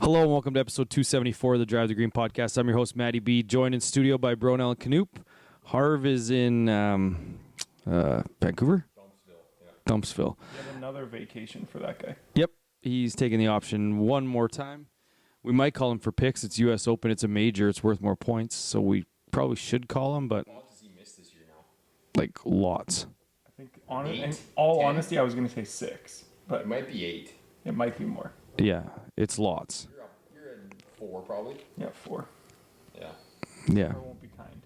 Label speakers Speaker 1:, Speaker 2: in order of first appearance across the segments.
Speaker 1: Hello and welcome to episode 274 of the Drive the Green podcast. I'm your host, MattyB, joined in studio by Bronell and Canoop. Harv is in Vancouver? Dumpsville.
Speaker 2: Yet another vacation for that guy.
Speaker 1: Yep, he's taking the option one more time. We might call him for picks. It's U.S. Open. It's a major. It's worth more points, so we probably should call him, but...
Speaker 3: What does he miss this year now?
Speaker 1: Like, lots.
Speaker 2: I think,
Speaker 3: Eight?
Speaker 2: in all
Speaker 3: 10?
Speaker 2: honesty, I was going to say 6, but
Speaker 3: It might be 8.
Speaker 2: it might be more.
Speaker 1: Yeah, it's lots.
Speaker 3: You're at 4 probably.
Speaker 2: Yeah, 4.
Speaker 3: Yeah.
Speaker 1: Yeah.
Speaker 2: I won't be kind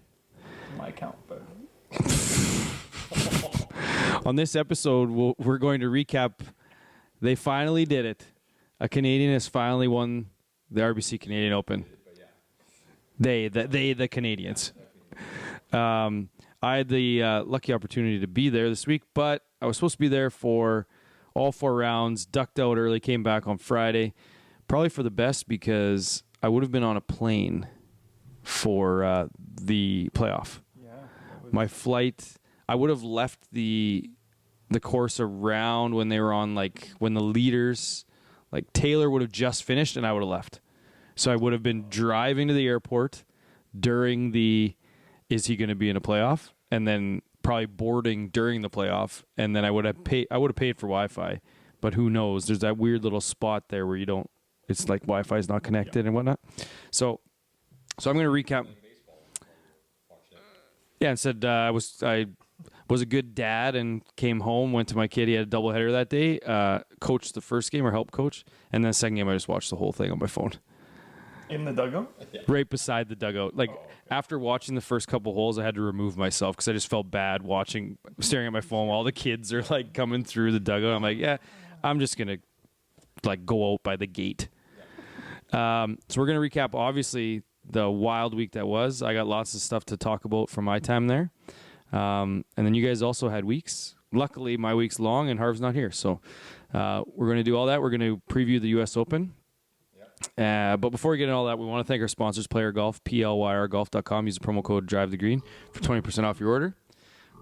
Speaker 2: in my account, but
Speaker 1: On this episode, we're going to recap. They finally did it. A Canadian has finally won the RBC Canadian Open.
Speaker 3: But yeah.
Speaker 1: The Canadians. I had the lucky opportunity to be there this week, but I was supposed to be there for all 4 rounds, ducked out early, came back on Friday. Probably for the best because I would have been on a plane for the playoff.
Speaker 2: yeah.
Speaker 1: My flight, I would have left the course around when they were on, like, when the leaders, like Taylor would have just finished and I would have left. So I would have been driving to the airport during the, is he going to be in a playoff? And then probably boarding during the playoff. And then I would have paid for Wi-Fi, but who knows? There's that weird little spot there where you don't, it's like Wi-Fi is not connected and whatnot. So I'm going to recap. Yeah, and said I was a good dad and came home, went to my kid. He had a doubleheader that day. Coached the first game or helped coach, and then the second game I just watched the whole thing on my phone,
Speaker 2: In the dugout?
Speaker 1: right beside the dugout. Like after watching the first couple holes, I had to remove myself because I just felt bad staring at my phone while the kids are like coming through the dugout. I'm like, yeah, I'm just gonna like go out by the gate. So we're gonna recap obviously the wild week that was. I got lots of stuff to talk about from my time there. And then you guys also had weeks. Luckily, my week's long and Harv's not here. So we're going to do all that. We're going to preview the U.S. Open. But before we get into all that, we want to thank our sponsors, Player Golf, plyrgolf.com. Use the promo code DriveTheGreen for 20% off your order.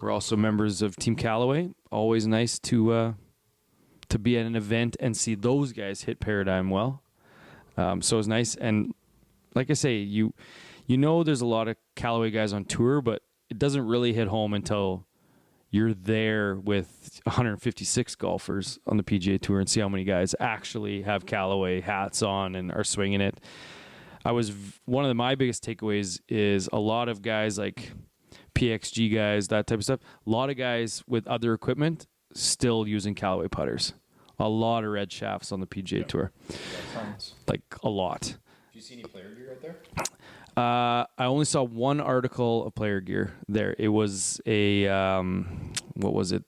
Speaker 1: We're also members of Team Callaway. Always nice to be at an event and see those guys hit Paradigm well. So it's nice. And like I say, you know there's a lot of Callaway guys on tour, but it doesn't really hit home until you're there with 156 golfers on the PGA Tour and see how many guys actually have Callaway hats on and are swinging it. One of my biggest takeaways is a lot of guys like PXG guys, that type of stuff. A lot of guys with other equipment still using Callaway putters. A lot of red shafts on the PGA Tour. Like a lot.
Speaker 3: Do you see any player gear out there?
Speaker 1: I only saw one article of player gear there. It was a what was it?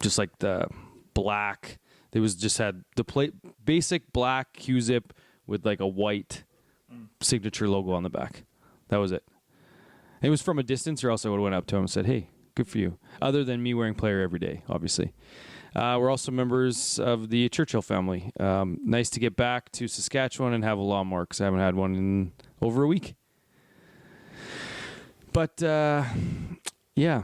Speaker 1: Just like the black. It was just had the basic black Q-zip with like a white signature logo on the back. That was it. It was from a distance, or else I would have went up to him and said, "Hey, good for you." Other than me wearing player every day, obviously. We're also members of the Churchill family. Nice to get back to Saskatchewan and have a lawnmower because I haven't had one in over a week. But, yeah.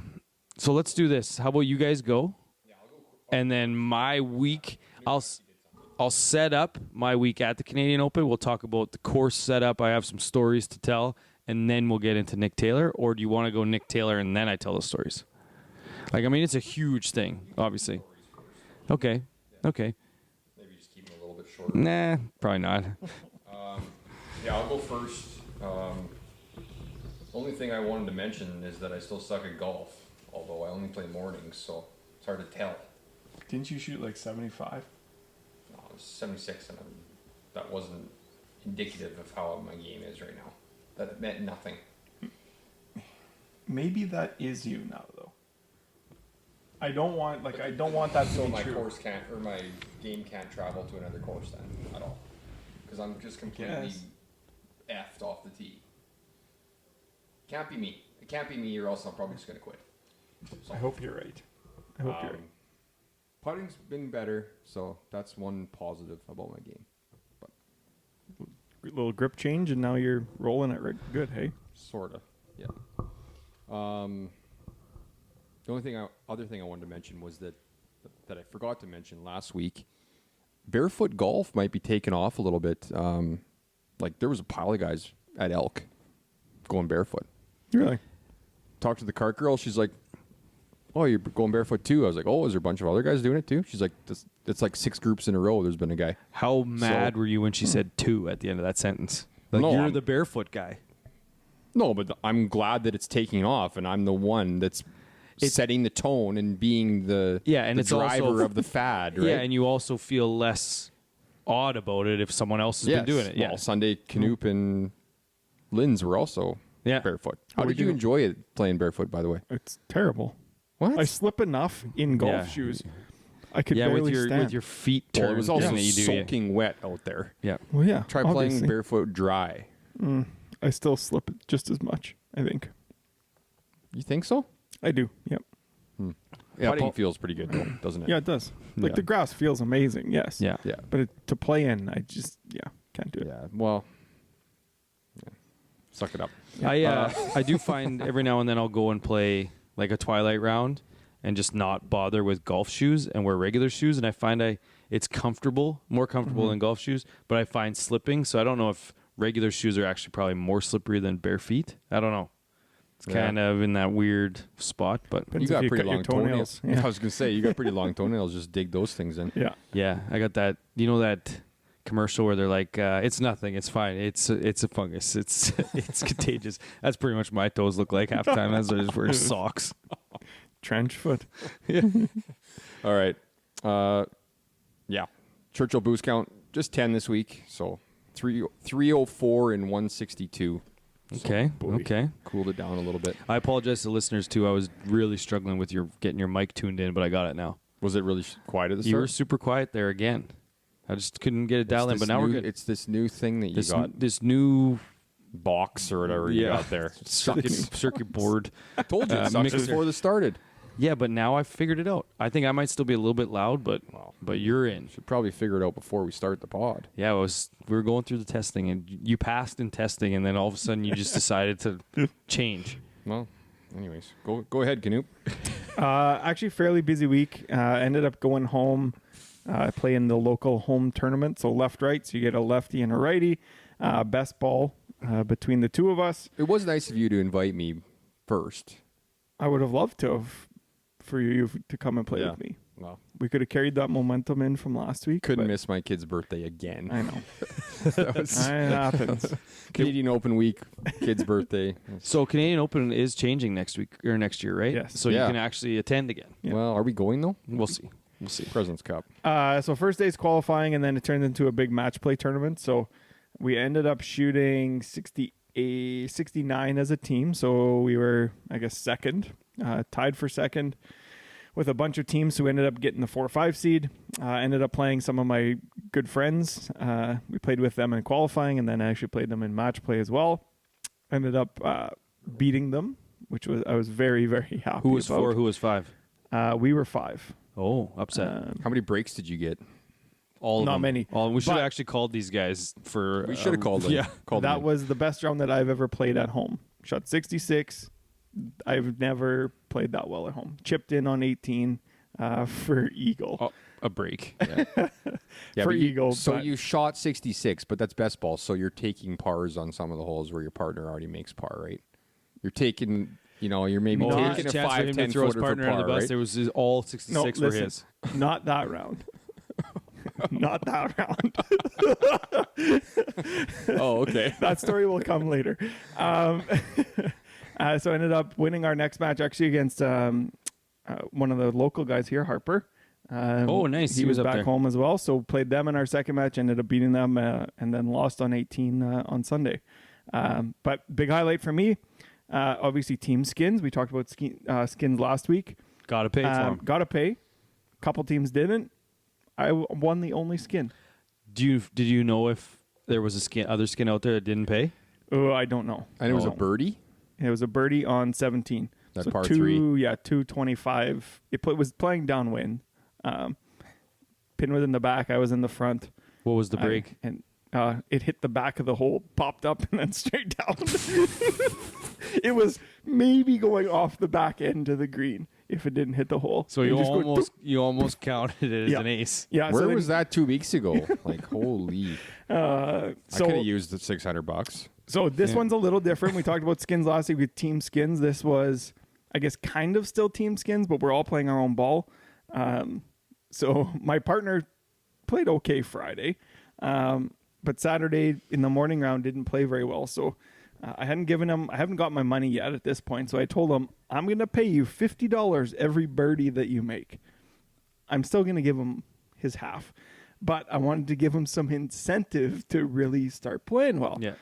Speaker 1: So let's do this. How about you guys go?
Speaker 3: Yeah, I'll go.
Speaker 1: And then my week, I'll set up my week at the Canadian Open. We'll talk about the course setup. I have some stories to tell. And then we'll get into Nick Taylor. Or do you want to go Nick Taylor and then I tell the stories? Like, I mean, it's a huge thing, obviously. Okay. Okay.
Speaker 3: Maybe just keep them a little bit shorter.
Speaker 1: Nah, probably not.
Speaker 3: Yeah, I'll go first. Only thing I wanted to mention is that I still suck at golf, although I only play mornings, so it's hard to tell.
Speaker 2: Didn't you shoot like 75?
Speaker 3: No, I was 76, and that wasn't indicative of how my game is right now. That meant nothing.
Speaker 2: Maybe that is you now, though. I don't want that to
Speaker 3: So
Speaker 2: be
Speaker 3: my
Speaker 2: true.
Speaker 3: course can't, or my game can't travel to another course then at all, because I'm just completely effed off the tee. Can't be me. It can't be me, or else I'm probably just gonna quit. So,
Speaker 2: I hope you're right. I hope you're right.
Speaker 3: Putting's been better, so that's one positive about my game. But
Speaker 2: Little grip change, and now you're rolling it right good, hey?
Speaker 3: sorta, yeah. The other thing I wanted to mention was that I forgot to mention last week.
Speaker 4: barefoot golf might be taking off a little bit. Like there was a pile of guys at Elk going barefoot.
Speaker 2: Really?
Speaker 4: Talked to the cart girl. She's like, "Oh, you're going barefoot too?" I was like, "Oh, is there a bunch of other guys doing it too?" She's like, "It's like 6 groups in a row. There's been a guy."
Speaker 1: How mad were you when she said 2 at the end of that sentence? Like,
Speaker 4: No,
Speaker 1: you're
Speaker 4: I'm-
Speaker 1: the barefoot guy.
Speaker 4: No, but I'm glad that it's taking off, and I'm the one that's setting the tone and being the
Speaker 1: And
Speaker 4: the
Speaker 1: it's
Speaker 4: driver
Speaker 1: also
Speaker 4: of the fad, right?
Speaker 1: Yeah, and you also feel less odd about it if someone else has been doing it.
Speaker 4: Well, Sunday, Canoop and Linz were also barefoot. How did you enjoy it playing barefoot, by the way?
Speaker 2: It's terrible.
Speaker 4: What?
Speaker 2: I slip enough in golf
Speaker 1: Yeah.
Speaker 2: shoes. I could barely stand.
Speaker 1: with your feet
Speaker 4: Well,
Speaker 1: turned.
Speaker 4: it was also
Speaker 1: thing that you do,
Speaker 4: soaking wet out there.
Speaker 1: Yeah.
Speaker 2: Well, yeah.
Speaker 4: Try
Speaker 2: obviously.
Speaker 4: playing barefoot dry.
Speaker 2: I still slip it just as much, I think.
Speaker 4: You think so?
Speaker 2: I do. Yep.
Speaker 1: Yeah,
Speaker 4: Putting
Speaker 1: Paul-
Speaker 4: feels pretty good, though, doesn't it?
Speaker 2: Yeah, it does. Like
Speaker 1: Yeah.
Speaker 2: the grass feels amazing. Yes.
Speaker 1: Yeah.
Speaker 4: Yeah.
Speaker 2: But to play in, I just can't do it.
Speaker 4: Yeah. Well, suck it up.
Speaker 1: I do find every now and then I'll go and play like a twilight round and just not bother with golf shoes and wear regular shoes, and I find it's comfortable, more comfortable than golf shoes, but I find slipping, so I don't know if regular shoes are actually probably more slippery than bare feet. I don't know. It's kind of in that weird spot, but
Speaker 2: Depends
Speaker 4: You
Speaker 2: if
Speaker 4: got pretty
Speaker 2: cut your
Speaker 4: long toenails.
Speaker 2: Yeah.
Speaker 4: I was going to say, you got pretty long toenails. Just dig those things in.
Speaker 2: Yeah.
Speaker 1: yeah, I got that. You know that commercial where they're like, "It's nothing, it's fine, it's a fungus, it's contagious." That's pretty much what my toes look like half the time. As I just wear socks.
Speaker 2: Trench foot.
Speaker 4: All right. Yeah. Churchill boost count, just 10 this week. So 304 and 162.
Speaker 1: Okay. Okay.
Speaker 4: Cooled it down a little bit.
Speaker 1: I apologize to listeners too. I was really struggling with getting your mic tuned in, but I got it now.
Speaker 4: Was it really quiet at the
Speaker 1: You were
Speaker 4: start?
Speaker 1: super quiet there again. I just couldn't get it dialed in, but now we're good.
Speaker 4: It's this new thing that you got.
Speaker 1: This new
Speaker 4: Box or whatever you got there.
Speaker 1: circuit board.
Speaker 4: I told you it sucked
Speaker 1: mixer.
Speaker 4: before this started.
Speaker 1: Yeah, but now I figured it out. I think I might still be a little bit loud, but you're in.
Speaker 4: Should probably figure it out before we start the pod.
Speaker 1: Yeah, we were going through the testing, and you passed in testing, and then all of a sudden you just decided to change.
Speaker 4: Well, anyways, go ahead, Canoop.
Speaker 2: Actually, fairly busy week. Ended up going home, playing the local home tournament. So left-right, so you get a lefty and a righty. Best ball between the two of us.
Speaker 4: It was nice of you to invite me first.
Speaker 2: I would have loved to have for you to come and play
Speaker 4: Yeah.
Speaker 2: with me.
Speaker 4: Well,
Speaker 2: We could have carried that momentum in from last week.
Speaker 4: couldn't
Speaker 2: but
Speaker 4: miss my kid's birthday again.
Speaker 2: I know.
Speaker 4: That was
Speaker 2: It happens.
Speaker 4: Canadian Open week, kid's birthday.
Speaker 1: So Canadian Open is changing next week or next year, right?
Speaker 2: Yes.
Speaker 1: So
Speaker 4: Yeah.
Speaker 1: you can actually attend again.
Speaker 2: Yeah.
Speaker 4: Well, are we going though?
Speaker 1: We'll see. We'll see.
Speaker 4: President's Cup.
Speaker 2: So first day's qualifying, and then it turned into a big match play tournament. So we ended up shooting 69 as a team. So we were, I guess, second, tied for second with a bunch of teams who ended up getting the 4 or 5 seed. Ended up playing some of my good friends. We played with them in qualifying, and then I actually played them in match play as well. Ended up beating them, which I was very, very happy
Speaker 1: Who was
Speaker 2: about.
Speaker 1: 4? Who was 5?
Speaker 2: We were 5.
Speaker 1: Oh, upset.
Speaker 4: How many breaks did you get?
Speaker 1: All of
Speaker 2: not
Speaker 1: them.
Speaker 2: many.
Speaker 1: We should have
Speaker 2: But-
Speaker 1: actually called these guys for.
Speaker 4: We should have called them.
Speaker 1: Yeah.
Speaker 4: Called
Speaker 2: That
Speaker 4: them.
Speaker 2: was the best round that I've ever played at home. Shot 66. I've never played that well at home. Chipped in on 18 for eagle.
Speaker 1: Oh, a break.
Speaker 4: Yeah,
Speaker 2: for
Speaker 4: but
Speaker 2: eagle,
Speaker 4: So
Speaker 2: but-
Speaker 4: you shot 66, but that's best ball. So you're taking pars on some of the holes where your partner already makes par, right? You're taking, you're maybe
Speaker 2: No,
Speaker 4: taking a
Speaker 1: chance for him
Speaker 4: 5-10
Speaker 1: to throw his
Speaker 4: footer for
Speaker 1: partner under
Speaker 4: par,
Speaker 1: the bus.
Speaker 4: right?
Speaker 1: There was all 66
Speaker 2: No,
Speaker 1: were
Speaker 2: listen.
Speaker 1: his.
Speaker 2: Not that round. Not that round.
Speaker 4: Oh, okay.
Speaker 2: That story will come later. So I ended up winning our next match actually against one of the local guys here, Harper.
Speaker 1: Oh, nice.
Speaker 2: He
Speaker 1: He
Speaker 2: was
Speaker 1: was up
Speaker 2: back
Speaker 1: there.
Speaker 2: home as well. So played them in our second match, ended up beating them, and then lost on 18 on Sunday. But big highlight for me, obviously team skins. We talked about skins last week.
Speaker 1: Got to pay for them.
Speaker 2: Got to pay. Couple teams didn't. I won the only skin.
Speaker 1: Did you know if there was other skin out there that didn't pay?
Speaker 2: Oh, I don't know.
Speaker 4: And it was a
Speaker 2: Oh.
Speaker 4: birdie?
Speaker 2: It was a birdie on 17.
Speaker 4: That
Speaker 2: So
Speaker 4: par 3.
Speaker 2: Yeah, 225. It was playing downwind. Pin was in the back. I was in the front.
Speaker 1: What was the break?
Speaker 2: And it hit the back of the hole, popped up, and then straight down. It was maybe going off the back end to the green. if it didn't hit the hole.
Speaker 1: So
Speaker 2: You just go,
Speaker 1: you almost counted it as
Speaker 2: Yeah.
Speaker 1: an ace.
Speaker 2: yeah.
Speaker 4: Where
Speaker 2: so then-
Speaker 4: was that 2 weeks ago? Like, holy. I
Speaker 2: So
Speaker 4: could have used the $600.
Speaker 2: So this
Speaker 1: Yeah.
Speaker 2: one's a little different. We talked about skins last week with team skins. This was, I guess, kind of still team skins, but we're all playing our own ball. So my partner played okay Friday, but Saturday in the morning round didn't play very well. So I haven't got my money yet at this point. So I told him, I'm going to pay you $50 every birdie that you make. I'm still going to give him his half, but I wanted to give him some incentive to really start playing well.
Speaker 1: Yeah.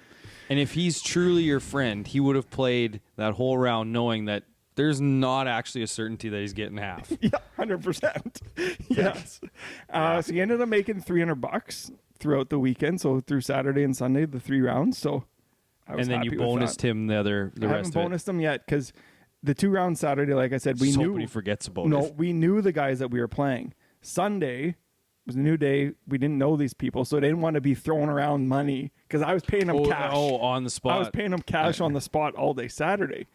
Speaker 1: And if he's truly your friend, he would have played that whole round knowing that there's not actually a certainty that he's getting half.
Speaker 2: Yeah, 100%. Yes. So he ended up making $300 throughout the weekend. So through Saturday and Sunday, the 3 rounds. So I was
Speaker 1: And then
Speaker 2: happy
Speaker 1: you
Speaker 2: with
Speaker 1: bonused
Speaker 2: that.
Speaker 1: him the
Speaker 2: I
Speaker 1: rest
Speaker 2: haven't
Speaker 1: of it.
Speaker 2: bonused him yet because the 2 rounds Saturday, like I said, we
Speaker 1: Just
Speaker 2: knew
Speaker 1: hoping he forgets about
Speaker 2: no,
Speaker 1: it.
Speaker 2: we knew the guys that we were playing. Sunday was a new day. We didn't know these people, so I didn't want to be throwing around money because I was paying them cash.
Speaker 1: Oh, on the spot.
Speaker 2: I was paying them cash on the spot all day Saturday.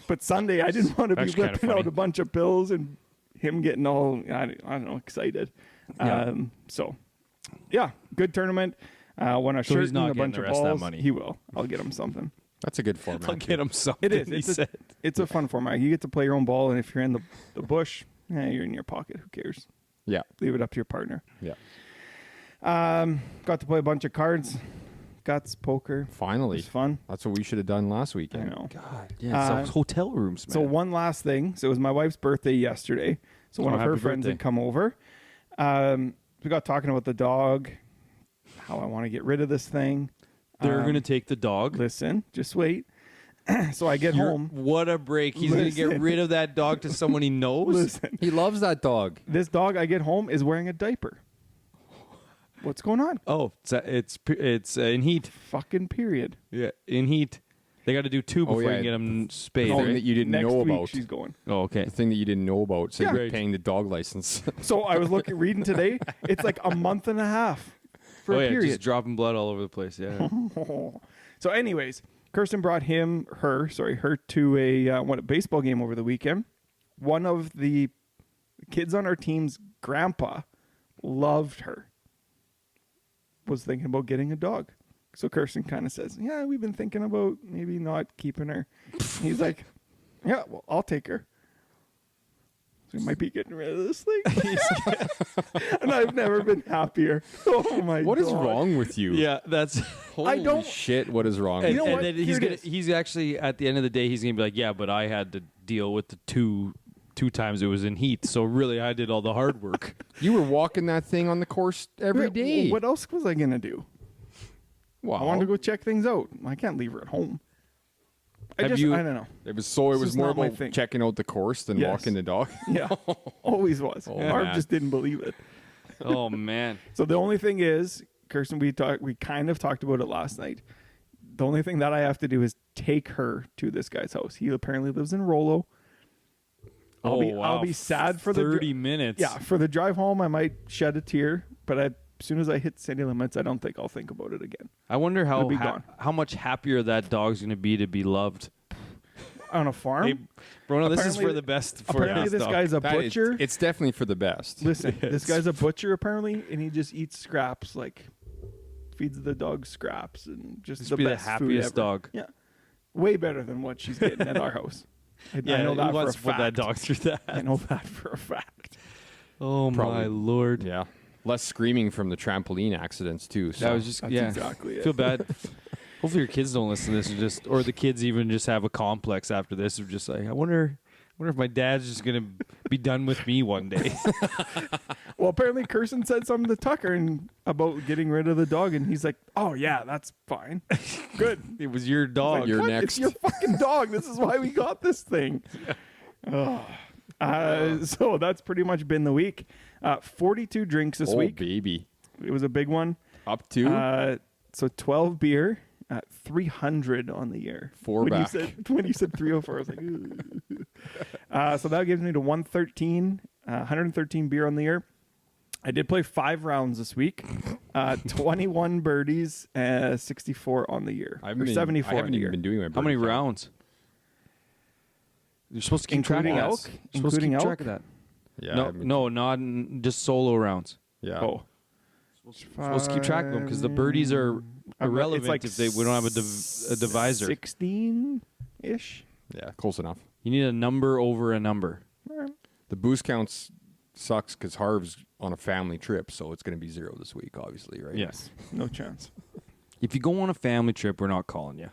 Speaker 2: But Sunday, I didn't want to be
Speaker 1: Actually kinda
Speaker 2: whipping out
Speaker 1: funny.
Speaker 2: a bunch of bills and him getting all, I don't know, excited.
Speaker 1: Yeah.
Speaker 2: So, yeah, good tournament. Won a
Speaker 1: So
Speaker 2: shirt
Speaker 1: he's not
Speaker 2: and a
Speaker 1: getting
Speaker 2: bunch
Speaker 1: the
Speaker 2: of
Speaker 1: rest of that
Speaker 2: balls.
Speaker 1: money.
Speaker 2: He will. I'll get him something.
Speaker 4: That's a good format.
Speaker 1: I'll get him something.
Speaker 2: It is.
Speaker 1: He
Speaker 2: It's
Speaker 1: said.
Speaker 2: a fun format. You get to play your own ball, and if you're in the bush, you're in your pocket. Who cares?
Speaker 4: Yeah.
Speaker 2: Leave it up to your partner.
Speaker 4: Yeah.
Speaker 2: Got to play a bunch of cards. Guts, poker. It
Speaker 4: Finally.
Speaker 2: was fun.
Speaker 4: That's what we should have done last
Speaker 2: I
Speaker 4: weekend.
Speaker 2: know.
Speaker 1: God, yeah, it's hotel rooms, man.
Speaker 2: So one last thing. So it was my wife's birthday yesterday. So one
Speaker 1: Oh,
Speaker 2: of her
Speaker 1: happy
Speaker 2: friends
Speaker 1: birthday.
Speaker 2: had come over. We got talking about the dog, how I want to get rid of this thing.
Speaker 1: They're going to take the dog.
Speaker 2: Listen, just wait. So I get home.
Speaker 1: What a break. He's going to get
Speaker 2: Listen.
Speaker 1: rid of that dog to someone he knows.
Speaker 2: Listen,
Speaker 4: He loves that dog.
Speaker 2: this dog I get home is wearing a diaper. What's going on?
Speaker 1: Oh, it's in heat.
Speaker 2: Fucking period.
Speaker 1: Yeah, in heat. They got to do 2 before
Speaker 4: yeah.
Speaker 1: you can get him spayed.
Speaker 4: The thing
Speaker 1: right?
Speaker 4: that you didn't
Speaker 2: Next
Speaker 4: know
Speaker 2: week
Speaker 4: about.
Speaker 2: she's going.
Speaker 1: Oh, okay.
Speaker 4: The thing that you didn't know about. So
Speaker 2: Yeah.
Speaker 4: you're
Speaker 1: Right.
Speaker 4: paying the dog license.
Speaker 2: So I was reading today. It's like a month and a half for
Speaker 1: Oh
Speaker 2: a
Speaker 1: yeah,
Speaker 2: period.
Speaker 1: just dropping blood all over the place. Yeah.
Speaker 2: So, anyways, Kirsten brought her to a baseball game over the weekend. One of the kids on our team's grandpa loved her. Was thinking about getting a dog. So Kirsten kind of says, "Yeah, we've been thinking about maybe not keeping her." He's like, "Yeah, well, I'll take her." So we might be getting rid of this thing. And I've never been happier. Oh my god!
Speaker 4: What is wrong with you?
Speaker 1: Yeah, that's.
Speaker 4: Holy
Speaker 2: don't-
Speaker 4: shit, what is wrong
Speaker 1: And,
Speaker 4: with
Speaker 2: know
Speaker 4: you?
Speaker 2: what?
Speaker 1: then
Speaker 2: Here it is.
Speaker 1: he's actually at the end of the day he's gonna be like, yeah, but I had to deal with the two times it was in heat, so really I did all the hard work.
Speaker 4: You were walking that thing on the course every
Speaker 2: Yeah,
Speaker 4: day.
Speaker 2: What else was I gonna do?
Speaker 4: Wow.
Speaker 2: I wanted to go check things out. I can't leave her at home. I
Speaker 1: Have
Speaker 2: don't
Speaker 1: you-
Speaker 2: know.
Speaker 4: It was
Speaker 2: This
Speaker 4: more
Speaker 2: is not my
Speaker 4: about
Speaker 2: thing.
Speaker 4: checking out the course than
Speaker 2: Yes.
Speaker 4: walking the dog.
Speaker 2: Yeah, always was.
Speaker 4: Oh,
Speaker 2: Marv
Speaker 4: man.
Speaker 2: just didn't believe it.
Speaker 1: Oh man.
Speaker 2: So the only thing is, Kirsten, we kind of talked about it last night. The only thing that I have to do is take her to this guy's house. He apparently lives in Rollo. I'll be sad for the
Speaker 1: 30 minutes.
Speaker 2: Yeah, for the drive home, I might shed a tear, but as soon as I hit city limits, I don't think I'll think about it again.
Speaker 1: I wonder
Speaker 2: It'll be gone.
Speaker 1: how much happier that dog's gonna be to be loved.
Speaker 2: On a farm,
Speaker 1: Hey, Bruno, this is
Speaker 2: Apparently-
Speaker 1: for the best. For
Speaker 2: apparently
Speaker 1: this
Speaker 2: this
Speaker 1: dog.
Speaker 2: guy's a
Speaker 4: That is-
Speaker 2: butcher.
Speaker 4: it's definitely for the best.
Speaker 2: Listen, this guy's a butcher apparently, and he just eats scraps, like feeds the dog scraps, and just
Speaker 1: This
Speaker 2: the
Speaker 1: be the
Speaker 2: best food
Speaker 1: happiest
Speaker 2: ever.
Speaker 1: dog.
Speaker 2: Yeah, way better than what she's getting at our house. I know that
Speaker 1: who
Speaker 2: for
Speaker 1: wants
Speaker 2: a
Speaker 1: to put that
Speaker 2: fact.
Speaker 1: dog through that?
Speaker 2: I know that for a fact.
Speaker 1: Oh
Speaker 4: Probably.
Speaker 1: my lord.
Speaker 4: Yeah. Less screaming from the trampoline accidents too. So
Speaker 1: That was just
Speaker 2: That's
Speaker 1: yeah.
Speaker 2: exactly it.
Speaker 1: Feel bad. Hopefully your kids don't listen to this, or the kids even just have a complex after this of just like, I wonder if my dad's just gonna be done with me one day.
Speaker 2: Well, apparently Kirsten said something to Tucker about getting rid of the dog, and he's like, "Oh yeah, that's fine, good."
Speaker 1: It was your dog.
Speaker 4: You're
Speaker 2: What?
Speaker 4: next.
Speaker 2: It's your fucking dog. This is why we got this thing. Oh. So that's pretty much been the week. 42 drinks this
Speaker 4: oh
Speaker 2: week.
Speaker 4: baby.
Speaker 2: It was a big one.
Speaker 4: Up to
Speaker 2: So 12 beer, 300 on the year.
Speaker 4: Four
Speaker 2: when
Speaker 4: back.
Speaker 2: When you said 304, I was like, ooh. So that gives me to 113, 113 beer on the year. I did play 5 rounds this week, 21 birdies, 64 on the year.
Speaker 4: I
Speaker 2: or 74
Speaker 4: I
Speaker 2: on
Speaker 4: haven't
Speaker 2: the
Speaker 4: even
Speaker 2: year.
Speaker 4: been doing my
Speaker 1: How many
Speaker 4: birthday.
Speaker 1: rounds? You're supposed to keep track of
Speaker 2: Including
Speaker 1: that.
Speaker 2: elk?
Speaker 1: You're supposed to
Speaker 2: Including
Speaker 1: keep
Speaker 2: elk?
Speaker 1: track of that.
Speaker 4: Yeah.
Speaker 1: No,
Speaker 4: I mean,
Speaker 1: no, not just solo rounds.
Speaker 4: Yeah.
Speaker 2: Oh.
Speaker 1: Supposed to keep track of them because the birdies are irrelevant
Speaker 2: It's like
Speaker 1: if we don't have a divisor.
Speaker 2: 16-ish.
Speaker 4: Yeah. Close enough.
Speaker 1: You need a number over a number.
Speaker 4: The boost counts sucks because Harv's on a family trip, so it's going to be 0 this week, obviously, right?
Speaker 2: Yes. No chance.
Speaker 1: If you go on a family trip, we're not calling you.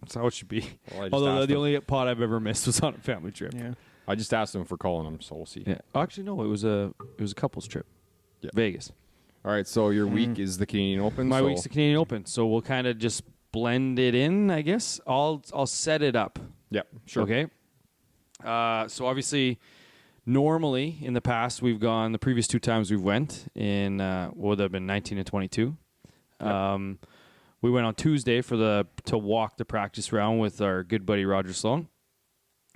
Speaker 1: That's how it should be.
Speaker 4: Well, I just
Speaker 1: Although
Speaker 4: asked
Speaker 1: the
Speaker 4: him.
Speaker 1: only pot I've ever missed was on a family trip.
Speaker 2: Yeah.
Speaker 4: I just asked him for calling him, so we'll see.
Speaker 1: Yeah. Actually, no. It was a couples trip.
Speaker 4: Yeah.
Speaker 1: Vegas.
Speaker 4: All right, so your week is the Canadian Open.
Speaker 1: My
Speaker 4: so
Speaker 1: week's the Canadian Open, so we'll kind of just blend it in, I guess. I'll set it up.
Speaker 4: Yeah, sure.
Speaker 1: Okay. So obviously, normally in the past we've gone. The previous 2 times we've went in what would have been 19 and 22. We went on Tuesday to walk the practice round with our good buddy Roger Sloan.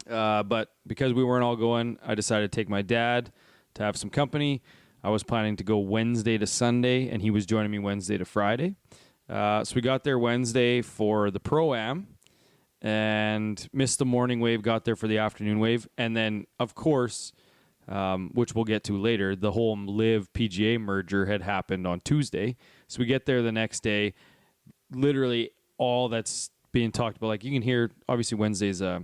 Speaker 1: But because we weren't all going, I decided to take my dad to have some company. I was planning to go Wednesday to Sunday, and he was joining me Wednesday to Friday. So we got there Wednesday for the Pro-Am and missed the morning wave, got there for the afternoon wave. And then, of course, which we'll get to later, the whole Live PGA merger had happened on Tuesday. So we get there the next day. Literally all that's being talked about, like you can hear, obviously Wednesday's a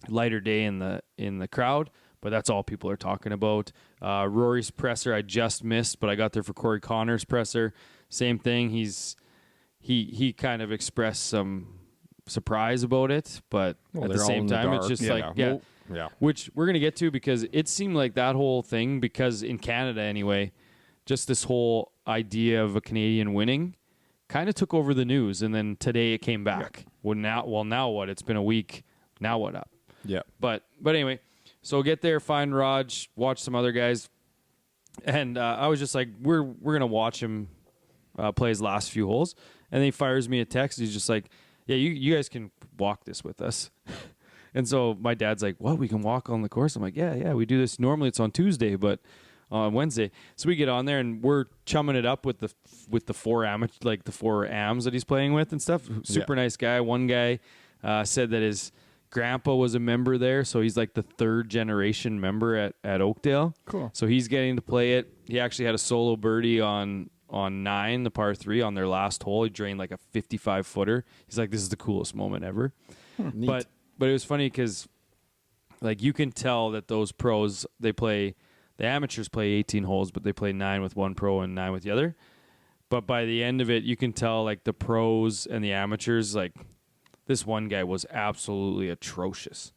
Speaker 1: lighter day in the crowd, but that's all people are talking about. Rory's presser I just missed, but I got there for Corey Connor's presser. Same thing. He kind of expressed some surprise about it, but at the same time, it's just
Speaker 4: yeah.
Speaker 1: which we're going to get to because it seemed like that whole thing, because in Canada anyway, just this whole idea of a Canadian winning kind of took over the news, and then today it came back. Yeah. Now what? It's been a week. Now what up?
Speaker 4: Yeah.
Speaker 1: But anyway, so get there, find Raj, watch some other guys, and I was just like, we're gonna watch him play his last few holes, and then he fires me a text. He's just like, yeah, you guys can walk this with us. And so my dad's like, what? We can walk on the course? I'm like, yeah, we do this. Normally it's on Tuesday, but on Wednesday. So we get on there and we're chumming it up with the 4 AMs that he's playing with and stuff. Super nice guy. One guy said that his grandpa was a member there, so he's like the 3rd generation member at Oakdale.
Speaker 2: Cool.
Speaker 1: So he's getting to play it. He actually had a solo birdie on 9, the par 3 on their last hole. He drained like a 55-footer. He's like, this is the coolest moment ever.
Speaker 4: Neat.
Speaker 1: But it was funny because like you can tell that those pros, the amateurs play 18 holes, but they play 9 with one pro and 9 with the other. But by the end of it, you can tell like the pros and the amateurs, like this one guy was absolutely atrocious.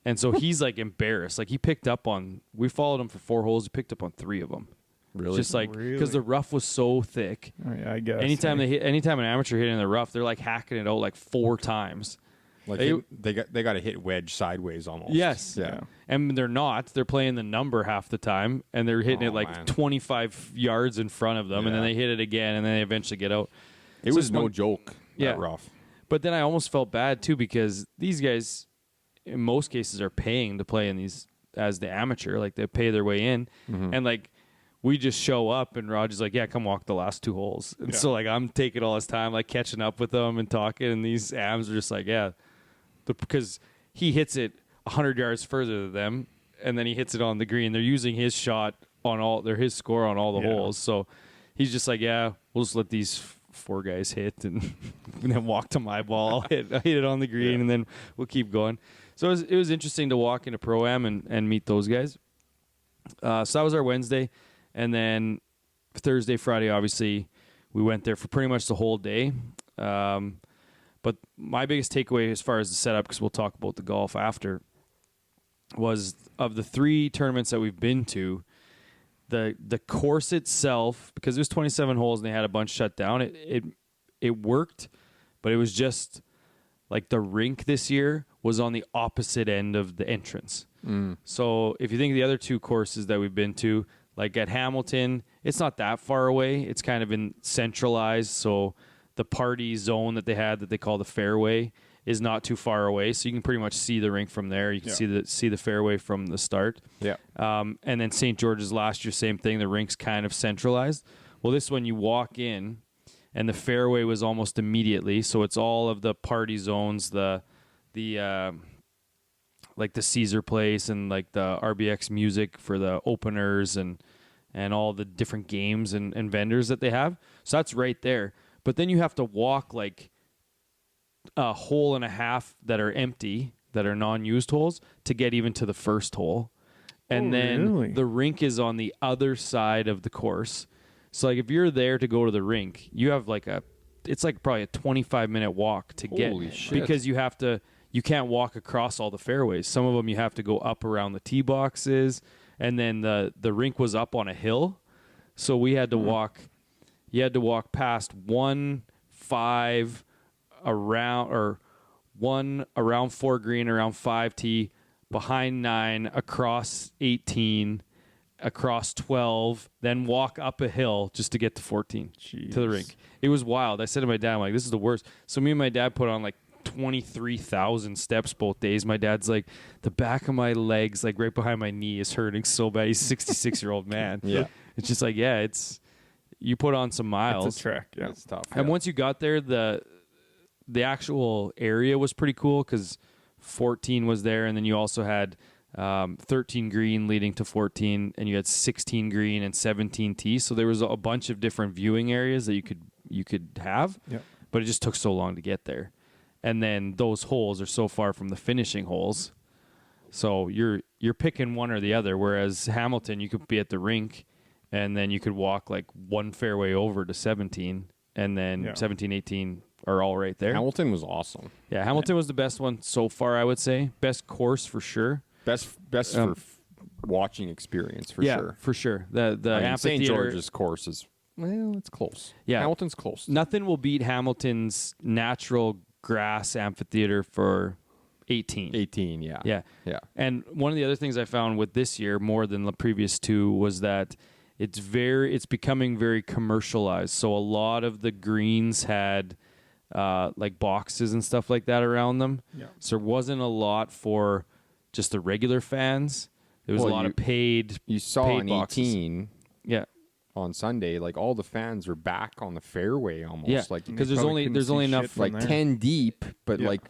Speaker 1: And so he's like embarrassed. Like we followed him for 4 holes. He picked up on 3 of them.
Speaker 4: Really?
Speaker 1: Just like, because the rough was so thick.
Speaker 2: Oh, yeah, I guess.
Speaker 1: Anytime an amateur hit in the rough, they're like hacking it out like 4 times.
Speaker 4: Like they got to hit wedge sideways almost.
Speaker 1: Yes.
Speaker 4: Yeah.
Speaker 1: And they're not. They're playing the number half the time, and they're hitting it like 25 yards in front of them, and then they hit it again, and then they eventually get out.
Speaker 4: It was no joke.
Speaker 1: Yeah.
Speaker 4: That rough.
Speaker 1: But then I almost felt bad too because these guys, in most cases, are paying to play in these as the amateur. Like they pay their way in, and like we just show up, and Roger's like, "Yeah, come walk the last 2 holes." And so like I'm taking all his time, like catching up with them and talking, and these AMs are just like, "Yeah," because he hits it 100 yards further than them, and then he hits it on the green. They're using his shot on his score on all the holes, so he's just like, "Yeah, we'll just let these 4 guys hit and then walk to my ball. I'll hit it on the green, and then we'll keep going." So it was interesting to walk into Pro-Am and meet those guys. So that was our Wednesday. And then Thursday, Friday, obviously, we went there for pretty much the whole day. But my biggest takeaway as far as the setup, because we'll talk about the golf after, was of the 3 tournaments that we've been to, the course itself, because there's 27 holes and they had a bunch shut down, it worked, but it was just like the rink this year was on the opposite end of the entrance. So if you think of the other 2 courses that we've been to, like at Hamilton, it's not that far away. It's kind of in centralized, so the party zone that they had that they call the fairway is not too far away, so you can pretty much see the rink from there. You can see the fairway from the start.
Speaker 4: Yeah.
Speaker 1: And then St. George's last year, same thing. The rink's kind of centralized. Well, this one you walk in, and the fairway was almost immediately. So it's all of the party zones, the like the Caesar Place and like the RBX music for the openers and all the different games and vendors that they have. So that's right there. But then you have to walk like a hole and a half that are empty, that are non-used holes, to get even to the first hole. And then
Speaker 2: really?
Speaker 1: the rink is on the other side of the course. So like if you're there to go to the rink, you have like it's like probably a 25-minute walk to
Speaker 4: Holy
Speaker 1: get,
Speaker 4: shit.
Speaker 1: because you can't walk across all the fairways. Some of them you have to go up around the tee boxes, and then the rink was up on a hill. So we had to walk, you had to walk past 1-5 around 4 green, around 5 tee, behind 9, across 18, across 12, then walk up a hill just to get to 14 to the rink. It was wild. I said to my dad, I'm like, this is the worst. So me and my dad put on like 23,000 steps both days. My dad's like, the back of my legs, like right behind my knee, is hurting so bad. He's a 66-year-old man.
Speaker 4: Yeah.
Speaker 1: It's just like, yeah, you put on some miles.
Speaker 2: It's a trek. Yeah.
Speaker 4: It's tough.
Speaker 1: And once you got there, the actual area was pretty cool because 14 was there, and then you also had 13 green leading to 14, and you had 16 green and 17 tee. So there was a bunch of different viewing areas that you could have, but it just took so long to get there. And then those holes are so far from the finishing holes, so you're picking one or the other. Whereas Hamilton, you could be at the rink, and then you could walk like one fairway over to 17, and then 17, 18 are all right there.
Speaker 4: Hamilton was awesome.
Speaker 1: Yeah, Hamilton was the best one so far, I would say. Best course for sure.
Speaker 4: Best for watching experience for sure.
Speaker 1: Yeah, for sure. The amphitheater.
Speaker 4: St. George's course is, well, it's close.
Speaker 1: Yeah.
Speaker 4: Hamilton's close.
Speaker 1: Nothing will beat Hamilton's natural grass amphitheater for 18.
Speaker 4: 18, yeah.
Speaker 1: Yeah.
Speaker 4: Yeah.
Speaker 1: And one of the other things I found with this year more than the previous two was that it's becoming very commercialized. So a lot of the greens had like boxes and stuff like that around them.
Speaker 2: Yeah.
Speaker 1: So there wasn't a lot for just the regular fans. There was a lot of paid.
Speaker 4: You saw
Speaker 1: paid
Speaker 4: on
Speaker 1: boxes.
Speaker 4: 18
Speaker 1: Yeah.
Speaker 4: on Sunday, like all the fans are back on the fairway almost.
Speaker 1: Yeah.
Speaker 4: Like
Speaker 1: Because
Speaker 2: You
Speaker 1: there's
Speaker 2: probably
Speaker 1: only
Speaker 2: couldn't see
Speaker 1: enough
Speaker 2: shit from
Speaker 4: like
Speaker 2: there.
Speaker 4: 10 deep, but
Speaker 2: Yeah.
Speaker 4: like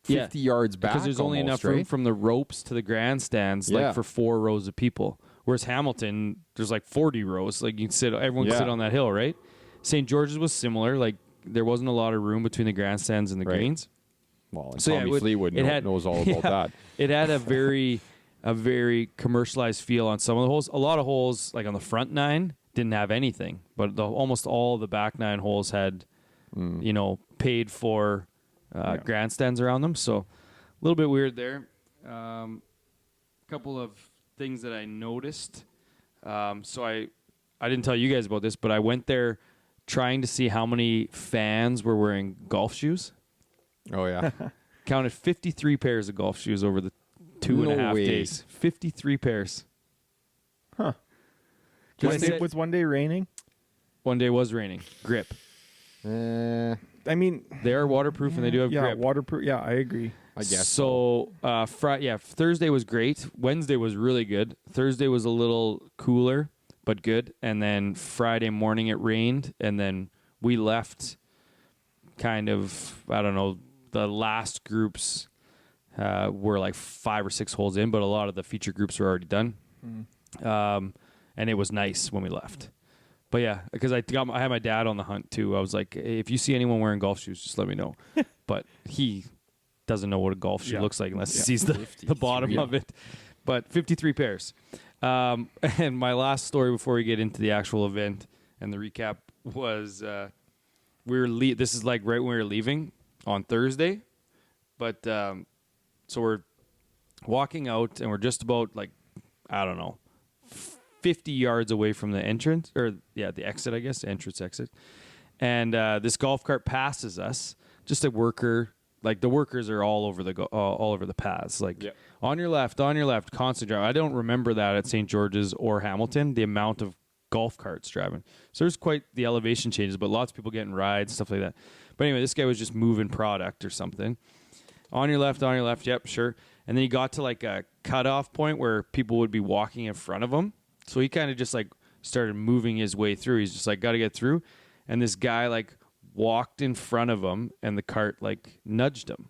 Speaker 4: 50 yards back.
Speaker 1: because there's only
Speaker 4: almost,
Speaker 1: enough room
Speaker 4: right?
Speaker 1: from the ropes to the grandstands,
Speaker 4: Yeah.
Speaker 1: like for 4 rows of people. Whereas Hamilton, there's like 40 rows. Like everyone can
Speaker 4: Yeah.
Speaker 1: sit on that hill, right? St. George's was similar. Like there wasn't a lot of room between the grandstands and the
Speaker 4: Right.
Speaker 1: greens.
Speaker 4: Well, and
Speaker 1: So, yeah,
Speaker 4: Tommy Fleetwood knows all about that.
Speaker 1: It had a very commercialized feel on some of the holes. A lot of holes, like on the front 9, didn't have anything, but almost all the back 9 holes had, paid for grandstands around them. So a little bit weird there. Couple of things that I noticed. So I didn't tell you guys about this, but I went there trying to see how many fans were wearing golf shoes.
Speaker 4: Oh, yeah.
Speaker 1: Counted 53 pairs of golf shoes over the 2.5
Speaker 4: way.
Speaker 1: days. 53 pairs.
Speaker 2: Huh. Was one day raining?
Speaker 1: One day was raining. Grip.
Speaker 2: I mean,
Speaker 1: They are waterproof and they do have grip.
Speaker 2: waterproof. Yeah, I agree.
Speaker 4: I guess
Speaker 1: So, Thursday was great. Wednesday was really good. Thursday was a little cooler, but good. And then Friday morning it rained, and then we left kind of, I don't know, the last groups were like 5 or 6 holes in, but a lot of the feature groups were already done. And it was nice when we left. But yeah, because I had my dad on the hunt too. I was like, hey, if you see anyone wearing golf shoes, just let me know. But he doesn't know what a golf shoe looks like unless he sees the bottom of it. But 53 pairs. And my last story before we get into the actual event and the recap was this is like right when we were leaving on Thursday. But so we're walking out and we're just about like, I don't know, 50 yards away from the entrance, or the exit, I guess, entrance exit. And this golf cart passes us, just a worker. Like the workers are all over the paths. Like on your left, constant drive. I don't remember that at St. George's or Hamilton, the amount of golf carts driving. So there's quite the elevation changes, but lots of people getting rides, stuff like that. But anyway, this guy was just moving product or something. On your left, yep, sure. And then he got to like a cutoff point where people would be walking in front of him. So he kind of just like started moving his way through. He's just like, got to get through. And this guy like walked in front of him and the cart like nudged him.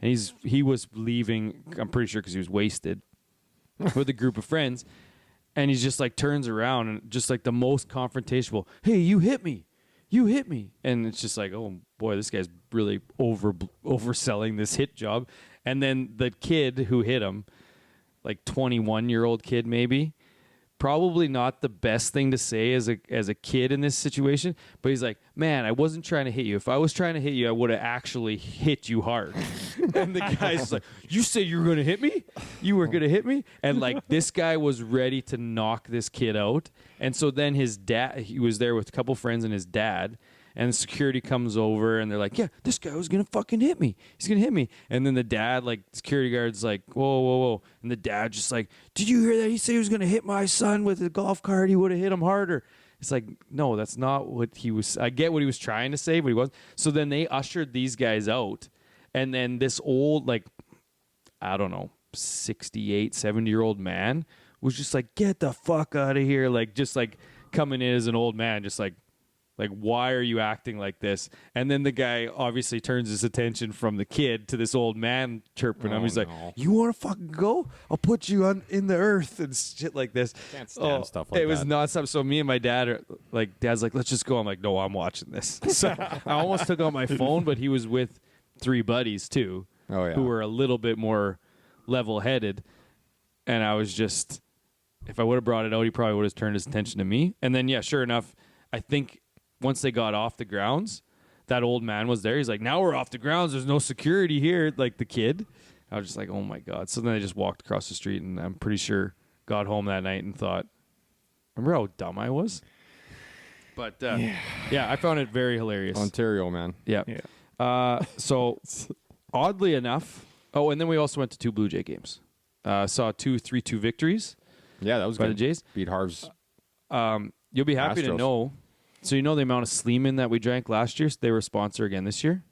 Speaker 1: and he was leaving. I'm pretty sure because he was wasted with a group of friends, and he's just like turns around and just like the most confrontational. Hey, you hit me, and it's just like, oh boy, this guy's really overselling this hit job. And then the kid who hit him, like 21-year-old kid maybe. Probably not the best thing to say as a kid in this situation, but he's like, man, I wasn't trying to hit you. If I was trying to hit you, I would have actually hit you hard. And the guy's like, you said you were going to hit me? You were going to hit me? And like this guy was ready to knock this kid out. And so then his dad, he was there with a couple friends and his dad. And security comes over and they're like, yeah, this guy was going to fucking hit me. He's going to hit me. And then the dad, like, security guard's like, whoa, whoa, whoa. And the dad just like, did you hear that? He said he was going to hit my son with a golf cart. He would have hit him harder. It's like, no, that's not what he was. I get what he was trying to say, but he wasn't. So then they ushered these guys out. And then this old, like, I don't know, 68, 70-year-old man was just like, get the fuck out of here. Like, just like coming in as an old man, just like, why are you acting like this? And then the guy obviously turns his attention from the kid to this old man chirping him. He's like, you want to fucking go? I'll put you in the earth and shit like this.
Speaker 4: Can't stand stuff like that.
Speaker 1: It was nonstop. So me and my dad are like, Dad's like, let's just go. I'm like, no, I'm watching this. So I almost took out my phone, but he was with 3 buddies too, who were a little bit more level-headed. And I was just, if I would have brought it out, he probably would have turned his attention to me. And then, yeah, sure enough, I think once they got off the grounds, that old man was there. He's like, now we're off the grounds. There's no security here, like the kid. I was just like, oh, my God. So then I just walked across the street, and I'm pretty sure got home that night and thought, remember how dumb I was? But, yeah, I found it very hilarious.
Speaker 4: Ontario, man.
Speaker 1: Yeah. So, oddly enough, and then we also went to 2 Blue Jay games. Saw 2 3-2 victories.
Speaker 4: Yeah, that was
Speaker 1: by
Speaker 4: good.
Speaker 1: the Jays.
Speaker 4: Beat Harv's.
Speaker 1: You'll be happy to know. So you know the amount of Sleeman that we drank last year? So they were a sponsor again this year.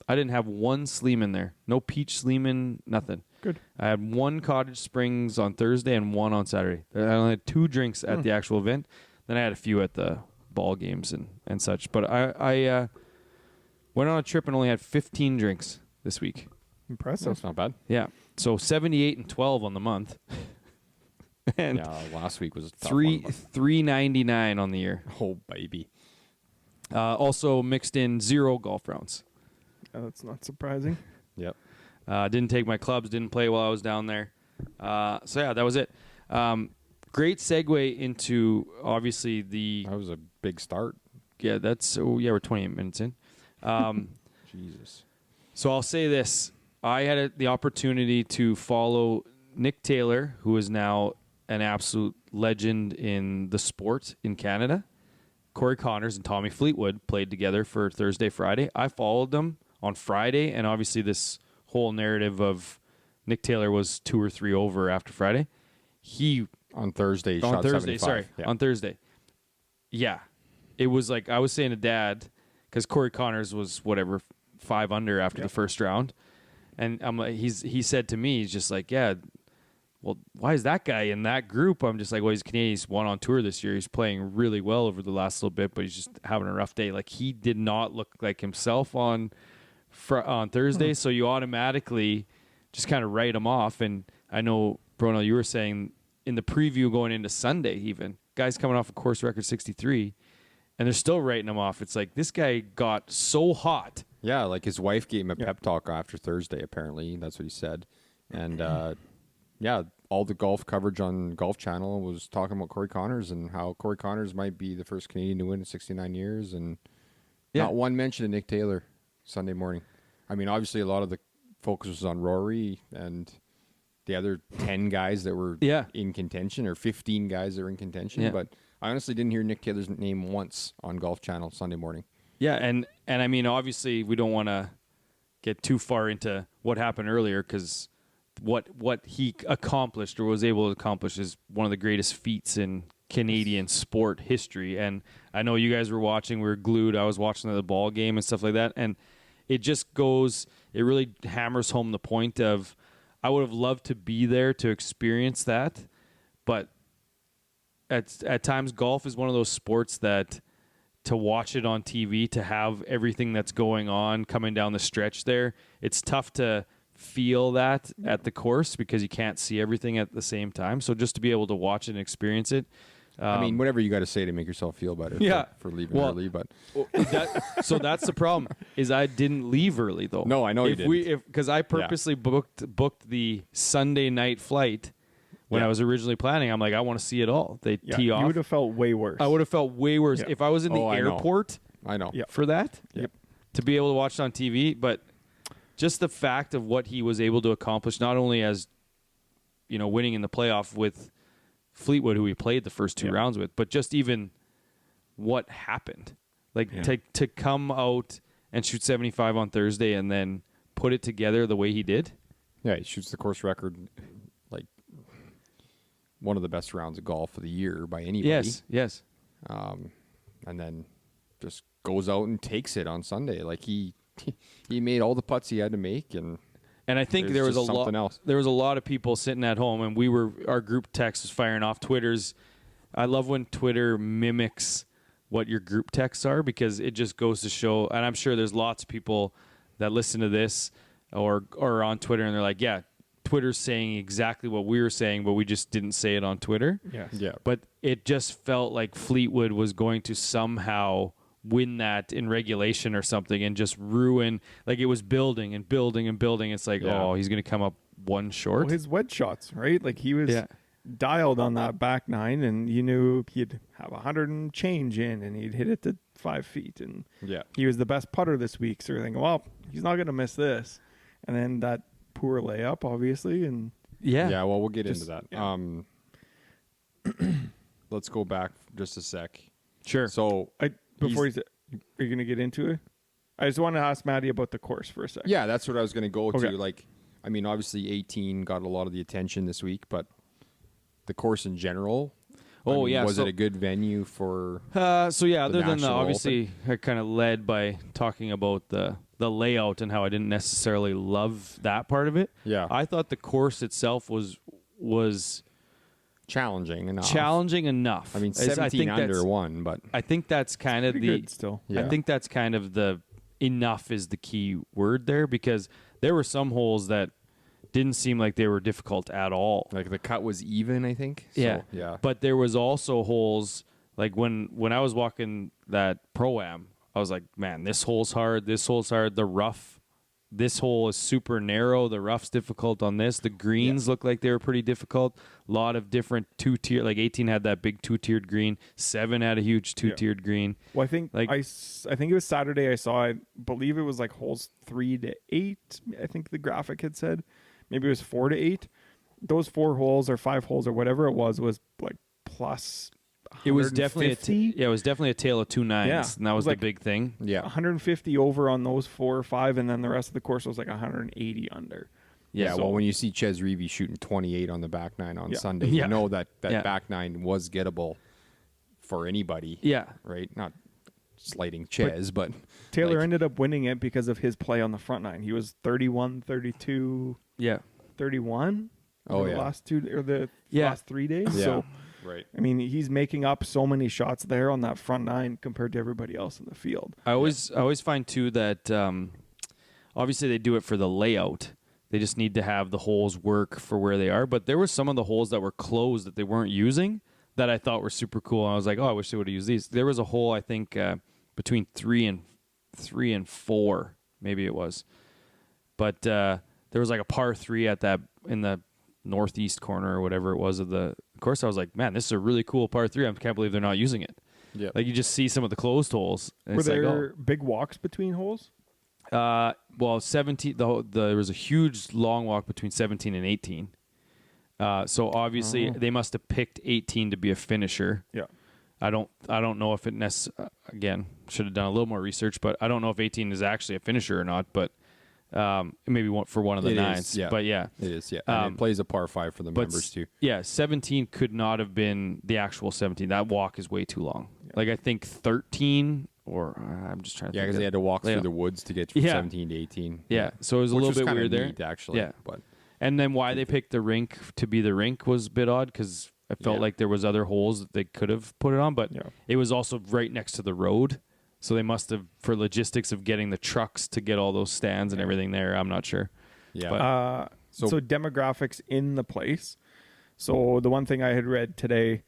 Speaker 1: I didn't have one Sleeman there. No peach Sleeman, nothing.
Speaker 2: Good.
Speaker 1: I had 1 Cottage Springs on Thursday and 1 on Saturday. I only had 2 drinks at the actual event. Then I had a few at the ball games and such. But I went on a trip and only had 15 drinks this week.
Speaker 2: Impressive.
Speaker 4: That's not bad.
Speaker 1: Yeah. So 78 and 12 on the month. And
Speaker 4: last week was a tough
Speaker 1: $3.99 on the year.
Speaker 4: Oh, baby.
Speaker 1: Also mixed in 0 golf rounds.
Speaker 2: That's not surprising.
Speaker 4: Yep.
Speaker 1: Didn't take my clubs. Didn't play while I was down there. So yeah, that was it. Great segue into obviously the.
Speaker 4: That was a big start.
Speaker 1: Yeah, we're 28 minutes in.
Speaker 4: Jesus.
Speaker 1: So I'll say this: I had the opportunity to follow Nick Taylor, who is now an absolute legend in the sport in Canada. Corey Connors and Tommy Fleetwood played together for Thursday, Friday. I followed them on Friday, and obviously this whole narrative of Nick Taylor was 2 or 3 over after Friday.
Speaker 4: On Thursday,
Speaker 1: on
Speaker 4: shot
Speaker 1: Thursday,
Speaker 4: 75.
Speaker 1: sorry,
Speaker 4: Yeah.
Speaker 1: on Thursday. Yeah, it was like I was saying to Dad, because Corey Connors was 5 under after the first round, and I'm like, he said to me, he's just like, yeah. Well, why is that guy in that group? I'm just like, well, he's Canadian. He's won on tour this year. He's playing really well over the last little bit, but he's just having a rough day. Like, he did not look like himself on Thursday, so you automatically just kind of write him off. And I know, Bruno, you were saying in the preview going into Sunday even, guys coming off a course record 63, and they're still writing him off. It's like, this guy got so hot.
Speaker 4: Yeah, like his wife gave him a pep talk after Thursday, apparently. That's what he said. And, all the golf coverage on Golf Channel was talking about Corey Connors and how Corey Connors might be the first Canadian to win in 69 years. And not one mention of Nick Taylor Sunday morning. I mean, obviously a lot of the focus was on Rory and the other 10 guys that were in contention, or 15 guys that were in contention.
Speaker 1: Yeah.
Speaker 4: But I honestly didn't hear Nick Taylor's name once on Golf Channel Sunday morning.
Speaker 1: Yeah, and I mean, obviously we don't want to get too far into what happened earlier, because what he accomplished or was able to accomplish is one of the greatest feats in Canadian sport history. And I know you guys were watching. We were glued. I was watching the ball game and stuff like that. And it just goes, it really hammers home the point of, I would have loved to be there to experience that. But at times, golf is one of those sports that to watch it on TV, to have everything that's going on coming down the stretch there, it's tough to feel that at the course because you can't see everything at the same time. So just to be able to watch it and experience it.
Speaker 4: I mean, whatever you got to say to make yourself feel better for leaving early, but
Speaker 1: so that's the problem is I didn't leave early though.
Speaker 4: No, I know you didn't.
Speaker 1: Because I purposely booked the Sunday night flight when I was originally planning. I'm like, I want to see it all. They tee off.
Speaker 2: You would have felt way worse.
Speaker 1: I would have felt way worse if I was in the airport.
Speaker 4: I know.
Speaker 1: For that.
Speaker 2: Yep.
Speaker 1: To be able to watch it on TV, but just the fact of what he was able to accomplish, not only as winning in the playoff with Fleetwood, who he played the first 2 rounds with, but just even what happened. Like to come out and shoot 75 on Thursday and then put it together the way he did.
Speaker 4: Yeah, he shoots the course record, like one of the best rounds of golf of the year by anybody.
Speaker 1: Yes.
Speaker 4: And then just goes out and takes it on Sunday. Like he made all the putts he had to make, and
Speaker 1: I think there was a lot of people sitting at home, and our group text was firing off. I love when Twitter mimics what your group texts are, because it just goes to show, and I'm sure there's lots of people that listen to this or on Twitter, and they're like, yeah, Twitter's saying exactly what we were saying, but we just didn't say it on Twitter.
Speaker 2: Yes.
Speaker 4: Yeah.
Speaker 1: But it just felt like Fleetwood was going to somehow win that in regulation or something and just ruin, like it was building and building and building. It's like, he's going to come up one short.
Speaker 2: Well, his wedge shots, right? Like he was dialed on that back 9, and you knew he'd have 100 and change in, and he'd hit it to 5 feet. And he was the best putter this week. So you're thinking, well, he's not going to miss this. And then that poor layup, obviously. And
Speaker 4: well, we'll get into that.
Speaker 2: Yeah.
Speaker 4: Let's go back just a sec.
Speaker 1: Sure.
Speaker 4: So
Speaker 2: before are you going to get into it? I just want to ask Matty about the course for a second.
Speaker 4: Yeah, that's what I was going to go
Speaker 2: Okay.
Speaker 4: to. Like, I mean, obviously 18 got a lot of the attention this week, but the course in general, was it a good venue for
Speaker 1: other than
Speaker 4: National
Speaker 1: obviously I kind of led by talking about the layout and how I didn't necessarily love that part of it.
Speaker 4: Yeah.
Speaker 1: I thought the course itself was
Speaker 4: challenging enough.
Speaker 1: I mean,
Speaker 4: 17 under one, but
Speaker 1: I think that's kind of
Speaker 2: Pretty good still.
Speaker 1: I think that's kind of the enough is the key word there, because there were some holes that didn't seem like they were difficult at all.
Speaker 4: like the cut was even, I think. So, yeah.
Speaker 1: But there was also holes like when I was walking that Pro-Am, I was like, man, this hole's hard. The rough, this hole is super narrow. The rough's difficult on this. The greens look like they were pretty difficult. A lot of different 2-tier, like 18 had that big 2-tiered green. 7 had a huge 2-tiered green.
Speaker 2: Well, I think
Speaker 1: Like-
Speaker 2: I think it was Saturday. I believe it was like holes 3 to 8. I think the graphic had said, maybe it was 4 to 8. Those 4 holes or 5 holes or whatever it was like plus.
Speaker 1: It was definitely
Speaker 2: 150?
Speaker 1: it was definitely a tale of 2 nines,
Speaker 2: Yeah.
Speaker 1: and that was
Speaker 2: It was like-
Speaker 1: the big thing.
Speaker 4: Yeah.
Speaker 2: 150 over on those 4 or 5, and then the rest of the course was like 180 under.
Speaker 4: Yeah,
Speaker 2: So-
Speaker 4: well, when you see Ches Reavie shooting 28 on the back 9 on Sunday,
Speaker 1: Yeah.
Speaker 4: you know that
Speaker 1: Yeah.
Speaker 4: back 9 was gettable for anybody.
Speaker 1: Yeah.
Speaker 4: Right? Not slighting Ches, but
Speaker 2: Taylor
Speaker 4: like,
Speaker 2: ended up winning it because of his play on the front 9. He was 31, 32,
Speaker 1: Yeah.
Speaker 2: 31. over the last 2 or the last 3 days.
Speaker 4: Yeah.
Speaker 2: So
Speaker 4: right.
Speaker 2: I mean, he's making up so many shots there on that front 9 compared to everybody else in the field.
Speaker 1: I always find too that obviously they do it for the layout. They just need to have the holes work for where they are. But there were some of the holes that were closed that they weren't using that I thought were super cool. And I was like, oh, I wish they would have used these. There was a hole, I think, between 3 and 4, maybe it was. But there was like a par 3 at that in the northeast corner or whatever it was of the course. I was like, man, this is a really cool par 3. I can't believe they're not using it.
Speaker 4: Yeah.
Speaker 1: Like you just see some of the closed holes. And
Speaker 2: Were
Speaker 1: it's
Speaker 2: there
Speaker 1: like,
Speaker 2: big walks between holes?
Speaker 1: well, 17. There was a huge long walk between 17 and 18. So obviously they must have picked 18 to be a finisher.
Speaker 2: Yeah.
Speaker 1: I don't know if it again should have done a little more research, but I don't know if 18 is actually a finisher or not. But maybe for one of the
Speaker 4: It is,
Speaker 1: nines.
Speaker 4: yeah.
Speaker 1: But yeah,
Speaker 4: It is, yeah. And it plays a par 5 for the members too.
Speaker 1: Yeah, 17 could not have been the actual 17. That walk is way too long.
Speaker 2: Yeah.
Speaker 1: Like I think 13 or I'm just trying to
Speaker 4: Yeah,
Speaker 1: think
Speaker 4: because
Speaker 1: of-
Speaker 4: they had to walk
Speaker 1: Yeah.
Speaker 4: through the woods to get from
Speaker 1: Yeah.
Speaker 4: 17 to 18.
Speaker 1: Yeah, so it was a
Speaker 4: Which
Speaker 1: little
Speaker 4: was
Speaker 1: bit
Speaker 4: kinda
Speaker 1: weird there.
Speaker 4: neat, actually.
Speaker 1: Yeah.
Speaker 4: But
Speaker 1: And then why they picked the rink to be the rink was a bit odd because I felt
Speaker 4: Yeah.
Speaker 1: like there was other holes that they could have put it on, but
Speaker 2: Yeah.
Speaker 1: it was also right next to the road. So they must have, for logistics of getting the trucks to get all those stands and everything there, I'm not sure.
Speaker 4: Yeah.
Speaker 1: But-
Speaker 2: So demographics in the place. So the one thing I had read today,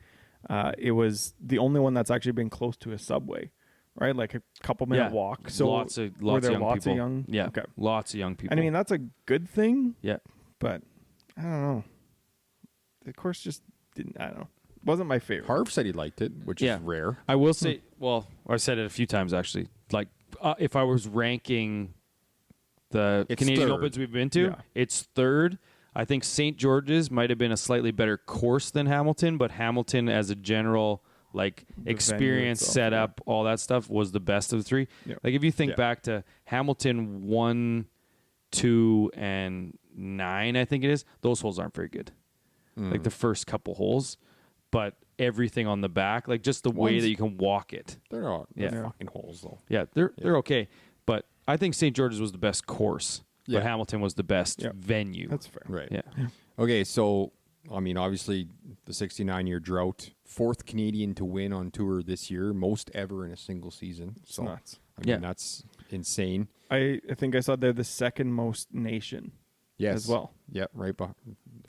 Speaker 2: it was the only one that's actually been close to a subway, right? Like a couple-minute walk. So
Speaker 1: lots of
Speaker 2: were there
Speaker 1: young
Speaker 2: lots
Speaker 1: people.
Speaker 2: of young?
Speaker 1: Yeah,
Speaker 2: Okay.
Speaker 1: lots of young people.
Speaker 2: I mean, that's a good thing,
Speaker 1: yeah.
Speaker 2: but I don't know. The course just didn't. I don't know. Wasn't my favorite.
Speaker 4: Harv said he liked it, which
Speaker 1: Yeah.
Speaker 4: is rare.
Speaker 1: I will say, well, I said it a few times actually. Like, if I was ranking the
Speaker 4: It's
Speaker 1: Canadian
Speaker 4: third.
Speaker 1: Opens we've been to,
Speaker 2: Yeah.
Speaker 1: it's third. I think St. George's might have been a slightly better course than Hamilton, but Hamilton as a general
Speaker 2: venue
Speaker 1: experience,
Speaker 2: itself,
Speaker 1: setup, all that stuff was the best of the three.
Speaker 2: Yeah.
Speaker 1: Like if you think
Speaker 4: Yeah.
Speaker 1: back to Hamilton 1, 2, and 9, I think it is. Those holes aren't very good. Like the first couple holes, but everything on the back, like just the way
Speaker 4: Ones-
Speaker 1: that you can walk it.
Speaker 4: They're not they're
Speaker 1: Yeah.
Speaker 4: fucking holes though.
Speaker 1: Yeah, they're okay, but I think St. George's was the best course,
Speaker 4: Yeah.
Speaker 1: but Hamilton was the best
Speaker 2: Yeah.
Speaker 1: venue.
Speaker 2: That's fair.
Speaker 4: Right.
Speaker 1: Yeah.
Speaker 4: Okay, so I mean, obviously the 69-year drought, fourth Canadian to win on tour this year, most ever in a single season.
Speaker 2: It's
Speaker 4: So
Speaker 2: nuts.
Speaker 4: I mean,
Speaker 1: Yeah.
Speaker 4: that's insane.
Speaker 2: I think I saw they're the second most nation.
Speaker 4: Yes.
Speaker 2: As well.
Speaker 4: Yeah, right.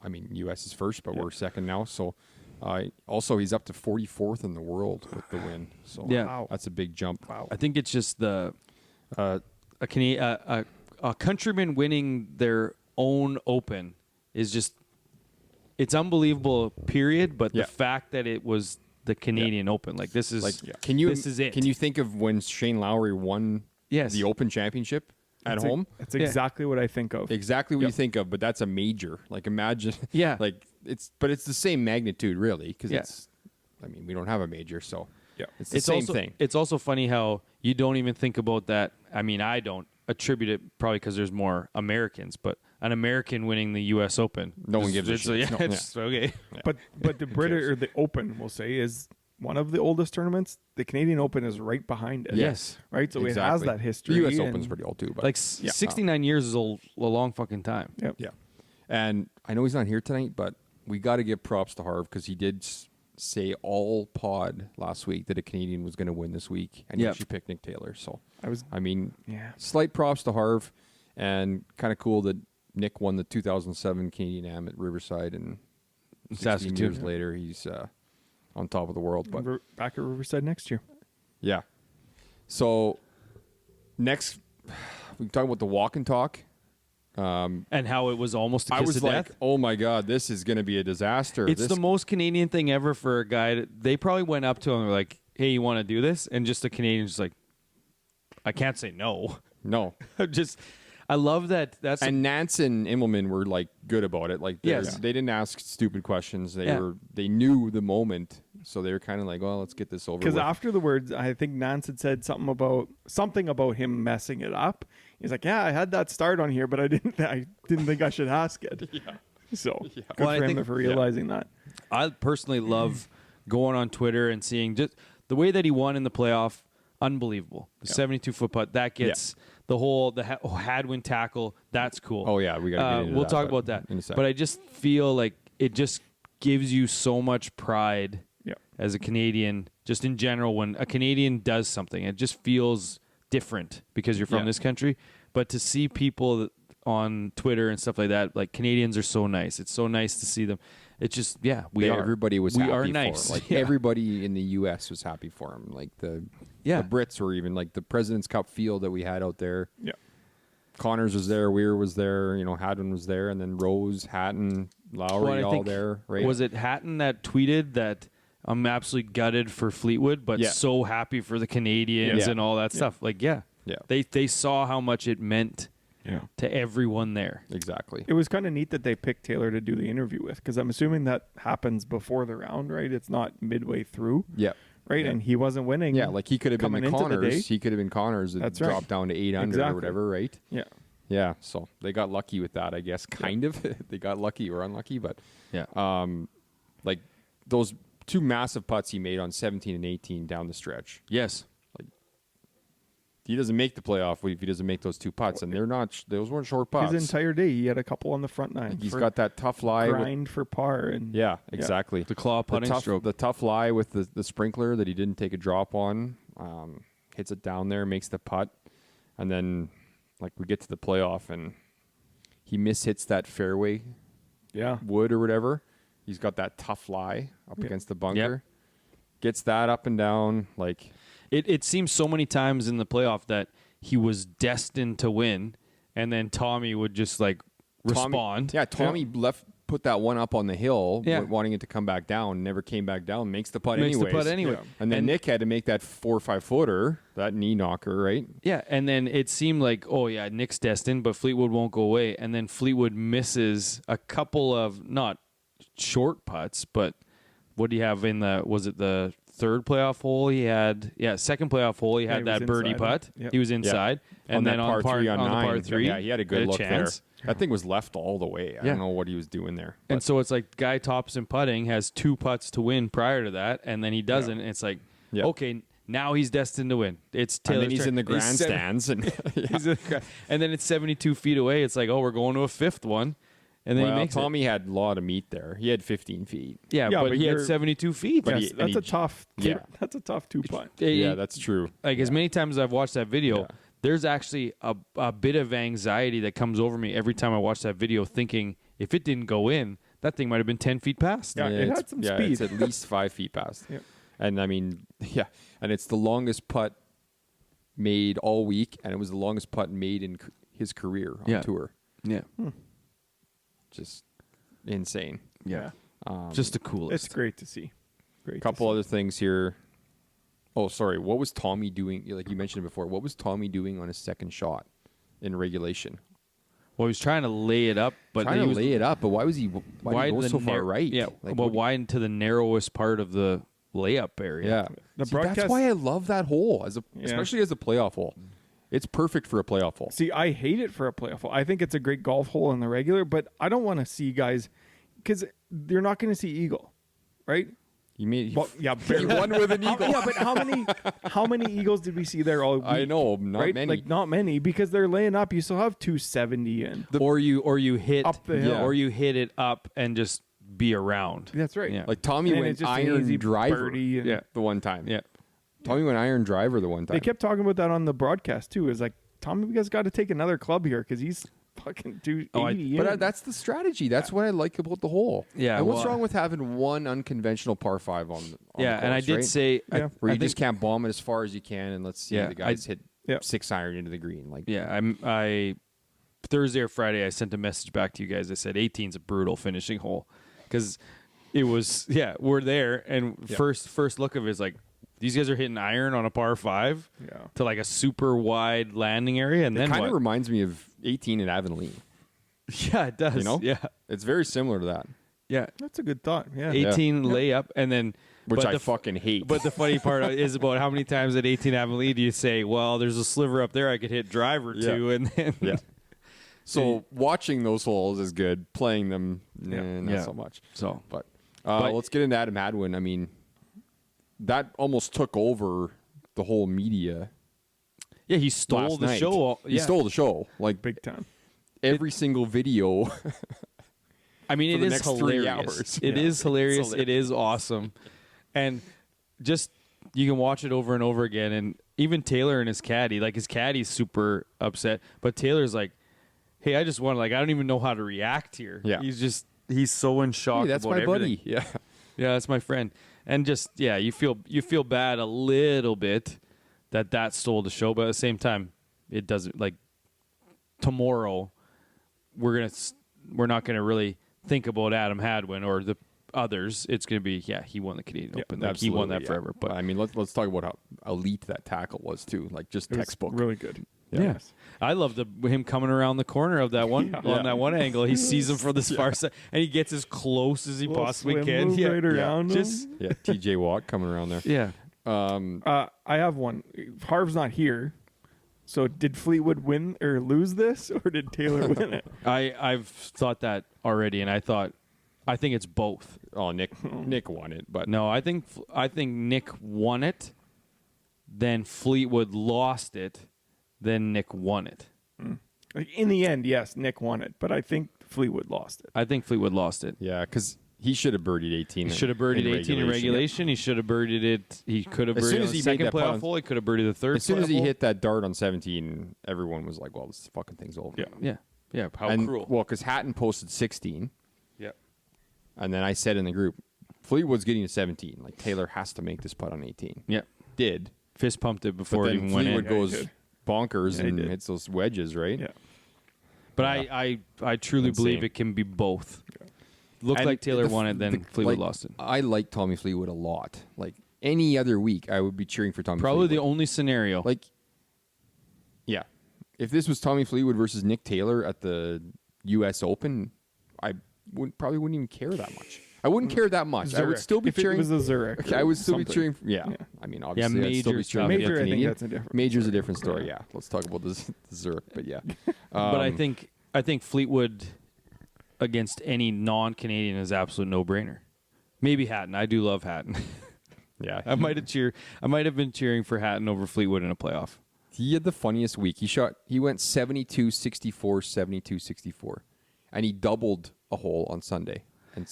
Speaker 4: I mean, U.S. is first, but
Speaker 2: Yeah.
Speaker 4: we're second now. So, also he's up to 44th in the world with the win. So
Speaker 1: Yeah.
Speaker 2: Wow.
Speaker 4: that's a big jump.
Speaker 2: Wow.
Speaker 1: I think it's just a countryman winning their own Open is just it's unbelievable. Period. But
Speaker 4: Yeah.
Speaker 1: the fact that it was the Canadian Open, like this is
Speaker 4: Can you?
Speaker 1: This is it.
Speaker 4: Can you think of when Shane Lowry won
Speaker 1: Yes.
Speaker 4: the Open Championship at
Speaker 2: That's
Speaker 4: home?
Speaker 2: That's exactly what I think of.
Speaker 4: Exactly what
Speaker 2: Yep.
Speaker 4: you think of, but that's a major. Like imagine,
Speaker 1: Yeah.
Speaker 4: like it's the same magnitude really, because
Speaker 1: Yeah.
Speaker 4: it's. I mean, we don't have a major, so
Speaker 2: Yeah.
Speaker 4: it's the same
Speaker 1: also,
Speaker 4: thing.
Speaker 1: It's also funny how you don't even think about that. I mean, I don't attribute it probably because there's more Americans, but an American winning the U.S. Open,
Speaker 4: No one gives a shit.
Speaker 1: Yeah,
Speaker 4: No.
Speaker 1: it's okay.
Speaker 2: But the British or the Open, we'll say, is one of the oldest tournaments. The Canadian Open is right behind it.
Speaker 1: Yes.
Speaker 2: Right. So it has
Speaker 4: Exactly.
Speaker 2: that history.
Speaker 4: The U.S.
Speaker 2: and-
Speaker 4: Open's pretty old too, but
Speaker 1: Like 69 years is a long fucking time.
Speaker 2: Yep.
Speaker 4: yeah. And I know he's not here tonight, but we got to give props to Harv because he did say all pod last week that a Canadian was going to win this week, and he
Speaker 1: Yep.
Speaker 4: actually picked Nick Taylor. So
Speaker 2: I
Speaker 4: mean,
Speaker 2: Yeah.
Speaker 4: slight props to Harv, and kind of cool that Nick won the 2007 Canadian Am at Riverside, and 16
Speaker 1: Saskatoon.
Speaker 4: years later he's on top of the world. But
Speaker 2: We're back at Riverside next year.
Speaker 4: yeah, so next we can talk about the walk and talk.
Speaker 1: And how it was almost a
Speaker 4: I
Speaker 1: kiss
Speaker 4: was
Speaker 1: to
Speaker 4: like,
Speaker 1: death.
Speaker 4: oh my god, this is going to be a disaster.
Speaker 1: It's
Speaker 4: This-
Speaker 1: the most Canadian thing ever for a guy. They probably went up to him and were like, "Hey, you want to do this?" And just the Canadian's just like, "I can't say no."
Speaker 4: no.
Speaker 1: I love that. That's
Speaker 4: And Nance and Immelman were like good about it. Like
Speaker 1: Yes.
Speaker 4: they didn't ask stupid questions.
Speaker 1: Yeah.
Speaker 4: They knew the moment, so they were kind of like, well, let's get this over with.
Speaker 2: Because after the words, I think Nance had said something about him messing it up. He's like, "Yeah, I had that start on here, but I didn't think I should ask it." Yeah. So good
Speaker 1: Well, I
Speaker 2: for him
Speaker 1: think-
Speaker 2: for realizing that.
Speaker 1: I personally love going on Twitter and seeing just the way that he won in the playoff. Unbelievable. The 72-foot putt that gets the whole Hadwin tackle. That's cool.
Speaker 4: Oh, yeah, we gotta get into
Speaker 1: We'll
Speaker 4: that,
Speaker 1: talk
Speaker 4: but
Speaker 1: about that.
Speaker 4: in a sec.
Speaker 1: But I just feel like it just gives you so much pride
Speaker 2: Yeah.
Speaker 1: as a Canadian, just in general. When a Canadian does something, it just feels different because you're from
Speaker 4: Yeah.
Speaker 1: this country. But to see people on Twitter and stuff like that, like Canadians are so nice. It's so nice to see them. It's just
Speaker 4: everybody was
Speaker 1: we
Speaker 4: happy
Speaker 1: are
Speaker 4: for
Speaker 1: nice.
Speaker 4: him. Like
Speaker 1: Yeah.
Speaker 4: everybody in the U.S. was happy for him. Like the Brits were even like the President's Cup field that we had out there.
Speaker 2: Yeah.
Speaker 4: Connors was there, Weir was there, Hadwin was there, and then Rose, Hatton, Lowry,
Speaker 1: Well, I
Speaker 4: all
Speaker 1: think-
Speaker 4: there. Right?
Speaker 1: Was it Hatton that tweeted that I'm absolutely gutted for Fleetwood, but
Speaker 4: Yeah.
Speaker 1: so happy for the Canadians
Speaker 4: Yeah.
Speaker 1: and all that stuff? Like, yeah. They saw how much it meant to everyone there.
Speaker 4: Exactly.
Speaker 2: It was kind of neat that they picked Taylor to do the interview with, because I'm assuming that happens before the round, right? It's not midway through,
Speaker 4: Yeah.
Speaker 2: right?
Speaker 4: Yeah.
Speaker 2: And he wasn't winning.
Speaker 4: Yeah, like he could have been
Speaker 2: coming
Speaker 4: the
Speaker 2: into the day.
Speaker 4: Connors. He could have been Connors that
Speaker 2: That's right.
Speaker 4: dropped down to 8 under
Speaker 2: Exactly.
Speaker 4: or whatever, right?
Speaker 2: Yeah.
Speaker 4: Yeah, so they got lucky with that, I guess. Kind of. They got lucky or unlucky, but
Speaker 1: Yeah.
Speaker 4: like those two massive putts he made on 17 and 18 down the stretch.
Speaker 1: Yes.
Speaker 4: He doesn't make the playoff if he doesn't make those two putts, and those weren't short putts.
Speaker 2: His entire day, he had a couple on the front nine.
Speaker 4: He's
Speaker 2: for
Speaker 4: got that tough lie.
Speaker 2: grind for par, and
Speaker 4: Yeah, exactly.
Speaker 1: The claw putting stroke.
Speaker 4: The tough lie with the sprinkler that he didn't take a drop on. Hits it down there, makes the putt, and then like we get to the playoff, and he mishits that fairway wood or whatever. He's got that tough lie up against the bunker. Gets that up and down. Like
Speaker 1: it seems so many times in the playoff that he was destined to win, and then Tommy would just like respond.
Speaker 4: Tommy put that one up on the hill,
Speaker 1: Yeah.
Speaker 4: wanting it to come back down. Never came back down. Makes the putt
Speaker 1: Makes
Speaker 4: anyways.
Speaker 1: the putt anyway.
Speaker 2: Yeah.
Speaker 4: And then Nick had to make that 4 or 5 footer, that knee knocker, right?
Speaker 1: Yeah, and then it seemed like, oh yeah, Nick's destined, but Fleetwood won't go away. And then Fleetwood misses a couple of not short putts, but what do you have in was it the third playoff hole? He had second playoff hole. He had
Speaker 2: he
Speaker 1: that
Speaker 2: was
Speaker 1: birdie
Speaker 2: inside.
Speaker 1: putt.
Speaker 2: Yep.
Speaker 1: He was inside, and
Speaker 4: on
Speaker 1: then
Speaker 4: that
Speaker 1: on
Speaker 4: par 3 on
Speaker 1: the
Speaker 4: 9.
Speaker 1: par 3,
Speaker 4: Yeah, he had a good look
Speaker 1: chance.
Speaker 4: there. That thing was left all the way. I don't know what he was doing there.
Speaker 1: And so it's like guy tops in putting, has 2 putts to win prior to that, and then he doesn't. And it's like, okay, now he's destined to win. It's Taylor's
Speaker 4: and then he's
Speaker 1: turn.
Speaker 4: in the grandstands. And
Speaker 1: and then it's 72 feet away. It's like, oh, we're going to a 5th one. And then he makes
Speaker 4: Tommy had a lot of meat there. He had 15 feet.
Speaker 1: Yeah, but he had
Speaker 2: you're-
Speaker 1: 72 feet.
Speaker 4: But
Speaker 2: Yes, that's a tough. That's a tough 2-putt.
Speaker 4: Yeah, that's true.
Speaker 1: Like as many times as I've watched that video, there's actually a bit of anxiety that comes over me every time I watch that video, thinking if it didn't go in, that thing might have been 10 feet past.
Speaker 2: Yeah, it
Speaker 4: it's-
Speaker 2: had some speed.
Speaker 4: It's at least 5 feet past.
Speaker 2: Yep.
Speaker 4: And I mean, and it's the longest putt made all week, and it was the longest putt made in his career on tour.
Speaker 1: Yeah,
Speaker 4: Just insane.
Speaker 1: yeah. Just the coolest.
Speaker 2: It's great to see. Great.
Speaker 4: Couple other things here. Oh, sorry. What was Tommy doing? Like you mentioned before, what was Tommy doing on his second shot in regulation?
Speaker 1: Well, he was trying to lay it up, but
Speaker 4: Trying
Speaker 1: he
Speaker 4: to
Speaker 1: was
Speaker 4: lay it up, but why was he? Why did he go so far right?
Speaker 1: Yeah,
Speaker 4: Like,
Speaker 1: but
Speaker 4: what-
Speaker 1: wide into the narrowest part of the layup area.
Speaker 4: Yeah.
Speaker 2: The
Speaker 4: See,
Speaker 2: broadcast-
Speaker 4: that's why I love that hole, especially as a playoff hole. It's perfect for a playoff hole.
Speaker 2: See, I hate it for a playoff hole. I think it's a great golf hole in the regular, but I don't want to see guys because you're not going to see eagle, right?
Speaker 4: You mean
Speaker 2: Well, yeah,
Speaker 4: he won with an eagle?
Speaker 2: Yeah, but how many eagles did we see there all week?
Speaker 4: I know, not
Speaker 2: right?
Speaker 4: many.
Speaker 2: Like not many because they're laying up. You still have 270 in.
Speaker 1: or you hit
Speaker 2: Up the hill.
Speaker 1: or you hit it up and just be around.
Speaker 2: That's right.
Speaker 1: Yeah.
Speaker 4: Like Tommy
Speaker 2: And
Speaker 4: went
Speaker 2: it's just an
Speaker 4: iron
Speaker 2: easy
Speaker 4: driver
Speaker 2: birdie and-
Speaker 1: Yeah.
Speaker 4: the one time.
Speaker 1: Yeah.
Speaker 4: Tommy went iron driver the one time.
Speaker 2: They kept talking about that on the broadcast too. Is like Tommy, you guys got to take another club here because he's fucking 280 in.
Speaker 4: But that's the strategy. That's what I like about the hole.
Speaker 1: Yeah,
Speaker 4: And what's
Speaker 1: well-
Speaker 4: wrong with having one unconventional par 5 on
Speaker 1: Yeah,
Speaker 4: the
Speaker 1: and I
Speaker 4: course,
Speaker 1: did
Speaker 4: right?
Speaker 1: say
Speaker 2: Yeah.
Speaker 4: where
Speaker 1: I
Speaker 4: you just
Speaker 1: think-
Speaker 4: can't bomb it as far as you can, and let's see
Speaker 1: Yeah,
Speaker 4: the guys hit
Speaker 2: Yeah.
Speaker 4: 6 iron into the green. Like,
Speaker 1: Yeah, I Thursday or Friday I sent a message back to you guys. I said 18's a brutal finishing hole because it was we're there and first look of it is like these guys are hitting iron on a par 5 to like a super wide landing area and
Speaker 4: it
Speaker 1: then
Speaker 4: kind
Speaker 1: what?
Speaker 4: of reminds me of 18 at Avonlea.
Speaker 1: Yeah, it does.
Speaker 4: You know?
Speaker 1: Yeah,
Speaker 4: It's very similar to that,
Speaker 1: yeah.
Speaker 2: That's a good thought. Yeah.
Speaker 1: 18 layup and then
Speaker 4: which
Speaker 1: but
Speaker 4: I
Speaker 1: the
Speaker 4: fucking hate.
Speaker 1: But the funny part is about how many times at 18 Avonlea do you say, well, there's a sliver up there I could hit driver to, and then
Speaker 4: yeah. So watching those holes is good. Playing them, not
Speaker 1: Yeah.
Speaker 4: so much.
Speaker 1: So
Speaker 4: But
Speaker 1: But-
Speaker 4: let's get into Adam Hadwin. I mean, that almost took over the whole media.
Speaker 1: yeah, he stole
Speaker 4: last
Speaker 1: the
Speaker 4: night.
Speaker 1: show.
Speaker 4: He stole the show. Like
Speaker 2: Big time.
Speaker 4: every single video.
Speaker 1: I mean,
Speaker 4: for
Speaker 1: it
Speaker 4: the
Speaker 1: is
Speaker 4: next 3
Speaker 1: hilarious.
Speaker 4: hours.
Speaker 1: It
Speaker 4: Yeah.
Speaker 1: is hilarious.
Speaker 4: It's
Speaker 1: It is awesome, and just you can watch it over and over again. And even Taylor and his caddy, like his caddy's super upset, but Taylor's like, "Hey, I just want I don't even know how to react here."
Speaker 4: Yeah.
Speaker 1: he's so in shock.
Speaker 4: Hey, that's
Speaker 1: about
Speaker 4: my
Speaker 1: everything.
Speaker 4: buddy. Yeah.
Speaker 1: Yeah, that's my friend. And just you feel bad a little bit that stole the show, but at the same time, it doesn't. Like tomorrow, we're not gonna really think about Adam Hadwin or the others. It's gonna be he won the Canadian Open. Like, he won that
Speaker 4: Absolutely,
Speaker 1: forever. But
Speaker 4: I mean, let's talk about how elite that tackle was too. Like just
Speaker 2: It was
Speaker 4: textbook.
Speaker 2: really good.
Speaker 1: yeah. I love him coming around the corner of that one on that one angle. He sees him from this far side, and he gets as close as he
Speaker 2: Little
Speaker 1: possibly
Speaker 2: swim
Speaker 1: can.
Speaker 2: move
Speaker 1: Yeah,
Speaker 2: right around
Speaker 1: just
Speaker 2: him.
Speaker 4: Yeah, TJ Watt coming around there.
Speaker 1: yeah.
Speaker 2: I have one. Harv's not here. So did Fleetwood win or lose this, or did Taylor win it?
Speaker 1: I've thought that already, and I think it's both.
Speaker 4: Oh, Nick won it, but
Speaker 1: No, I think Nick won it, then Fleetwood lost it, then Nick won it.
Speaker 2: Like, in the end, yes, Nick won it, but I think Fleetwood lost it.
Speaker 1: I think Fleetwood lost it.
Speaker 4: yeah, because he should have birdied 18.
Speaker 1: He should have birdied 18 in regulation. He should have birdied it. He could have
Speaker 4: As soon
Speaker 1: birdied
Speaker 4: as
Speaker 1: on the
Speaker 4: he made
Speaker 1: second
Speaker 4: that putt
Speaker 1: playoff
Speaker 4: on-
Speaker 1: hole. He could have birdied the third.
Speaker 4: As soon as
Speaker 1: playoff
Speaker 4: he
Speaker 1: hole.
Speaker 4: hit that dart on 17, everyone was like, "Well, this fucking thing's over."
Speaker 2: Yeah.
Speaker 1: Yeah. Yeah, how
Speaker 4: and,
Speaker 1: cruel.
Speaker 4: Well, because Hatton posted 16,
Speaker 1: Yeah.
Speaker 4: and then I said in the group, Fleetwood's getting to 17. Like, Taylor has to make this putt on 18.
Speaker 1: Yeah.
Speaker 4: Did.
Speaker 1: Fist pumped it
Speaker 4: But
Speaker 1: before it
Speaker 4: then
Speaker 1: even went
Speaker 4: Fleetwood
Speaker 1: in.
Speaker 4: goes
Speaker 2: did.
Speaker 4: bonkers
Speaker 2: Yeah, he
Speaker 4: and
Speaker 2: did.
Speaker 4: hits those wedges, right?
Speaker 2: Yeah.
Speaker 1: But
Speaker 4: Yeah.
Speaker 1: I truly
Speaker 4: Insane.
Speaker 1: believe it can be both. Looked
Speaker 4: And
Speaker 1: like Taylor
Speaker 4: the-
Speaker 1: won it, then Fleetwood
Speaker 4: like,
Speaker 1: lost it.
Speaker 4: I like Tommy Fleetwood a lot. Like, any other week, I would be cheering for Tommy
Speaker 1: Probably the
Speaker 4: Fleetwood.
Speaker 1: only scenario.
Speaker 4: Like, yeah. If this was Tommy Fleetwood versus Nick Taylor at the U.S. Open, I probably wouldn't even care that much. I wouldn't care that much. I would
Speaker 2: Zurich.
Speaker 4: still be
Speaker 2: if
Speaker 4: cheering.
Speaker 2: it was a Zurich.
Speaker 4: Okay,
Speaker 2: or
Speaker 4: I would still be
Speaker 2: something.
Speaker 4: cheering. Yeah. I mean, obviously, I'd still be
Speaker 1: major's
Speaker 4: cheering
Speaker 1: tough.
Speaker 4: for
Speaker 2: Major, I think
Speaker 4: Canadian.
Speaker 2: that's a different
Speaker 4: Major's a
Speaker 2: story.
Speaker 4: different story. Yeah. Let's talk about the Zurich, but yeah.
Speaker 1: But I think Fleetwood against any non-Canadian is absolute no-brainer. Maybe Hatton. I do love Hatton.
Speaker 4: Yeah.
Speaker 1: I might have been cheering for Hatton over Fleetwood in a playoff.
Speaker 4: He had the funniest week. He went 72, 64, 72, 64, and he doubled a hole on Sunday, and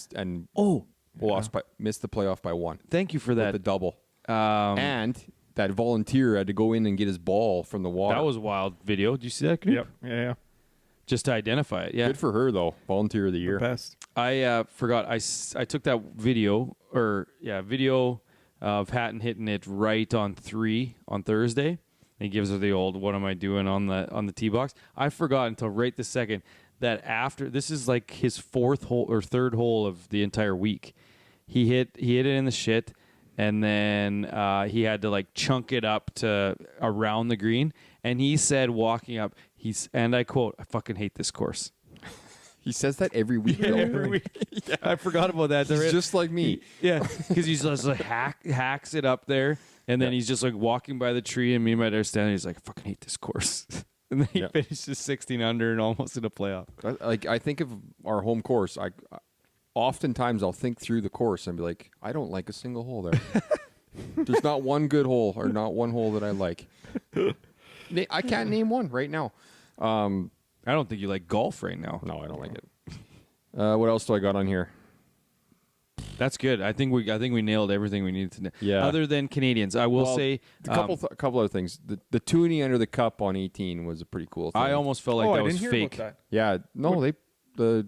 Speaker 4: missed the playoff by one.
Speaker 1: Thank you for
Speaker 4: With
Speaker 1: that.
Speaker 4: the double, and that volunteer had to go in and get his ball from the water.
Speaker 1: That was a wild video. Did you see that? Knut?
Speaker 2: Yep. Yeah.
Speaker 1: Just to identify it. Yeah.
Speaker 4: good for her though. Volunteer of the
Speaker 2: The
Speaker 4: year.
Speaker 2: best.
Speaker 1: I forgot. I took that video of Hatton hitting it right on 3 on Thursday. And he gives her the old "What am I doing" on the tee box. I forgot until right this second that after this is like his fourth hole or third hole of the entire week. He hit it in the shit, and then he had to like chunk it up to around the green. And he said, walking up, and I quote, "I fucking hate this course."
Speaker 4: He says that every week. though.
Speaker 1: Every week. I forgot about that.
Speaker 4: He's just like me.
Speaker 1: Yeah, because he's just like hacks it up there, and then he's just like walking by the tree, and me and my dad are standing. He's like, "I fucking hate this course," and then he finishes 16 under and almost in a playoff.
Speaker 4: I think of our home course. Oftentimes I'll think through the course and be like, I don't like a single hole there. There's not one good hole or not one hole that I like. I can't name one right now.
Speaker 1: I don't think you like golf right now.
Speaker 4: No, I don't like it. What else do I got on here?
Speaker 1: That's good. I think we nailed everything we needed to know.
Speaker 4: Yeah.
Speaker 1: Other than Canadians, I will say
Speaker 4: a couple other things. The tuning under the cup on 18 was a pretty cool thing.
Speaker 1: I almost felt like
Speaker 2: I
Speaker 1: that
Speaker 2: didn't
Speaker 1: was
Speaker 2: hear
Speaker 1: fake.
Speaker 2: about that.
Speaker 4: Yeah, no, the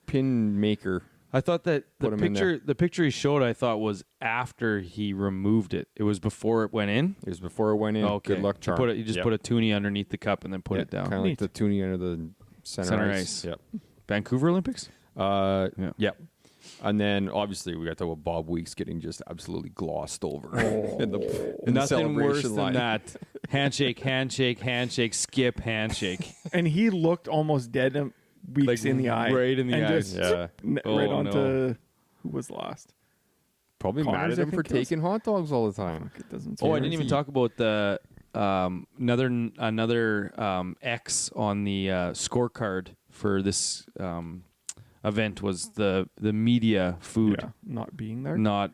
Speaker 4: pin maker.
Speaker 1: I thought that
Speaker 4: Put 'em in there.
Speaker 1: the picture he showed, I thought was after he removed it. It was before it went in.
Speaker 4: It was before it went in.
Speaker 1: Okay.
Speaker 4: Good luck charm.
Speaker 1: You just put a toonie underneath the cup and then put it down.
Speaker 4: Kind of like
Speaker 2: Neat.
Speaker 4: the tuning under the center ice. Yep.
Speaker 1: Vancouver Olympics.
Speaker 4: Yeah. And then obviously we got to Bob Weeks getting just absolutely glossed over in the
Speaker 1: Nothing
Speaker 4: celebration
Speaker 1: worse than
Speaker 4: line.
Speaker 1: that. Handshake, handshake, handshake, skip, handshake.
Speaker 2: And he looked almost dead weeks
Speaker 1: Like,
Speaker 2: in the eye.
Speaker 1: right in the
Speaker 2: and
Speaker 1: eyes.
Speaker 2: just
Speaker 4: Yeah.
Speaker 2: right
Speaker 1: Oh,
Speaker 2: onto
Speaker 1: no.
Speaker 2: who was lost.
Speaker 4: Probably
Speaker 2: Connors,
Speaker 4: mad at
Speaker 2: I
Speaker 4: him for
Speaker 2: think it was.
Speaker 4: taking hot dogs all the time.
Speaker 2: It doesn't.
Speaker 1: Oh, I
Speaker 2: say
Speaker 1: didn't even
Speaker 2: anything.
Speaker 1: talk about the another X on the scorecard for this event was the media food
Speaker 2: Yeah, not being there.
Speaker 1: not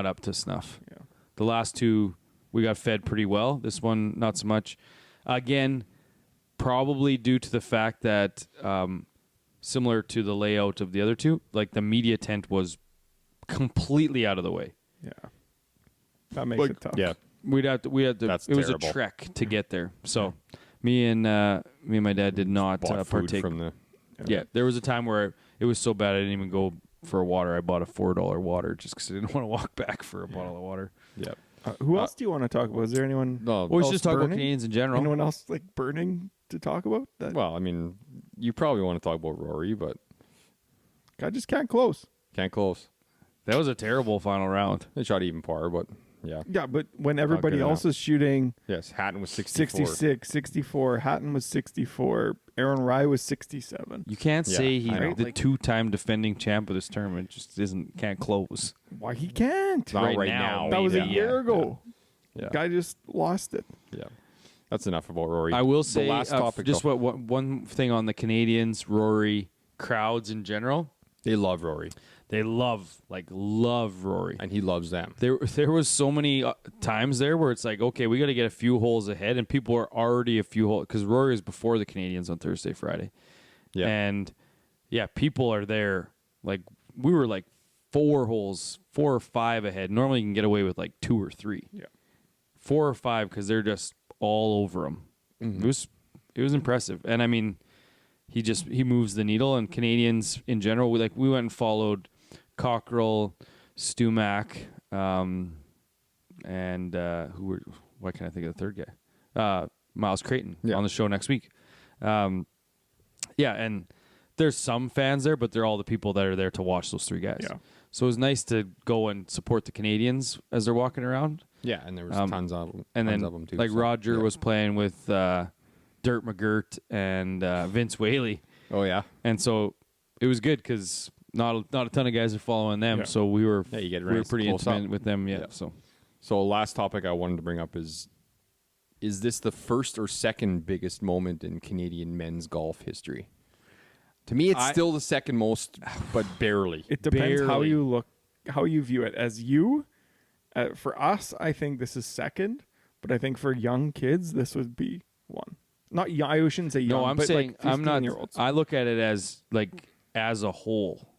Speaker 1: up to snuff.
Speaker 2: Yeah.
Speaker 1: The last two we got fed pretty well. This one not so much. Again, probably due to the fact that similar to the layout of the other two, like the media tent was completely out of the way.
Speaker 2: Yeah. That makes it tough.
Speaker 4: Yeah.
Speaker 1: We had to.
Speaker 4: That's
Speaker 1: it was
Speaker 4: terrible.
Speaker 1: a trek to get there. So, me and my dad did not
Speaker 4: Bought food
Speaker 1: partake.
Speaker 4: from the.
Speaker 1: Yeah, there was a time where it was so bad I didn't even go for a water. I bought a $4 water just because I didn't want to walk back for a bottle of water.
Speaker 4: Yeah.
Speaker 2: Who else do you want to talk about? Is there anyone?
Speaker 4: No.
Speaker 1: Well, we should
Speaker 2: else
Speaker 1: just talk about
Speaker 2: burning?
Speaker 1: Canadians in general.
Speaker 2: Anyone else like burning to talk about? That
Speaker 4: Well, I mean, you probably want to talk about Rory, but
Speaker 2: guy just can't close.
Speaker 4: can't close.
Speaker 1: That was a terrible final round.
Speaker 4: They shot even par, but yeah.
Speaker 2: Yeah, but when everybody
Speaker 4: good
Speaker 2: else
Speaker 4: enough.
Speaker 2: is shooting
Speaker 4: Yes, Hatton was 64.
Speaker 2: 66, 64, Hatton was 64, Aaron Rye was 67.
Speaker 1: You can't
Speaker 4: Yeah,
Speaker 1: say he's
Speaker 4: I know.
Speaker 1: the
Speaker 2: Like-
Speaker 1: two-time defending champ of this tournament. Just can't close.
Speaker 2: Why he can't?
Speaker 4: Not
Speaker 1: Right
Speaker 4: right
Speaker 1: now,
Speaker 4: now.
Speaker 2: That was a
Speaker 1: maybe,
Speaker 2: year
Speaker 1: yeah.
Speaker 2: ago.
Speaker 4: Yeah.
Speaker 2: Guy just lost it.
Speaker 4: Yeah. That's enough about Rory.
Speaker 1: I will
Speaker 4: The
Speaker 1: say
Speaker 4: last topic,
Speaker 1: just
Speaker 4: though.
Speaker 1: one thing on the Canadians, Rory, crowds in general.
Speaker 4: They love Rory,
Speaker 1: They love Rory.
Speaker 4: and he loves them.
Speaker 1: There was so many times there where it's like, okay, we got to get a few holes ahead, and people are already a few holes because Rory is before the Canadians on Thursday, Friday,
Speaker 4: Yeah.
Speaker 1: and yeah, people are there. Like we were like 4 or 5 ahead. Normally you can get away with like 2 or 3.
Speaker 2: Yeah.
Speaker 1: 4 or 5 because they're just all over them.
Speaker 4: Mm-hmm.
Speaker 1: It was impressive, and I mean, he moves the needle. And Canadians in general, we went and followed Cockrell, Stumac, and why can't I think of the third guy? Miles Creighton on the show next week. And there's some fans there, but they're all the people that are there to watch those three guys.
Speaker 2: Yeah.
Speaker 1: So it was nice to go and support the Canadians as they're walking around.
Speaker 4: Yeah, and there was tons of them.
Speaker 1: And then,
Speaker 4: tons of them too,
Speaker 1: like, Roger was playing with Dirt McGirt and Vince Whaley.
Speaker 4: Oh, yeah.
Speaker 1: And so it was good because not a ton of guys are following them.
Speaker 2: Yeah.
Speaker 1: So we were
Speaker 4: you get
Speaker 1: pretty
Speaker 4: close
Speaker 1: intimate
Speaker 4: up.
Speaker 1: with them. Yeah.
Speaker 4: Yeah.
Speaker 1: So
Speaker 4: last topic I wanted to bring up is this the first or second biggest moment in Canadian men's golf history? To me, it's still the second most, but barely.
Speaker 2: It depends how
Speaker 1: Barely.
Speaker 2: you look, how you view it. As for us, I think this is second, but I think for young kids, this would be one. Not young. I shouldn't say young.
Speaker 1: no, I'm
Speaker 2: but
Speaker 1: saying
Speaker 2: like
Speaker 1: I'm not.
Speaker 2: 15-year-olds.
Speaker 1: I look at it as as a whole.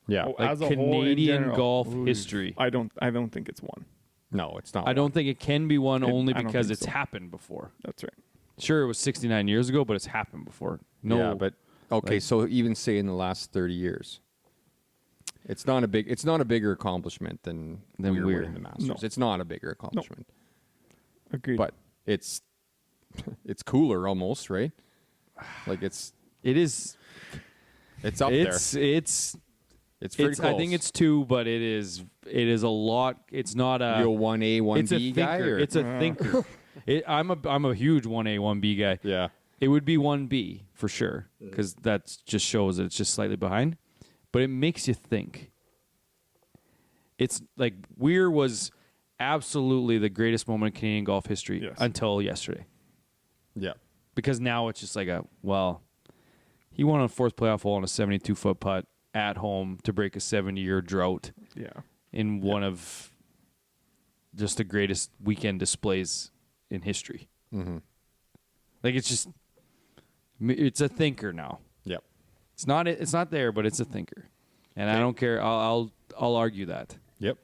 Speaker 4: Yeah.
Speaker 2: Oh,
Speaker 1: Like
Speaker 2: as a whole, in
Speaker 1: Canadian
Speaker 2: general,
Speaker 1: golf
Speaker 2: ooh,
Speaker 1: history.
Speaker 2: I don't think it's one.
Speaker 4: No, it's not.
Speaker 1: I don't think it can be one only
Speaker 2: I don't
Speaker 1: because
Speaker 2: think
Speaker 1: it's
Speaker 2: so.
Speaker 1: happened before.
Speaker 2: That's right.
Speaker 1: Sure, it was 69 years ago, but it's happened before. No,
Speaker 4: Yeah, but okay,
Speaker 1: like-
Speaker 4: so even say in the last 30 years, it's not a bigger accomplishment than
Speaker 1: Than
Speaker 4: we're
Speaker 1: we're.
Speaker 4: winning the Masters.
Speaker 2: No.
Speaker 4: It's not a bigger accomplishment,
Speaker 2: Agreed.
Speaker 4: but it's cooler almost, right? Like
Speaker 1: it is.
Speaker 4: it's up there. It's pretty close.
Speaker 1: I think it's two, but it is a lot. It's not a.
Speaker 4: you a 1A, 1B
Speaker 1: it's a
Speaker 4: guy,
Speaker 1: thinker.
Speaker 4: or
Speaker 1: It's a thinker. I'm a huge 1A, 1B guy.
Speaker 4: yeah.
Speaker 1: It would be 1B for sure because that just shows that it's just slightly behind, but it makes you think. It's like Weir was absolutely the greatest moment in Canadian golf history until yesterday,
Speaker 4: Yeah.
Speaker 1: because now it's just like he won on fourth playoff hole on a 72-foot putt at home to break a 70-year drought
Speaker 2: yeah.
Speaker 1: in one of just the greatest weekend displays in history.
Speaker 4: Mm-hmm.
Speaker 1: Like it's a thinker now.
Speaker 4: Yep.
Speaker 1: It's not there, but it's a thinker, and I don't care. I'll argue that.
Speaker 4: Yep.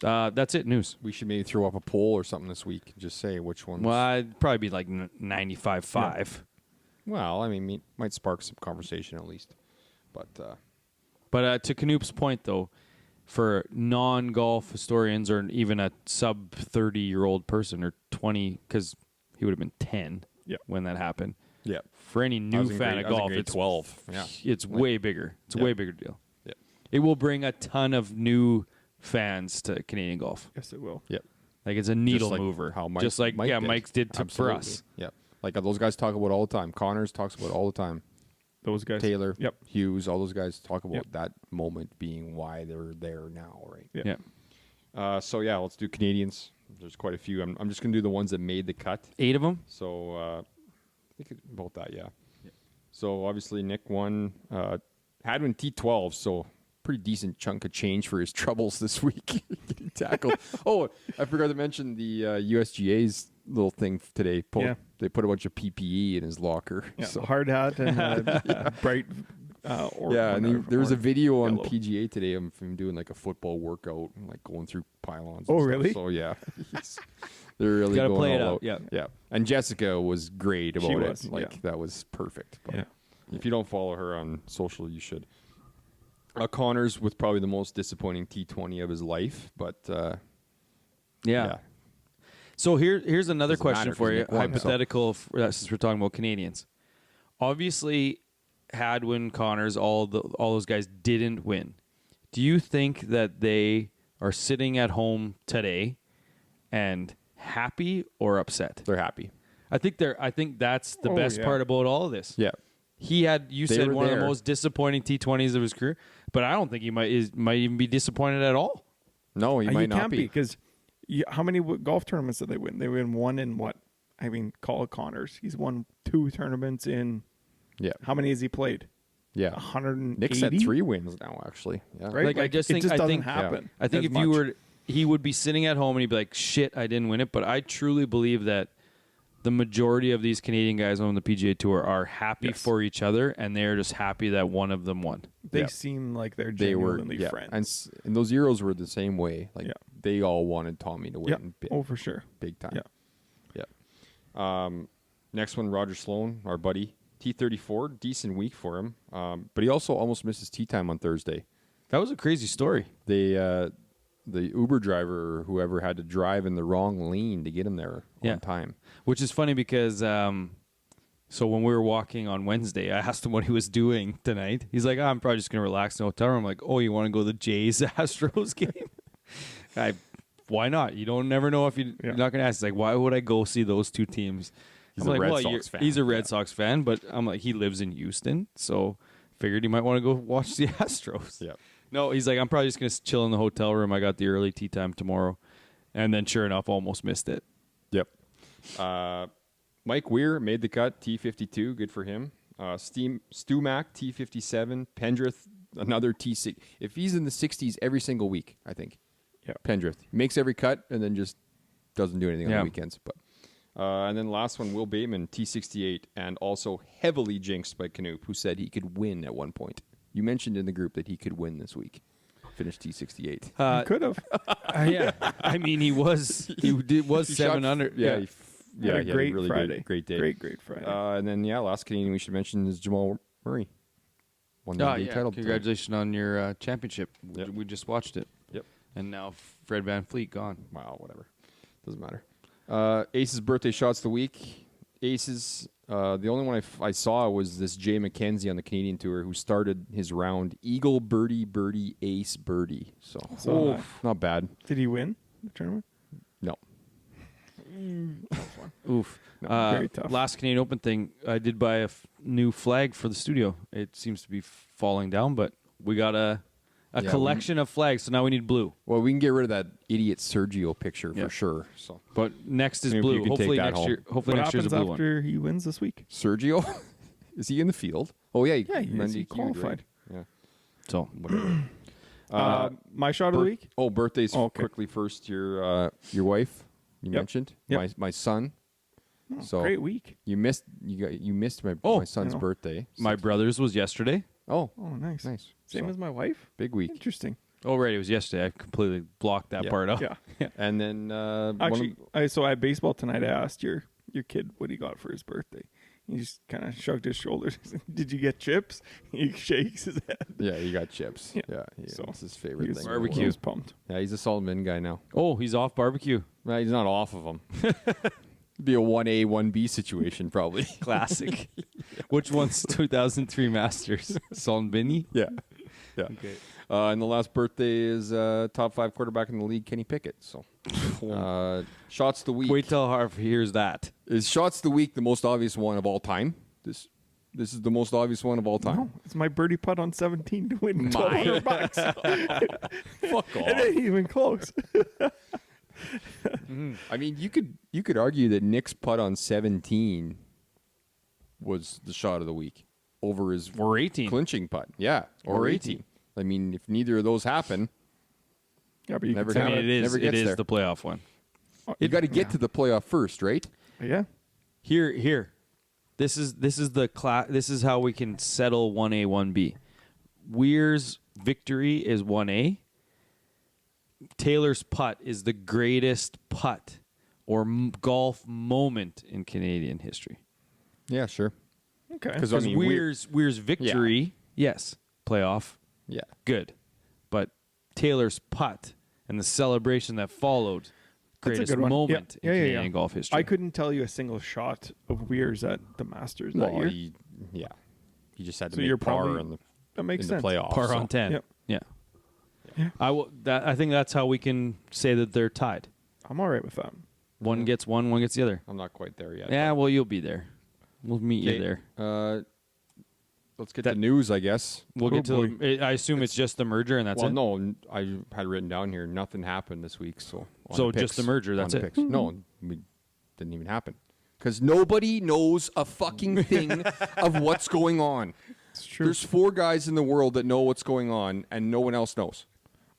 Speaker 1: That's it. News.
Speaker 4: We should maybe throw up a poll or something this week. Just say which one.
Speaker 1: Well, I'd probably be like 95.5.
Speaker 4: Well, I mean, might spark some conversation at least. But
Speaker 1: But to Knoop's point, though, for non-golf historians or even a sub 30-year-old person or 20, because he would have been 10 when that happened.
Speaker 4: yeah,
Speaker 1: For any new fan of golf,
Speaker 4: grade
Speaker 1: it's
Speaker 4: 12. Yeah.
Speaker 1: It's way bigger. It's a way bigger deal.
Speaker 4: Yeah.
Speaker 1: It will bring a ton of new fans to Canadian golf.
Speaker 2: Yes, it will.
Speaker 4: Yep.
Speaker 1: Like it's a needle
Speaker 4: Just like
Speaker 1: mover.
Speaker 4: how Mike,
Speaker 1: just like
Speaker 4: Mike did.
Speaker 1: Mike's did for
Speaker 4: Absolutely.
Speaker 1: us.
Speaker 4: Yeah. Like those guys talk about all the time. Connors talks about all the time.
Speaker 2: Those guys.
Speaker 4: Taylor,
Speaker 2: Yep.
Speaker 4: Hughes, all those guys talk about
Speaker 2: Yep.
Speaker 4: that moment being why they're there now, right?
Speaker 2: Yeah.
Speaker 1: Yeah.
Speaker 4: So yeah, let's do Canadians. There's quite a few. I'm just gonna do the ones that made the cut.
Speaker 1: 8 of them.
Speaker 4: So I think about that, yeah. So obviously Nick won. Hadwin T12, so pretty decent chunk of change for his troubles this week getting tackled. Oh, I forgot to mention the USGA's little thing today. They put a bunch of PPE in his locker.
Speaker 2: Yeah.
Speaker 4: So.
Speaker 2: Hard hat and bright.
Speaker 4: And there was a video on
Speaker 2: yellow.
Speaker 4: PGA today of him doing like a football workout, and like going through pylons.
Speaker 2: Oh,
Speaker 4: and stuff.
Speaker 2: really?
Speaker 4: So yeah, they're really
Speaker 1: Gotta
Speaker 4: going
Speaker 1: play it
Speaker 4: all
Speaker 1: out,
Speaker 4: out.
Speaker 1: yeah.
Speaker 4: yeah. And Jessica was great about
Speaker 2: She
Speaker 4: it.
Speaker 2: was,
Speaker 4: Like
Speaker 2: yeah.
Speaker 4: that was perfect. But
Speaker 2: Yeah.
Speaker 4: if you don't follow her on social, you should. Connors with probably the most disappointing T20 of his life, but
Speaker 1: Yeah. So here's another
Speaker 4: Doesn't
Speaker 1: question
Speaker 4: matter
Speaker 1: for
Speaker 4: 'cause
Speaker 1: you.
Speaker 4: Nick won, so.
Speaker 1: Hypothetical, since we're talking about Canadians. Obviously, Hadwin, Connors, all those guys didn't win. Do you think that they are sitting at home today and happy or upset?
Speaker 4: they're happy.
Speaker 1: I think that's the best
Speaker 2: yeah.
Speaker 1: part about all of this.
Speaker 4: Yeah.
Speaker 1: You
Speaker 4: They
Speaker 1: said
Speaker 4: were
Speaker 1: one of
Speaker 4: there.
Speaker 1: the most disappointing T20s of his career, but I don't think he might even be disappointed at all.
Speaker 4: No, he might
Speaker 2: you
Speaker 4: not
Speaker 2: can't be because how many golf tournaments did they win? They win one in what? I mean, call it Connors. He's won 2 tournaments in.
Speaker 4: Yeah.
Speaker 2: How many has he played?
Speaker 4: Yeah.
Speaker 2: 180.
Speaker 4: Nick's at 3 wins now, actually. Yeah.
Speaker 2: Right?
Speaker 1: Like, I just think-
Speaker 2: it just
Speaker 1: I
Speaker 2: doesn't
Speaker 1: think-
Speaker 2: happen.
Speaker 1: I think
Speaker 2: as
Speaker 1: if you
Speaker 2: much.
Speaker 1: were, he would be sitting at home and he'd be like, "Shit, I didn't win it." But I truly believe that the majority of these Canadian guys on the PGA Tour are happy
Speaker 2: Yes.
Speaker 1: for each other, and they're just happy that one of them won.
Speaker 2: They
Speaker 4: Yeah.
Speaker 2: seem like they're
Speaker 4: They were
Speaker 2: genuinely friends.
Speaker 4: And those Euros were the same way. Like
Speaker 2: Yeah.
Speaker 4: they all wanted Tommy to
Speaker 2: Yeah.
Speaker 4: win
Speaker 2: Oh, for sure.
Speaker 4: big time.
Speaker 2: Yeah.
Speaker 4: Yeah. Next one, Roger Sloan, our buddy. T34, decent week for him. But he also almost missed his tee time on Thursday.
Speaker 1: That was a crazy story.
Speaker 4: The Uber driver or whoever had to drive in the wrong lane to get him there on time.
Speaker 1: Which is funny because so when we were walking on Wednesday, I asked him what he was doing tonight. He's like, I'm probably just going to relax in the hotel room. I'm like, oh, you want to go to the Jays-Astros game? Why not? You don't never know if you're not going to ask. He's like, why would I go see those two teams?
Speaker 4: He's a Red Sox fan.
Speaker 1: He's a Red Sox fan, but I'm like, he lives in Houston, so figured he might want to go watch the Astros.
Speaker 4: Yeah.
Speaker 1: No, he's like, I'm probably just going to chill in the hotel room. I got the early tee time tomorrow. And then sure enough, almost missed it.
Speaker 4: Yep. Mike Weir made the cut, T52. Good for him. Stu Mack, T57. Pendrith, another T6. If he's in the 60s every single week, I think.
Speaker 2: Yeah.
Speaker 4: Pendrith. He makes every cut and then just doesn't do anything on the weekends. But and then last one, Will Bateman, T68. And also heavily jinxed by Canoop, who said he could win at one point. You mentioned in the group that he could win this week. Finished T68.
Speaker 2: He could have.
Speaker 1: Yeah. I mean, he was 7 under.
Speaker 2: He had a great
Speaker 4: really
Speaker 2: Friday.
Speaker 4: Great day.
Speaker 2: Great Friday.
Speaker 4: And then, last Canadian we should mention is Jamal Murray. Won the NBA title.
Speaker 1: Congratulations on your championship.
Speaker 4: Yep.
Speaker 1: We just watched it.
Speaker 4: Yep.
Speaker 1: And now Fred VanVleet gone.
Speaker 4: Wow, whatever. Doesn't matter. Ace's birthday shots of the week. Ace's, the only one I saw was this Jay McKenzie on the Canadian Tour who started his round Eagle, birdie, birdie, ace, birdie. So, not bad.
Speaker 2: Did he win the tournament?
Speaker 4: No.
Speaker 1: Oof.
Speaker 2: No, very tough.
Speaker 1: Last Canadian Open thing, I did buy a new flag for the studio. It seems to be falling down, but we got a collection of flags, so now we need blue.
Speaker 4: Well, we can get rid of that idiot Sergio picture for sure. So,
Speaker 1: but next is
Speaker 4: maybe
Speaker 1: blue.
Speaker 4: you can
Speaker 1: Hopefully
Speaker 4: take that
Speaker 1: next
Speaker 4: home.
Speaker 1: year. Hopefully
Speaker 2: What
Speaker 1: next year's a
Speaker 2: happens
Speaker 1: blue
Speaker 2: after
Speaker 1: one.
Speaker 2: he wins this week?
Speaker 4: Sergio, is he in the field? Oh yeah,
Speaker 2: he qualified.
Speaker 4: Right? Yeah.
Speaker 1: So
Speaker 4: whatever.
Speaker 2: My shot of the week?
Speaker 4: Oh, birthdays
Speaker 2: okay.
Speaker 4: quickly first. Your wife you mentioned my son.
Speaker 2: Oh,
Speaker 4: So
Speaker 2: great week.
Speaker 4: you missed my son's birthday.
Speaker 1: my brother's was yesterday.
Speaker 4: Oh,
Speaker 2: Oh, nice.
Speaker 4: nice.
Speaker 2: Same
Speaker 4: So,
Speaker 2: as my wife?
Speaker 4: big week.
Speaker 2: Interesting.
Speaker 1: Oh, right, it was yesterday. I completely blocked that part out.
Speaker 2: Yeah.
Speaker 4: And then
Speaker 2: Actually, so I had baseball tonight. I asked your kid what he got for his birthday. He just kind of shrugged his shoulders. Did you get chips? He shakes his head.
Speaker 4: yeah, he got chips.
Speaker 2: Yeah.
Speaker 4: So
Speaker 2: It's
Speaker 4: his favorite thing.
Speaker 1: Barbecue.
Speaker 2: He was pumped.
Speaker 4: Yeah, he's a Salt Min guy now.
Speaker 1: Oh, he's off barbecue.
Speaker 4: Well, he's not off of them. Be a 1A, 1B situation probably.
Speaker 1: Classic. Which one's 2003 Masters? Salnbini?
Speaker 4: Yeah.
Speaker 1: Okay.
Speaker 4: And the last birthday is top 5 quarterback in the league, Kenny Pickett. So, shots of the week.
Speaker 1: Wait till Harv hears that.
Speaker 4: Is shots of the week the most obvious one of all time? This is the most obvious one of all time.
Speaker 2: No, it's my birdie putt on 17 to win $1,200.
Speaker 4: Fuck off.
Speaker 2: It ain't even close.
Speaker 4: I mean, you could argue that Nick's putt on 17 was the shot of the week over his
Speaker 1: Or 18.
Speaker 4: clinching putt. Yeah, or 18. I mean, if neither of those happen,
Speaker 2: Yeah, but you
Speaker 4: Never
Speaker 2: can
Speaker 1: I
Speaker 4: gonna-
Speaker 1: mean, it
Speaker 4: never
Speaker 1: is
Speaker 4: gets there.
Speaker 1: the playoff one.
Speaker 4: you got to get to the playoff first, right?
Speaker 2: Yeah.
Speaker 1: Here. This is this is how we can settle 1A, 1B. Weir's victory is 1A. Taylor's putt is the greatest putt or golf moment in Canadian history.
Speaker 4: Yeah, sure.
Speaker 2: Okay.
Speaker 4: Because
Speaker 1: Because Weir's victory, yes, playoff,
Speaker 4: yeah,
Speaker 1: good. But Taylor's putt and the celebration that followed,
Speaker 2: That's a
Speaker 1: greatest
Speaker 2: good one.
Speaker 1: moment
Speaker 2: Yeah,
Speaker 1: in
Speaker 2: yeah,
Speaker 1: Canadian
Speaker 2: yeah.
Speaker 1: golf history.
Speaker 2: I couldn't tell you a single shot of Weir's at the Masters that
Speaker 4: well,
Speaker 2: year.
Speaker 4: he just had to
Speaker 2: So
Speaker 4: make
Speaker 2: you're
Speaker 4: par
Speaker 2: probably-
Speaker 4: in the
Speaker 2: That makes
Speaker 4: in
Speaker 2: sense.
Speaker 4: the playoffs.
Speaker 1: Par
Speaker 4: so.
Speaker 1: on 10.
Speaker 2: Yep.
Speaker 1: Yeah.
Speaker 2: Yeah.
Speaker 1: I think that's how we can say that they're tied.
Speaker 2: I'm all right with that.
Speaker 1: One gets one gets the other.
Speaker 4: I'm not quite there yet.
Speaker 1: Yeah, well, you'll be there. We'll meet you
Speaker 4: Okay,
Speaker 1: there.
Speaker 4: Let's get to news, I guess.
Speaker 1: We'll
Speaker 2: Oh,
Speaker 1: get to. I assume it's just the merger, and that's
Speaker 4: well,
Speaker 1: it.
Speaker 4: no, I had written down here nothing happened this week, so on
Speaker 1: So
Speaker 4: the
Speaker 1: just
Speaker 4: picks,
Speaker 1: the merger,
Speaker 4: on
Speaker 1: that's
Speaker 4: the
Speaker 1: it.
Speaker 4: picks. No, didn't even happen because nobody knows a fucking thing of what's going on.
Speaker 2: It's true.
Speaker 4: There's 4 guys in the world that know what's going on, and no one else knows.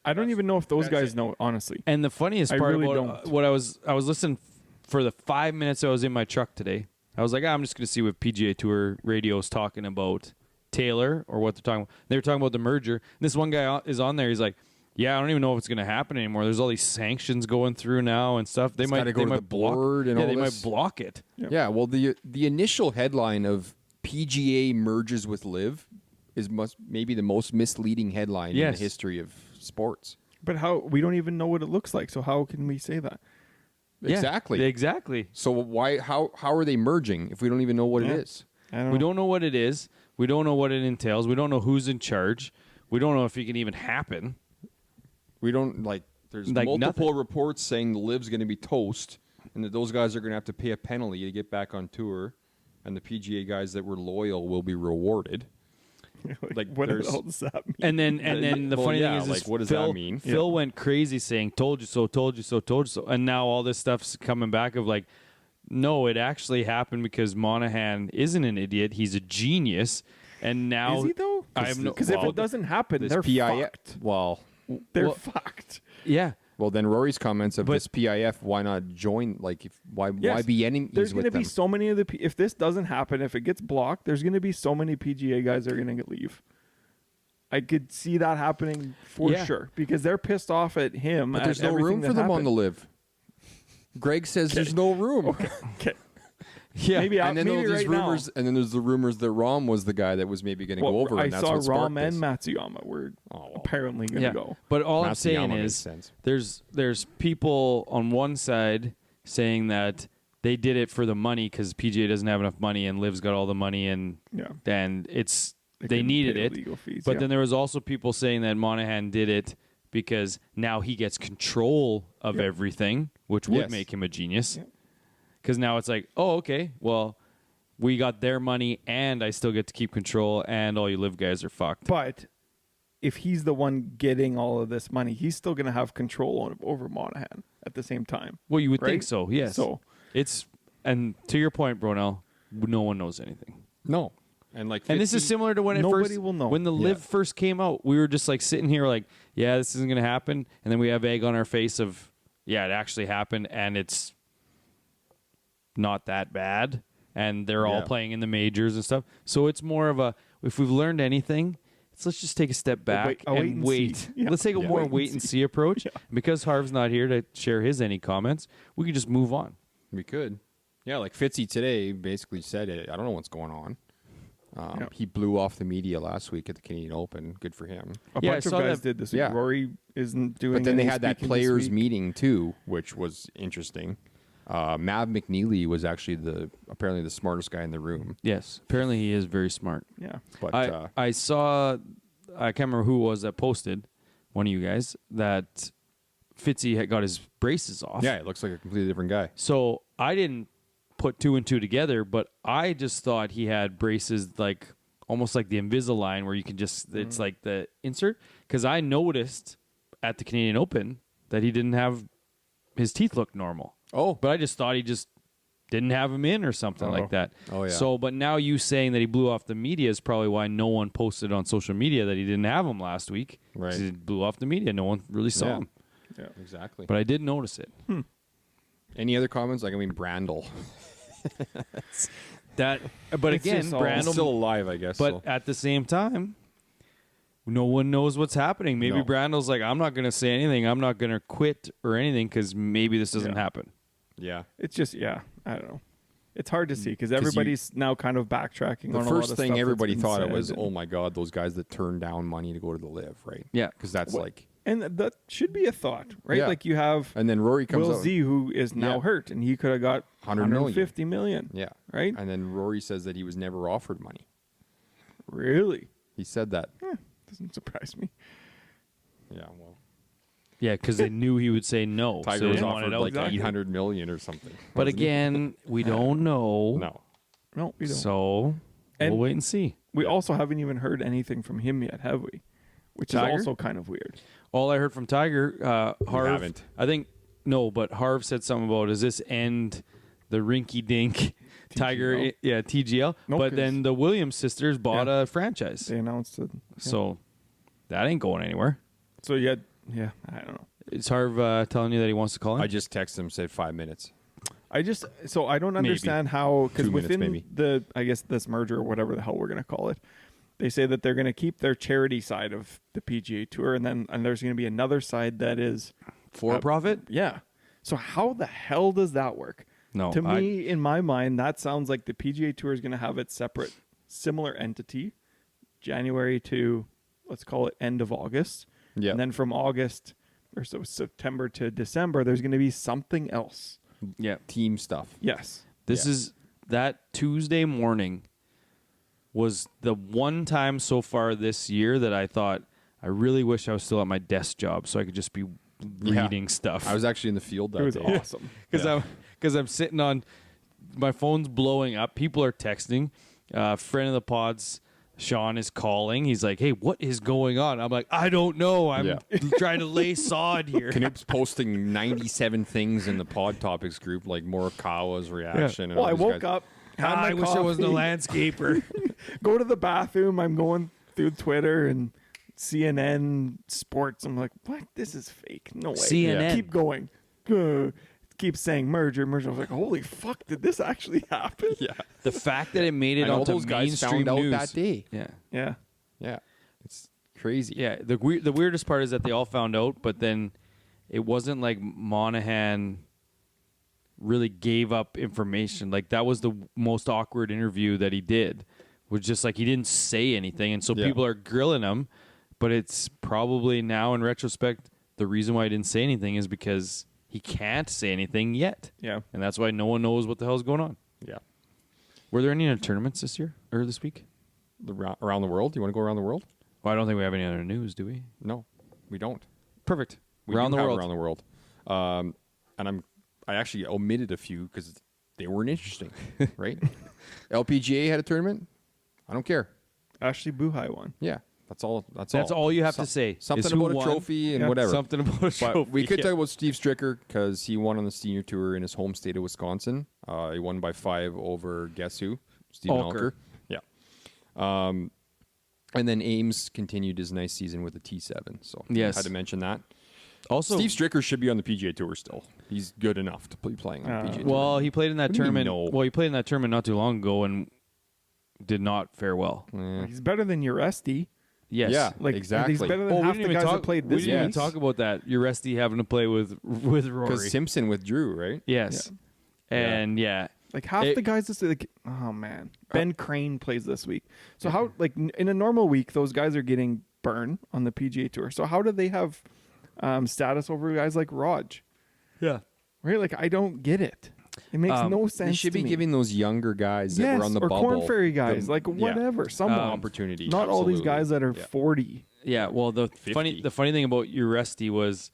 Speaker 2: I don't even know if those guys know, honestly.
Speaker 1: And the funniest
Speaker 2: I
Speaker 1: part
Speaker 2: really
Speaker 1: about
Speaker 2: don't.
Speaker 1: what I was listening for the 5 minutes I was in my truck today. I was like, I'm just going to see what PGA Tour radio is talking about Taylor or what they're talking about. They were talking about the merger. And this one guy is on there. He's like, yeah, I don't even know if it's going to happen anymore. There's all these sanctions going through now and stuff. They
Speaker 4: It's
Speaker 1: might
Speaker 4: gotta go
Speaker 1: they
Speaker 4: to
Speaker 1: might
Speaker 4: the
Speaker 1: block,
Speaker 4: board and
Speaker 1: yeah,
Speaker 4: all
Speaker 1: they
Speaker 4: this.
Speaker 1: might block it.
Speaker 2: Yep.
Speaker 4: Yeah, well, the initial headline of PGA merges with Live is maybe the most misleading headline in the history of sports.
Speaker 2: But how we don't even know what it looks like, so how can we say that?
Speaker 1: Yeah,
Speaker 4: Exactly.
Speaker 1: exactly.
Speaker 4: So why? How are they merging if we don't even know what it is?
Speaker 2: I don't know.
Speaker 1: We don't know what it is. We don't know what it entails. We don't know who's in charge. We don't know if it can even happen.
Speaker 4: We don't like. There's
Speaker 1: Like
Speaker 4: multiple
Speaker 1: nothing.
Speaker 4: reports saying the Live's going to be toast, and that those guys are going to have to pay a penalty to get back on tour, and the PGA guys that were loyal will be rewarded. Like,
Speaker 2: what the
Speaker 4: there's-
Speaker 2: hell does that mean?
Speaker 1: And then the
Speaker 4: Well,
Speaker 1: funny
Speaker 4: yeah,
Speaker 1: thing is
Speaker 4: like, what does that
Speaker 1: Phil,
Speaker 4: mean?
Speaker 1: Phil went crazy saying, "Told you so, told you so, told you so," and now all this stuff's coming back of like, no, it actually happened because Monahan isn't an idiot; he's a genius. And now
Speaker 2: Is he though?
Speaker 1: I have no.
Speaker 2: Because if
Speaker 1: well,
Speaker 2: it doesn't happen,
Speaker 4: This
Speaker 2: they're
Speaker 4: PIF.
Speaker 2: fucked.
Speaker 4: Well,
Speaker 2: They're
Speaker 1: well-
Speaker 2: fucked.
Speaker 1: yeah,
Speaker 4: well, then Rory's comments of
Speaker 1: But-
Speaker 4: this PIF. Why not join? Like, why
Speaker 2: Yes.
Speaker 4: be enemies
Speaker 2: There's
Speaker 4: with
Speaker 2: going to
Speaker 4: them?
Speaker 2: be so many of the. If this doesn't happen, if it gets blocked, there's going to be so many PGA guys that are going to leave. I could see that happening for
Speaker 1: Yeah.
Speaker 2: sure because they're pissed off at him.
Speaker 4: But
Speaker 2: at
Speaker 4: there's no
Speaker 2: everything
Speaker 4: room
Speaker 2: that
Speaker 4: for them on
Speaker 2: happened.
Speaker 4: the Live. Greg says there's no room.
Speaker 2: Okay.
Speaker 1: yeah.
Speaker 2: Maybe
Speaker 4: And then
Speaker 2: maybe
Speaker 4: there's
Speaker 2: right
Speaker 4: these rumors,
Speaker 2: now.
Speaker 4: and then there's the rumors that Rom was the guy that was maybe going to
Speaker 2: Well,
Speaker 4: go over.
Speaker 2: I
Speaker 4: and that's
Speaker 2: saw
Speaker 4: what sparked
Speaker 2: Rom and
Speaker 4: this.
Speaker 2: Matsuyama were
Speaker 4: well.
Speaker 2: apparently going to
Speaker 1: yeah.
Speaker 2: go.
Speaker 1: But all I'm
Speaker 4: Matsuyama
Speaker 1: saying
Speaker 4: makes
Speaker 1: is,
Speaker 4: sense.
Speaker 1: there's people on one side saying that they did it for the money because PGA doesn't have enough money and Liv's got all the money and
Speaker 2: Yeah.
Speaker 1: it's they
Speaker 2: couldn't
Speaker 1: needed
Speaker 2: pay
Speaker 1: it.
Speaker 2: legal fees,
Speaker 1: But
Speaker 2: yeah.
Speaker 1: then there was also people saying that Monahan did it because now he gets control of
Speaker 2: Yep.
Speaker 1: everything, which would
Speaker 4: Yes.
Speaker 1: make him a genius.
Speaker 2: Yep.
Speaker 1: Because now it's like, oh, okay, well, we got their money and I still get to keep control, and all you Live guys are fucked.
Speaker 2: But if he's the one getting all of this money, he's still going to have control over Monahan at the same time.
Speaker 1: Well, you would think
Speaker 2: Right?
Speaker 1: so, yes.
Speaker 2: So
Speaker 1: It's and to your point, Bronell, no one knows anything.
Speaker 4: No, and like,
Speaker 1: And this is
Speaker 4: 50
Speaker 1: similar to when it
Speaker 2: Nobody
Speaker 1: first
Speaker 2: will know.
Speaker 1: when the
Speaker 4: Yeah.
Speaker 1: Live first came out. We were just like sitting here like, yeah, this isn't going to happen, and then we have egg on our face of, yeah, it actually happened, and it's not that bad, and they're all
Speaker 4: Yeah.
Speaker 1: playing in the majors and stuff. So it's more of a, if we've learned anything, let's just take a step back
Speaker 2: a wait
Speaker 1: and
Speaker 2: and
Speaker 1: wait.
Speaker 2: see. Yeah.
Speaker 1: Let's take a
Speaker 4: Yeah.
Speaker 1: more
Speaker 2: Wait and
Speaker 1: wait and see approach. Because Harv's not here to share his any comments, we can just move on.
Speaker 4: we could, yeah, like Fitzy today basically said it. I don't know what's going on.
Speaker 2: Yeah.
Speaker 4: He blew off the media last week at the Canadian Open. Good for him.
Speaker 2: a
Speaker 1: Yeah, I
Speaker 2: bunch of
Speaker 1: saw
Speaker 2: guys
Speaker 1: that-
Speaker 2: did this week.
Speaker 4: yeah.
Speaker 2: Rory isn't doing
Speaker 4: But then they
Speaker 2: any
Speaker 4: had that
Speaker 2: speaking this
Speaker 4: players
Speaker 2: week.
Speaker 4: meeting too, which was interesting. Mav McNeely was actually apparently the smartest guy in the room.
Speaker 1: Yes, apparently he is very smart.
Speaker 2: Yeah.
Speaker 4: But
Speaker 1: I saw, I can't remember who it was that posted, one of you guys, that Fitzy had got his braces off.
Speaker 4: yeah, it looks like a completely different guy.
Speaker 1: So I didn't put two and two together, but I just thought he had braces like almost like the Invisalign where you can just, it's like the insert. Because I noticed at the Canadian Open that he didn't have, his teeth looked normal.
Speaker 4: Oh,
Speaker 1: But I just thought he just didn't have him in or something like that.
Speaker 4: Oh, yeah.
Speaker 1: So, but now you saying that he blew off the media is probably why no one posted on social media that he didn't have him last week. 'Cause
Speaker 4: Right.
Speaker 1: He blew off the media. No one really saw
Speaker 4: Yeah.
Speaker 1: him.
Speaker 2: Yeah.
Speaker 4: exactly.
Speaker 1: But I did notice it.
Speaker 4: Any other comments? Like, I mean, Brandel.
Speaker 1: But
Speaker 2: It's
Speaker 1: again,
Speaker 2: just all-
Speaker 4: He's
Speaker 1: Brandel.
Speaker 4: still alive, I guess.
Speaker 1: But
Speaker 4: so.
Speaker 1: at the same time, no one knows what's happening. Maybe
Speaker 4: No.
Speaker 1: Brandel's like, I'm not going to say anything. I'm not going to quit or anything because maybe this doesn't
Speaker 2: Yeah.
Speaker 1: happen.
Speaker 4: yeah.
Speaker 2: It's just, I don't know. It's hard to see because everybody's now kind of backtracking
Speaker 4: The
Speaker 2: on a lot
Speaker 4: first
Speaker 2: of
Speaker 4: thing
Speaker 2: stuff
Speaker 4: everybody
Speaker 2: that's
Speaker 4: thought
Speaker 2: been
Speaker 4: it was,
Speaker 2: said
Speaker 4: oh my God, those guys that turned down money to go to the Live, right?
Speaker 1: Yeah.
Speaker 4: Because that's like,
Speaker 2: and that should be a thought, right?
Speaker 4: Yeah.
Speaker 2: Like you have
Speaker 4: and then Rory comes
Speaker 2: Will
Speaker 4: out.
Speaker 2: Z, who is now
Speaker 4: Yeah.
Speaker 2: hurt, and he could have got
Speaker 4: 100 million.
Speaker 2: 150 million.
Speaker 4: Yeah.
Speaker 2: Right?
Speaker 4: And then Rory says that he was never offered money.
Speaker 2: Really?
Speaker 4: He said that.
Speaker 2: Doesn't surprise me.
Speaker 4: Yeah, well,
Speaker 1: Yeah, because they knew he would say no. so
Speaker 4: Tiger
Speaker 1: they
Speaker 4: was
Speaker 1: didn't want
Speaker 4: offered
Speaker 1: it out
Speaker 4: like
Speaker 1: there.
Speaker 4: 800 million or something.
Speaker 1: But
Speaker 4: wasn't he?
Speaker 1: again, we don't know.
Speaker 4: no.
Speaker 2: No, we don't.
Speaker 1: So
Speaker 2: And-
Speaker 1: we'll wait and see.
Speaker 2: We also haven't even heard anything from him yet, have we? Which
Speaker 1: Tiger?
Speaker 2: is also kind of weird.
Speaker 1: All I heard from Tiger, Harv,
Speaker 4: haven't.
Speaker 1: I think, no, but Harv said something about, does this end the rinky-dink Tiger, TGL?
Speaker 2: No,
Speaker 1: but
Speaker 2: 'cause-
Speaker 1: then the Williams sisters bought a franchise.
Speaker 2: They announced it.
Speaker 1: So that ain't going anywhere.
Speaker 2: So yeah, I don't know.
Speaker 1: Is Harv telling you that he wants to call in?
Speaker 4: I just texted him, said 5 minutes.
Speaker 2: I don't understand how, because
Speaker 4: 2 minutes,
Speaker 2: within
Speaker 4: maybe.
Speaker 2: I guess this merger or whatever the hell we're going to call it, they say that they're going to keep their charity side of the PGA Tour, and there's going to be another side that is
Speaker 1: For profit?
Speaker 2: yeah. So how the hell does that work?
Speaker 1: No.
Speaker 2: To me, in my mind, that sounds like the PGA Tour is going to have its separate similar entity, January to, let's call it end of August.
Speaker 4: Yeah.
Speaker 2: And then from August, or so September to December, there's going to be something else.
Speaker 1: Yeah.
Speaker 4: Team stuff.
Speaker 2: Yes.
Speaker 1: This is that Tuesday morning was the one time so far this year that I thought I really wish I was still at my desk job so I could just be reading stuff.
Speaker 4: I was actually in the field that
Speaker 2: It was
Speaker 4: day.
Speaker 2: awesome.
Speaker 1: Because I'm sitting on my phone's blowing up. People are texting. Friend of the pods, Sean, is calling. He's like, "Hey, what is going on?" I'm like, "I don't know. I'm trying to lay sod here."
Speaker 4: Canute's posting 97 things in the pod topics group, like Morikawa's reaction. And
Speaker 2: Well,
Speaker 4: all
Speaker 2: I
Speaker 4: these
Speaker 2: woke
Speaker 4: guys.
Speaker 2: up. Had my
Speaker 1: I wish I wasn't a
Speaker 2: coffee,
Speaker 1: landscaper.
Speaker 2: Go to the bathroom. I'm going through Twitter and CNN Sports. I'm like, what? This is fake. No way.
Speaker 1: CNN.
Speaker 2: Keep going. Keep saying merger. I was like, holy fuck, did this actually happen?
Speaker 4: Yeah.
Speaker 1: The fact that it made it
Speaker 4: And all
Speaker 1: onto
Speaker 4: those guys
Speaker 1: mainstream
Speaker 4: found out
Speaker 1: news
Speaker 4: that day.
Speaker 1: Yeah.
Speaker 2: Yeah.
Speaker 4: Yeah. It's crazy.
Speaker 1: Yeah, the weirdest part is that they all found out, but then it wasn't like Monahan really gave up information. Like that was the most awkward interview that he did. Was just like he didn't say anything, and so people are grilling him. But it's probably now in retrospect the reason why he didn't say anything is because he can't say anything yet.
Speaker 2: Yeah.
Speaker 1: And that's why no one knows what the hell's going on.
Speaker 4: Yeah.
Speaker 1: Were there any other tournaments this year or this week?
Speaker 4: Around the world? You want to go around the world?
Speaker 1: Well, I don't think we have any other news, do we?
Speaker 4: No, we don't.
Speaker 1: Perfect.
Speaker 4: We
Speaker 1: Around
Speaker 4: do
Speaker 1: the
Speaker 4: have
Speaker 1: world.
Speaker 4: Around the world. And I actually omitted a few because they weren't interesting, right? LPGA had a tournament. I don't care.
Speaker 2: Ashley Buhai won.
Speaker 4: Yeah, that's all. That's
Speaker 1: all you have to say.
Speaker 4: Something
Speaker 1: is who
Speaker 4: about a
Speaker 1: won.
Speaker 4: trophy and
Speaker 2: Yeah,
Speaker 4: whatever.
Speaker 1: Something about a trophy.
Speaker 4: But we could
Speaker 1: yeah.
Speaker 4: talk about Steve Stricker because he won on the senior tour in his home state of Wisconsin. He won by 5 over guess who? Stephen
Speaker 1: Alker.
Speaker 4: Alker. Yeah. And then Ames continued his nice season with a T7. So
Speaker 1: Yes.
Speaker 4: had to mention that.
Speaker 1: Also,
Speaker 4: Steve Stricker should be on the PGA Tour still. He's good enough to be playing on the PGA Tour.
Speaker 1: well, he played in that
Speaker 4: What do you mean
Speaker 1: tournament.
Speaker 4: no?
Speaker 1: Well, he played in that tournament not too long ago and did not fare well.
Speaker 2: He's better than Uresti.
Speaker 1: Yes.
Speaker 4: Yeah,
Speaker 2: Like
Speaker 4: exactly.
Speaker 2: He's better than
Speaker 1: Oh, we
Speaker 2: half
Speaker 1: didn't
Speaker 2: the
Speaker 1: even
Speaker 2: guys
Speaker 1: talk.
Speaker 2: that played
Speaker 1: We
Speaker 2: this
Speaker 1: didn't even
Speaker 2: week.
Speaker 1: talk about that. Uresti having to play with Rory.
Speaker 4: Because Simpson withdrew, right?
Speaker 1: Yes. And yeah.
Speaker 2: Like half
Speaker 1: It-
Speaker 2: the guys this like, oh man, Ben Crane plays this week. So how like in a normal week those guys are getting burn on the PGA Tour. So how do they have status over guys like Raj?
Speaker 1: Yeah.
Speaker 2: Right? Like I don't get it. It makes no sense.
Speaker 4: They should
Speaker 2: to
Speaker 4: be
Speaker 2: me.
Speaker 4: giving those younger guys that
Speaker 2: yes,
Speaker 4: were on the
Speaker 2: or
Speaker 4: bubble
Speaker 2: Corn Ferry guys,
Speaker 4: the-
Speaker 2: like
Speaker 4: yeah,
Speaker 2: whatever, someone
Speaker 4: opportunity.
Speaker 2: Not all these
Speaker 4: Absolutely.
Speaker 2: guys that are
Speaker 4: Yeah.
Speaker 2: 40.
Speaker 1: Yeah. Well, the
Speaker 4: 50.
Speaker 1: funny thing about Uresti was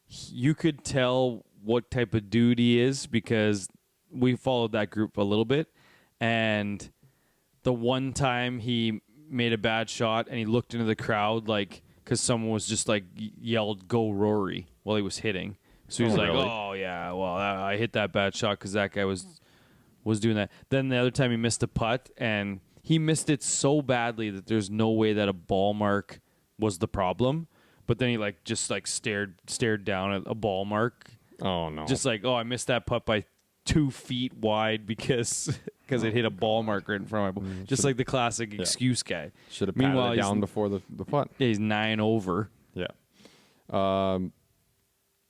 Speaker 1: you could tell what type of dude he is because we followed that group a little bit, and the one time he made a bad shot and he looked into the crowd like because someone was just like yelled "Go Rory" while he was hitting. So he was
Speaker 4: Oh,
Speaker 1: like,
Speaker 4: really?
Speaker 1: "Oh yeah, well I hit that bad shot because that guy was doing that." Then the other time he missed a putt and he missed it so badly that there's no way that a ball mark was the problem. But then he like just like stared down at a ball mark,
Speaker 4: Oh no!
Speaker 1: just like, "Oh, I missed that putt by 2 feet wide because it hit a ball mark right in front of my ball." Just like the classic excuse guy.
Speaker 4: should have patted
Speaker 1: Meanwhile,
Speaker 4: it
Speaker 1: he's-
Speaker 4: down before the putt.
Speaker 1: He's 9 over.
Speaker 4: Yeah.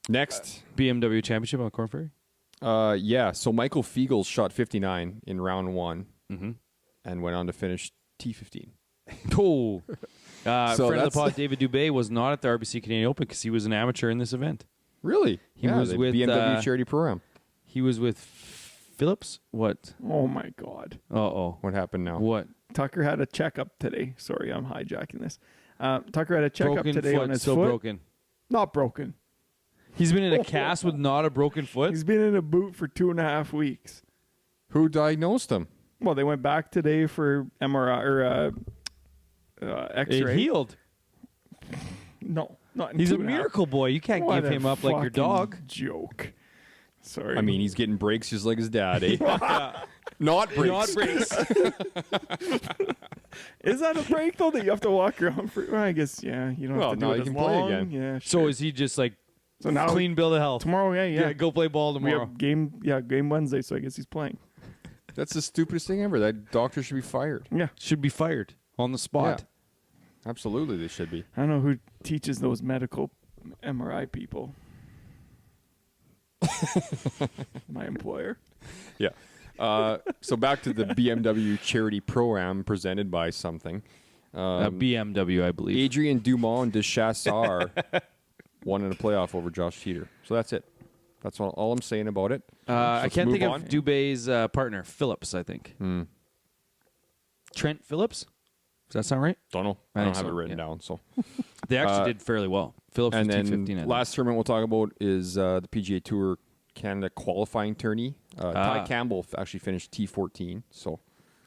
Speaker 4: Next,
Speaker 1: BMW Championship on Corn Ferry.
Speaker 4: yeah. So Michael Fiegels shot 59 in round 1, and went on to finish T15.
Speaker 1: Oh.
Speaker 4: So
Speaker 1: Friend of the
Speaker 4: that's-
Speaker 1: pod, David Dubé, was not at the RBC Canadian Open because he was an amateur in this event.
Speaker 4: Really?
Speaker 1: He was
Speaker 4: the
Speaker 1: with,
Speaker 4: BMW charity program.
Speaker 1: He was with Phillips. What?
Speaker 2: Oh my god.
Speaker 1: Uh-oh.
Speaker 4: What happened now?
Speaker 1: What?
Speaker 2: Tucker had a checkup today. Sorry, I'm hijacking this. Tucker had a checkup
Speaker 1: Broken
Speaker 2: today
Speaker 1: foot,
Speaker 2: on his
Speaker 1: still
Speaker 2: foot.
Speaker 1: broken.
Speaker 2: Not broken.
Speaker 1: He's been in a cast with not a broken foot?
Speaker 2: He's been in a boot for 2.5 weeks.
Speaker 4: Who diagnosed him?
Speaker 2: Well, they went back today for MRI or X-ray.
Speaker 1: It healed.
Speaker 2: No, not in
Speaker 1: He's a
Speaker 2: 2.5.
Speaker 1: miracle boy. You can't
Speaker 2: What
Speaker 1: give
Speaker 2: a
Speaker 1: him up like your
Speaker 2: fucking
Speaker 1: dog.
Speaker 2: Joke. Sorry.
Speaker 4: I mean, he's getting breaks just like his dad, eh? Not breaks.
Speaker 1: Not breaks.
Speaker 2: is that a break though that you have to walk around for? Well, I guess yeah. You don't
Speaker 4: Well,
Speaker 2: have to
Speaker 4: now
Speaker 2: do it
Speaker 4: you
Speaker 2: as
Speaker 4: can play
Speaker 2: long.
Speaker 4: again.
Speaker 2: Yeah.
Speaker 1: So
Speaker 2: Sure.
Speaker 1: is he just like
Speaker 2: So now
Speaker 1: clean bill of health?
Speaker 2: tomorrow? Yeah.
Speaker 1: Go play ball
Speaker 2: We
Speaker 1: tomorrow.
Speaker 2: have game Wednesday, so I guess he's playing.
Speaker 4: That's the stupidest thing ever. That doctor should be fired.
Speaker 2: Yeah.
Speaker 1: Should be fired on the spot.
Speaker 4: Yeah. Absolutely, they should be.
Speaker 2: I don't know who teaches those medical MRI people. My employer.
Speaker 4: Yeah. So back to the BMW charity pro-am presented by something.
Speaker 1: BMW, I believe.
Speaker 4: Adrian Dumont de Chassar won in a playoff over Josh Teeter. So that's it. That's all I'm saying about it.
Speaker 1: I can't think
Speaker 4: on.
Speaker 1: of Dubé's partner, Phillips, I think. Trent Phillips? Does that sound right?
Speaker 4: Don't know.
Speaker 1: I
Speaker 4: I don't
Speaker 1: think
Speaker 4: have
Speaker 1: so,
Speaker 4: it written
Speaker 1: yeah.
Speaker 4: down. So
Speaker 1: They actually did fairly well. Phillips
Speaker 4: and
Speaker 1: was
Speaker 4: then
Speaker 1: 215. I think.
Speaker 4: last tournament we'll talk about is the PGA Tour Canada qualifying tourney. Ty Campbell actually finished T14. So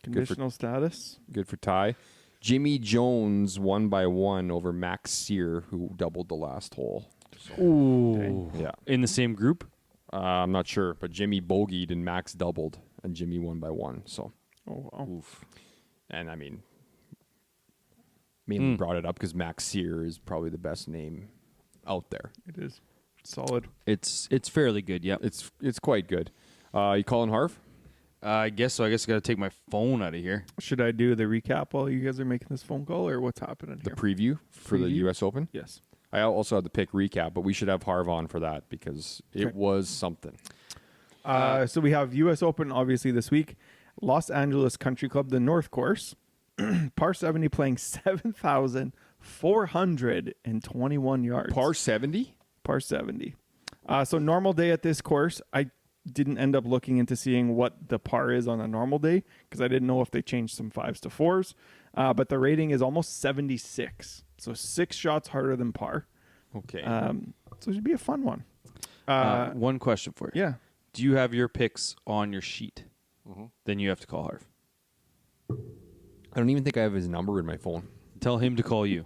Speaker 2: Conditional status.
Speaker 4: good for Ty. Jimmy Jones won by 1 over Max Sear, who doubled the last hole.
Speaker 1: Ooh.
Speaker 4: Yeah.
Speaker 1: In the same group?
Speaker 4: I'm not sure, but Jimmy bogeyed and Max doubled, and Jimmy won by 1. So,
Speaker 2: Oh, wow.
Speaker 1: Oof.
Speaker 4: and I mean, mainly brought it up because Max Sear is probably the best name out there.
Speaker 2: It is solid.
Speaker 1: It's fairly good, yep.
Speaker 4: It's quite good. You calling Harv?
Speaker 1: I guess so. I guess I got to take my phone out of here.
Speaker 2: Should I do the recap while you guys are making this phone call, or what's happening
Speaker 4: The
Speaker 2: here?
Speaker 4: preview for the
Speaker 2: Preview?
Speaker 4: U.S. Open?
Speaker 2: Yes.
Speaker 4: I also had the pick recap, but we should have Harv on for that because it
Speaker 2: Okay.
Speaker 4: was something.
Speaker 2: So we have U.S. Open, obviously, this week. Los Angeles Country Club, the North Course. Par 70 playing 7,421 yards.
Speaker 4: Par 70?
Speaker 2: Par 70. So normal day at this course, I didn't end up looking into seeing what the par is on a normal day because I didn't know if they changed some 5s to 4s. But the rating is almost 76. So 6 shots harder than par.
Speaker 4: Okay.
Speaker 2: So it should be a fun one.
Speaker 1: One question for you.
Speaker 2: Yeah.
Speaker 1: Do you have your picks on your sheet? Then you have to call Harv.
Speaker 4: I don't even think I have his number in my phone.
Speaker 1: Tell him to call you.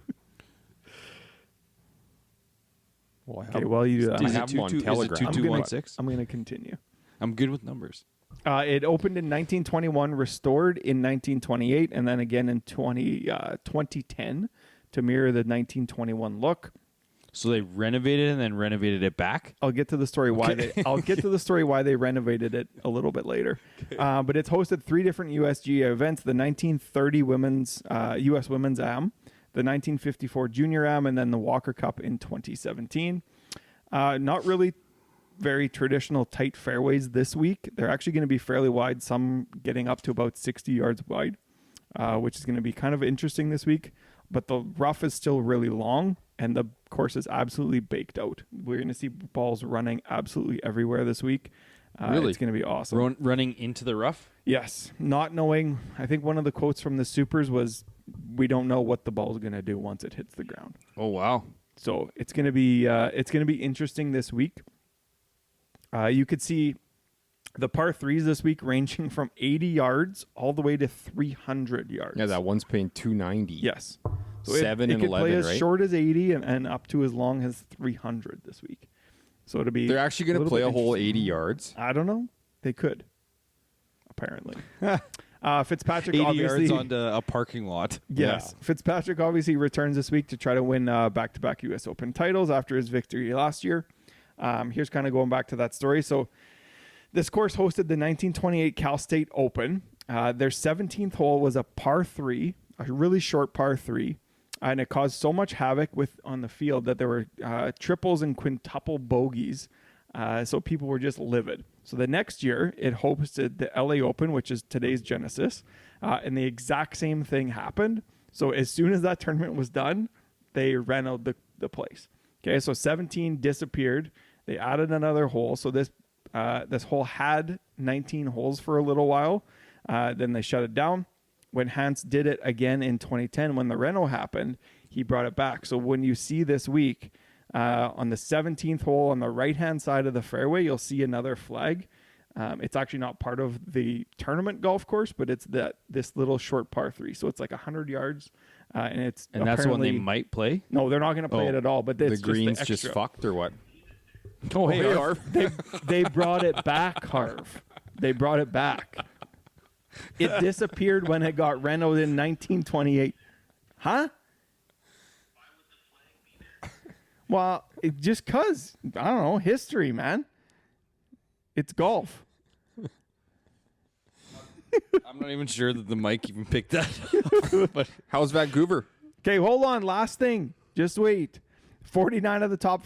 Speaker 4: Well, I
Speaker 2: Okay,
Speaker 4: have,
Speaker 2: while you do that,
Speaker 4: I
Speaker 1: Is it
Speaker 4: have him on
Speaker 1: 22 is it
Speaker 4: Telegram.
Speaker 1: 2216?
Speaker 2: I'm going to continue.
Speaker 1: I'm good with numbers.
Speaker 2: It opened in 1921, restored in 1928, and then again in 2010 to mirror the 1921 look.
Speaker 1: So they renovated and then renovated it back?
Speaker 2: I'll get to the story why they renovated it a little bit later. But it's hosted 3 different USG events: the 1930 Women's US Women's Am, the 1954 Junior Am, and then the Walker Cup in 2017. Not really very traditional tight fairways this week. They're actually going to be fairly wide, some getting up to about 60 yards wide, which is going to be kind of interesting this week. But the rough is still really long, and the course is absolutely baked out. We're going to see balls running absolutely everywhere this week.
Speaker 4: Really?
Speaker 2: It's going to be awesome.
Speaker 1: Running into the rough?
Speaker 2: Yes. Not knowing, I think one of the quotes from the Supers was, we don't know what the ball's going to do once it hits the ground.
Speaker 1: Oh, wow.
Speaker 2: So it's going to be interesting this week. You could see the par 3s this week ranging from 80 yards all the way to 300 yards.
Speaker 4: Yeah, that one's paying 290.
Speaker 2: Yes. So
Speaker 4: 7
Speaker 2: it
Speaker 4: and
Speaker 2: could
Speaker 4: 11,
Speaker 2: play as
Speaker 4: right?
Speaker 2: short as 80 and up to as long as 300 this week. So it'll be.
Speaker 4: They're actually going to
Speaker 2: little
Speaker 4: play
Speaker 2: bit
Speaker 4: a whole
Speaker 2: interesting.
Speaker 4: 80 yards.
Speaker 2: I don't know. They could. Apparently. Fitzpatrick
Speaker 1: 80
Speaker 2: obviously.
Speaker 1: yards onto a parking lot.
Speaker 2: Yes.
Speaker 4: Yeah.
Speaker 2: Fitzpatrick obviously returns this week to try to win back-to-back U.S. Open titles after his victory last year. Here's kind of going back to that story. So this course hosted the 1928 Cal State Open. Their 17th hole was a par 3, a really short par 3, and it caused so much havoc on the field that there were triples and quintuple bogeys. So people were just livid. So the next year, it hosted the LA Open, which is today's Genesis, and the exact same thing happened. So as soon as that tournament was done, they ran out the place. Okay, so 17 disappeared. They added another hole. So this hole had 19 holes for a little while. Then they shut it down. When Hans did it again in 2010, when the reno happened, he brought it back. So when you see this week, on the 17th hole on the right-hand side of the fairway, you'll see another flag. It's actually not part of the tournament golf course, but it's this little short par 3. So it's like 100 yards, and it's
Speaker 1: And that's the one they might play?
Speaker 2: No, they're not going to play it at all. But it's
Speaker 4: The green's
Speaker 2: just,
Speaker 4: just fucked or what?
Speaker 1: Oh, hey,
Speaker 4: Harv.
Speaker 2: they brought it back, Harv. They brought it back. It disappeared when it got renoed in 1928. Huh? Well, just cause I don't know, history, man. It's golf.
Speaker 1: I'm not even sure that the mic even picked that up. But
Speaker 4: How's Vancouver?
Speaker 2: Okay, hold on. Last thing. Just wait. 49 of the top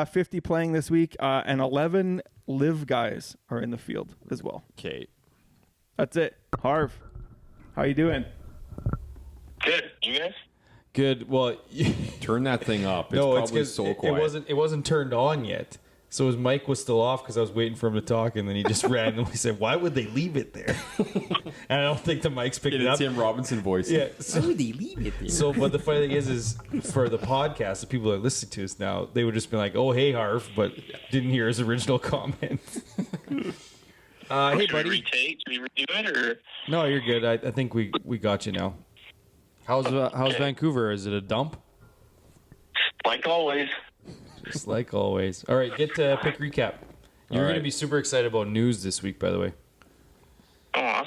Speaker 2: 50 playing this week, and 11 live guys are in the field as well.
Speaker 4: Okay.
Speaker 2: That's it. Harv, how you doing?
Speaker 5: Good. You guys?
Speaker 1: Good. Well,
Speaker 4: Turn that thing up. It's
Speaker 1: no,
Speaker 4: probably
Speaker 1: it's because
Speaker 4: so
Speaker 1: it
Speaker 4: quiet.
Speaker 1: wasn't turned on yet. So his mic was still off because I was waiting for him to talk, and then he just randomly said, "Why would they leave it there?" And I don't think the mic's picked it up.
Speaker 4: It's Tim Robinson voice.
Speaker 1: Yeah. So,
Speaker 4: Why would they leave it there?
Speaker 1: so, but the funny thing is for the podcast, the people that are listening to us now, they would just be like, "Oh, hey, Harv," but didn't hear his original comment. Hey,
Speaker 5: Should
Speaker 1: buddy.
Speaker 5: we retake? Should we redo it or?
Speaker 1: No, you're good. I think we got you now. How's Vancouver? Is it a dump?
Speaker 5: Like always.
Speaker 1: Just like always. All right, get to pick recap. You're
Speaker 4: All
Speaker 1: going to
Speaker 4: right.
Speaker 1: be super excited about news this week, by the way.
Speaker 5: Oh,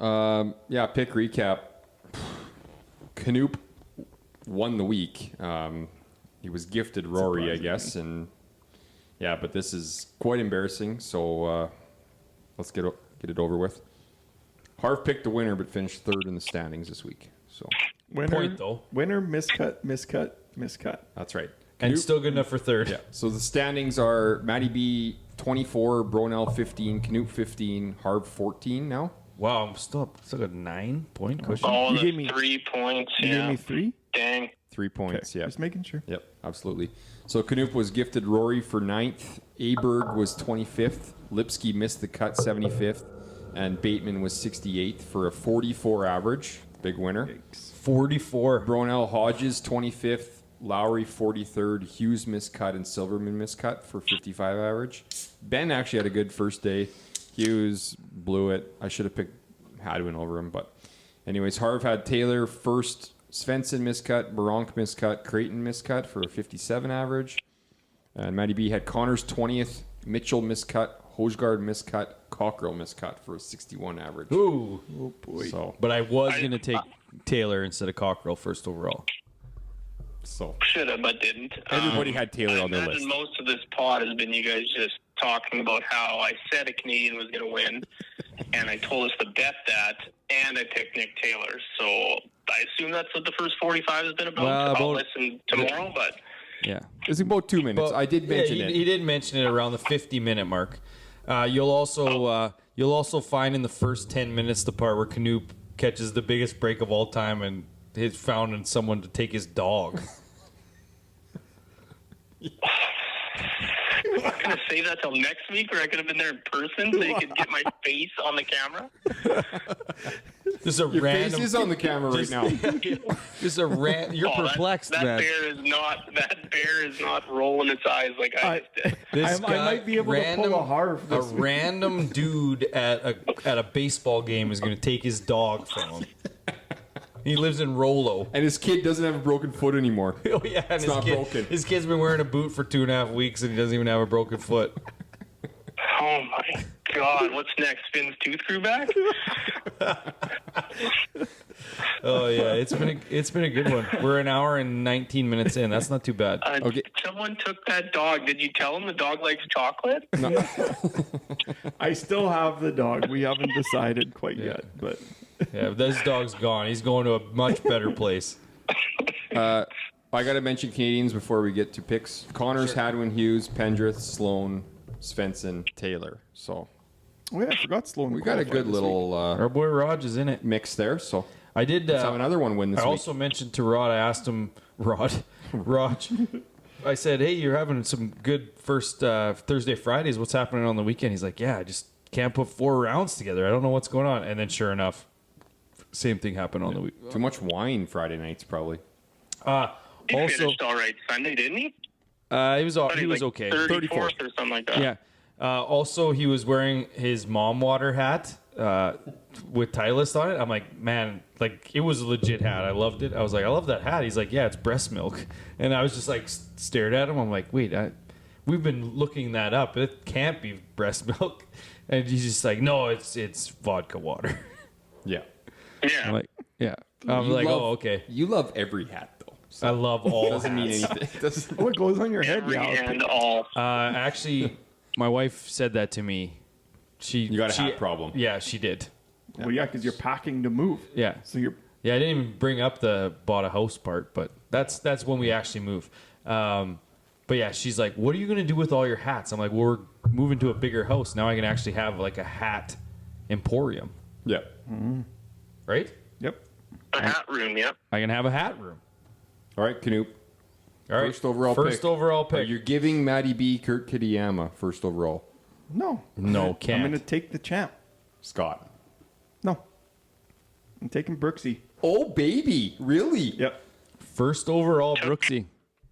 Speaker 5: awesome.
Speaker 4: Yeah, pick recap. Canoop won the week. He was gifted Rory, I guess, and yeah, but this is quite embarrassing. So let's get it over with. Harv picked the winner, but finished third in the standings this week. So
Speaker 2: Winner,
Speaker 1: Point, though.
Speaker 2: Winner, miscut.
Speaker 4: that's right.
Speaker 1: And
Speaker 4: Canoop-
Speaker 1: still good enough for third.
Speaker 4: Yeah. So the standings are MattyB 24, Bronell 15, Canoop 15, Harv 14 now.
Speaker 1: Wow, I'm still got a 9-point cushion.
Speaker 5: Oh,
Speaker 2: You
Speaker 5: the
Speaker 2: gave me-
Speaker 5: 3 points.
Speaker 2: You
Speaker 5: Yeah.
Speaker 2: gave me 3?
Speaker 5: Dang.
Speaker 4: 3 points. Yeah.
Speaker 2: Just making sure.
Speaker 4: Yep, absolutely. So Canoop was gifted Rory for 9th. Aberg was 25th. Lipsky missed the cut 75th. And Bateman was 68th for a 44 average. Big winner.
Speaker 1: 44.
Speaker 4: Bronell Hodges 25th. Lowry 43rd. Hughes miscut and Silverman miscut for 55 average. Ben actually had a good first day. Hughes blew it. I should have picked Hadwin over him. But anyways, Harv had Taylor first. Svensson miscut, Baronk miscut, Creighton miscut for a 57 average. And Matty B had Connors 20th, Mitchell miscut, Hojgaard miscut, Cockrell miscut for a 61 average.
Speaker 1: Ooh.
Speaker 2: Oh, boy.
Speaker 4: So,
Speaker 1: But I was going to take Taylor instead of Cockrell first overall.
Speaker 5: Should have, but didn't.
Speaker 4: everybody had Taylor
Speaker 5: I
Speaker 4: on their
Speaker 5: imagine
Speaker 4: list.
Speaker 5: most of this pod has been you guys just talking about how I said a Canadian was going to win, and I told us to bet that, and I picked Nick Taylor. So I assume that's what the first 45 has been about.
Speaker 1: Well,
Speaker 5: I'll
Speaker 1: about-
Speaker 5: listen tomorrow, but
Speaker 1: Yeah.
Speaker 4: It's about 2 minutes. I did mention
Speaker 1: he,
Speaker 4: it.
Speaker 1: He did mention it around the 50-minute mark. You'll also find in the first 10 minutes the part where Canoop catches the biggest break of all time and he's found in someone to take his dog.
Speaker 5: I'm not going to save that till next week, or I could have been there in person so you could get my face on the camera.
Speaker 1: Just a
Speaker 4: Your
Speaker 1: random.
Speaker 4: face is on the camera right now.
Speaker 1: Just a You're
Speaker 5: Oh,
Speaker 1: perplexed,
Speaker 5: that
Speaker 1: man.
Speaker 5: bear is not rolling its eyes like I just did.
Speaker 1: This
Speaker 2: I might be able to pull a Harv
Speaker 1: A
Speaker 2: this week.
Speaker 1: random dude at a baseball game is going to take his dog from him. He lives in Rollo.
Speaker 4: And his kid doesn't have a broken foot anymore.
Speaker 1: Oh yeah, and
Speaker 4: It's not broken.
Speaker 1: His kid's been wearing a boot for 2.5 weeks and he doesn't even have a broken foot.
Speaker 5: Oh my God! What's next? Finn's tooth grew back?
Speaker 1: Oh yeah, it's been a good one. We're an hour and 19 minutes in. That's not too bad.
Speaker 4: Okay.
Speaker 5: Someone took that dog. Did you tell him the dog likes chocolate?
Speaker 2: I still have the dog. We haven't decided quite yet, but
Speaker 1: Yeah, this dog's gone. He's going to a much better place.
Speaker 4: I got to mention Canadians before we get to picks. Connors, Hadwin, Hughes, Pendrith, Sloan, Svensson, Taylor. So
Speaker 2: oh yeah, I forgot Sloan.
Speaker 4: we got a
Speaker 2: qualified
Speaker 4: good
Speaker 2: this
Speaker 4: little
Speaker 1: Our boy Raj is in it.
Speaker 4: mix there. So
Speaker 1: I did.
Speaker 4: let's have another one win this
Speaker 1: I
Speaker 4: week.
Speaker 1: also mentioned to Rod. I asked him, Raj. I said, "Hey, you're having some good first Thursday, Fridays. What's happening on the weekend?" He's like, "Yeah, I just can't put 4 rounds together. I don't know what's going on." And then, sure enough, same thing happened on the week.
Speaker 4: Too much wine Friday nights, probably.
Speaker 5: He
Speaker 1: Also,
Speaker 5: finished all right Sunday, didn't he?
Speaker 1: he was
Speaker 5: Thought
Speaker 1: he was
Speaker 5: like
Speaker 1: okay.
Speaker 5: 34th or something like that.
Speaker 1: Yeah. Also, he was wearing his mom water hat with Titleist on it. I'm like, man, like it was a legit hat. I loved it. I was like, I love that hat. He's like, yeah, it's breast milk. And I was just like stared at him. I'm like, wait, we've been looking that up. It can't be breast milk. And he's just like, no, it's vodka water.
Speaker 4: Yeah.
Speaker 5: Yeah.
Speaker 1: I'm like, yeah. I'm
Speaker 4: You
Speaker 1: like,
Speaker 4: love-
Speaker 1: oh, okay.
Speaker 4: You love every hat, though. So
Speaker 1: I love all
Speaker 4: doesn't mean
Speaker 1: hats.
Speaker 4: anything. Doesn't-
Speaker 2: Oh, it goes on your head.
Speaker 5: Every
Speaker 2: Yeah,
Speaker 5: and all.
Speaker 1: Actually, my wife said that to me.
Speaker 4: You got a hat problem.
Speaker 1: Yeah, she did.
Speaker 2: well, yeah, because you're packing to move.
Speaker 1: Yeah.
Speaker 2: So you're
Speaker 1: Yeah, I didn't even bring up the bought a house part, but that's when we actually move. But yeah, she's like, "What are you gonna do with all your hats?" I'm like, well, "We're moving to a bigger house now. I can actually have like a hat emporium."
Speaker 4: Yeah.
Speaker 1: right?
Speaker 2: Yep.
Speaker 5: A hat room, yep.
Speaker 1: I can have a hat room.
Speaker 4: All right, Canoop.
Speaker 1: All right.
Speaker 4: First overall
Speaker 1: First
Speaker 4: pick.
Speaker 1: overall
Speaker 4: Are
Speaker 1: pick.
Speaker 4: you giving MattyB Kurt Kitayama first overall?
Speaker 2: No.
Speaker 1: No,
Speaker 2: I'm
Speaker 1: can't.
Speaker 2: going to take the champ.
Speaker 4: Scott.
Speaker 2: No. I'm taking Brooksy.
Speaker 4: Oh, baby. Really?
Speaker 2: Yep.
Speaker 1: First overall, Brooksy.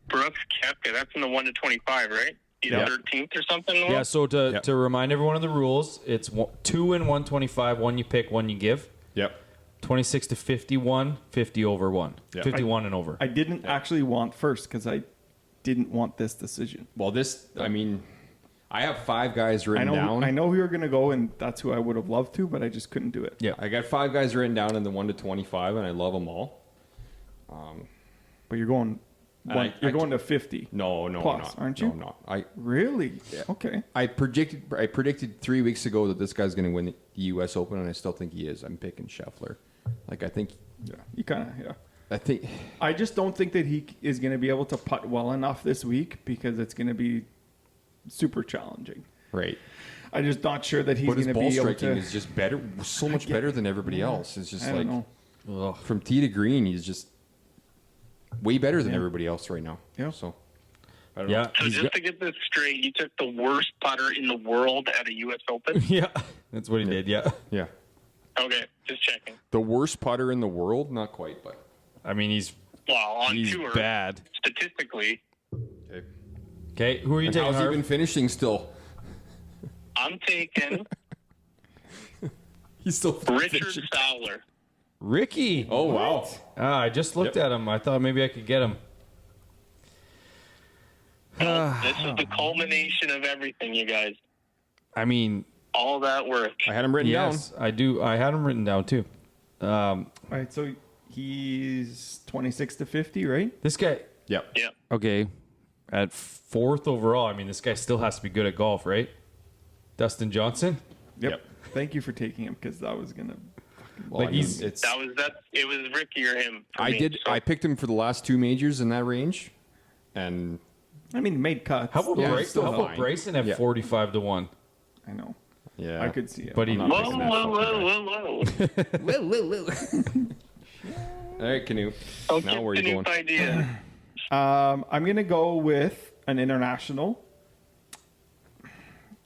Speaker 5: Brooks Koepka, that's in the 1 to 25, right? He's
Speaker 2: Yeah.
Speaker 5: 13th or something?
Speaker 1: Yeah, so to
Speaker 4: Yep.
Speaker 1: to remind everyone of the rules, it's 2 in 125, one you pick, one you give.
Speaker 4: Yep.
Speaker 1: 26 to 51, 50 over 1.
Speaker 4: Yeah.
Speaker 1: 51 and over.
Speaker 2: I didn't actually want first because I didn't want this decision.
Speaker 4: Well, I have 5 guys written down.
Speaker 2: I know who you're going to go, and that's who I would have loved to, but I just couldn't do it.
Speaker 1: Yeah.
Speaker 4: I got 5 guys written down in the 1 to 25, and I love them all.
Speaker 2: But you're going going to 50.
Speaker 4: No, I'm
Speaker 2: Plus,
Speaker 4: not.
Speaker 2: aren't
Speaker 4: No,
Speaker 2: you?
Speaker 4: I'm not.
Speaker 2: Really? Okay.
Speaker 4: I predicted 3 weeks ago that this guy's going to win the U.S. Open, and I still think he is. I'm picking Scheffler. Like, I think.
Speaker 2: Yeah. You kind of, yeah.
Speaker 4: I think.
Speaker 2: I just don't think that he is going to be able to putt well enough this week because it's going to be super challenging.
Speaker 4: Right.
Speaker 2: I'm just not sure that he's
Speaker 4: But his
Speaker 2: going to
Speaker 4: ball
Speaker 2: be able
Speaker 4: striking
Speaker 2: to.
Speaker 4: is just better, so much better than everybody else. It's just
Speaker 2: I
Speaker 4: like
Speaker 2: don't know.
Speaker 4: from tee to green, he's just way better than everybody else right now.
Speaker 2: Yeah.
Speaker 4: So, I don't
Speaker 1: Yeah.
Speaker 4: know.
Speaker 5: So just to get this straight, you took the worst putter in the world at a U.S. Open?
Speaker 1: Yeah. That's what he did, yeah.
Speaker 4: Yeah.
Speaker 5: Okay, just checking.
Speaker 4: The worst putter in the world? Not quite, but.
Speaker 1: I mean, he's
Speaker 5: Well, on tour,
Speaker 1: bad.
Speaker 5: statistically,
Speaker 4: Okay.
Speaker 1: Okay, who are you
Speaker 4: And
Speaker 1: taking,
Speaker 4: how's he
Speaker 1: Harv?
Speaker 4: been finishing still?
Speaker 5: I'm taking
Speaker 4: He's still
Speaker 5: Richard Fowler.
Speaker 1: Ricky.
Speaker 4: Oh, wow.
Speaker 1: I just looked at him. I thought maybe I could get him.
Speaker 5: This is the culmination of everything, you guys.
Speaker 1: I mean,
Speaker 5: All that work.
Speaker 4: I had him written down.
Speaker 1: yes, I do. I had him written down, too.
Speaker 2: All right, so he's 26 to 50, right?
Speaker 1: This guy,
Speaker 4: Yep.
Speaker 5: Yeah.
Speaker 1: okay, at 4th overall, I mean, this guy still has to be good at golf, right? Dustin Johnson?
Speaker 4: Yep.
Speaker 2: Thank you for taking him because that was going to.
Speaker 4: Well,
Speaker 1: Like,
Speaker 4: I mean,
Speaker 1: he's-
Speaker 4: it's.
Speaker 5: It was Ricky or him. for
Speaker 4: I
Speaker 5: me,
Speaker 4: did.
Speaker 5: so-
Speaker 4: I picked him for the last 2 majors in that range, and
Speaker 2: I mean, made cuts.
Speaker 1: How about,
Speaker 4: Yeah,
Speaker 1: Bryson?
Speaker 4: still
Speaker 1: How about
Speaker 4: fine.
Speaker 1: Bryson at
Speaker 4: Yeah.
Speaker 1: 45 to 1?
Speaker 2: I know.
Speaker 4: yeah,
Speaker 2: I could see it.
Speaker 1: But he,
Speaker 4: I'm not
Speaker 5: Whoa,
Speaker 4: picking that
Speaker 5: whoa,
Speaker 4: fucking
Speaker 5: whoa,
Speaker 4: guy.
Speaker 5: whoa, whoa.
Speaker 4: All right, Canoe.
Speaker 5: Don't
Speaker 4: Now
Speaker 5: get
Speaker 4: where are
Speaker 5: the
Speaker 4: you
Speaker 5: new
Speaker 4: going?
Speaker 5: idea.
Speaker 2: I'm going to go with an international.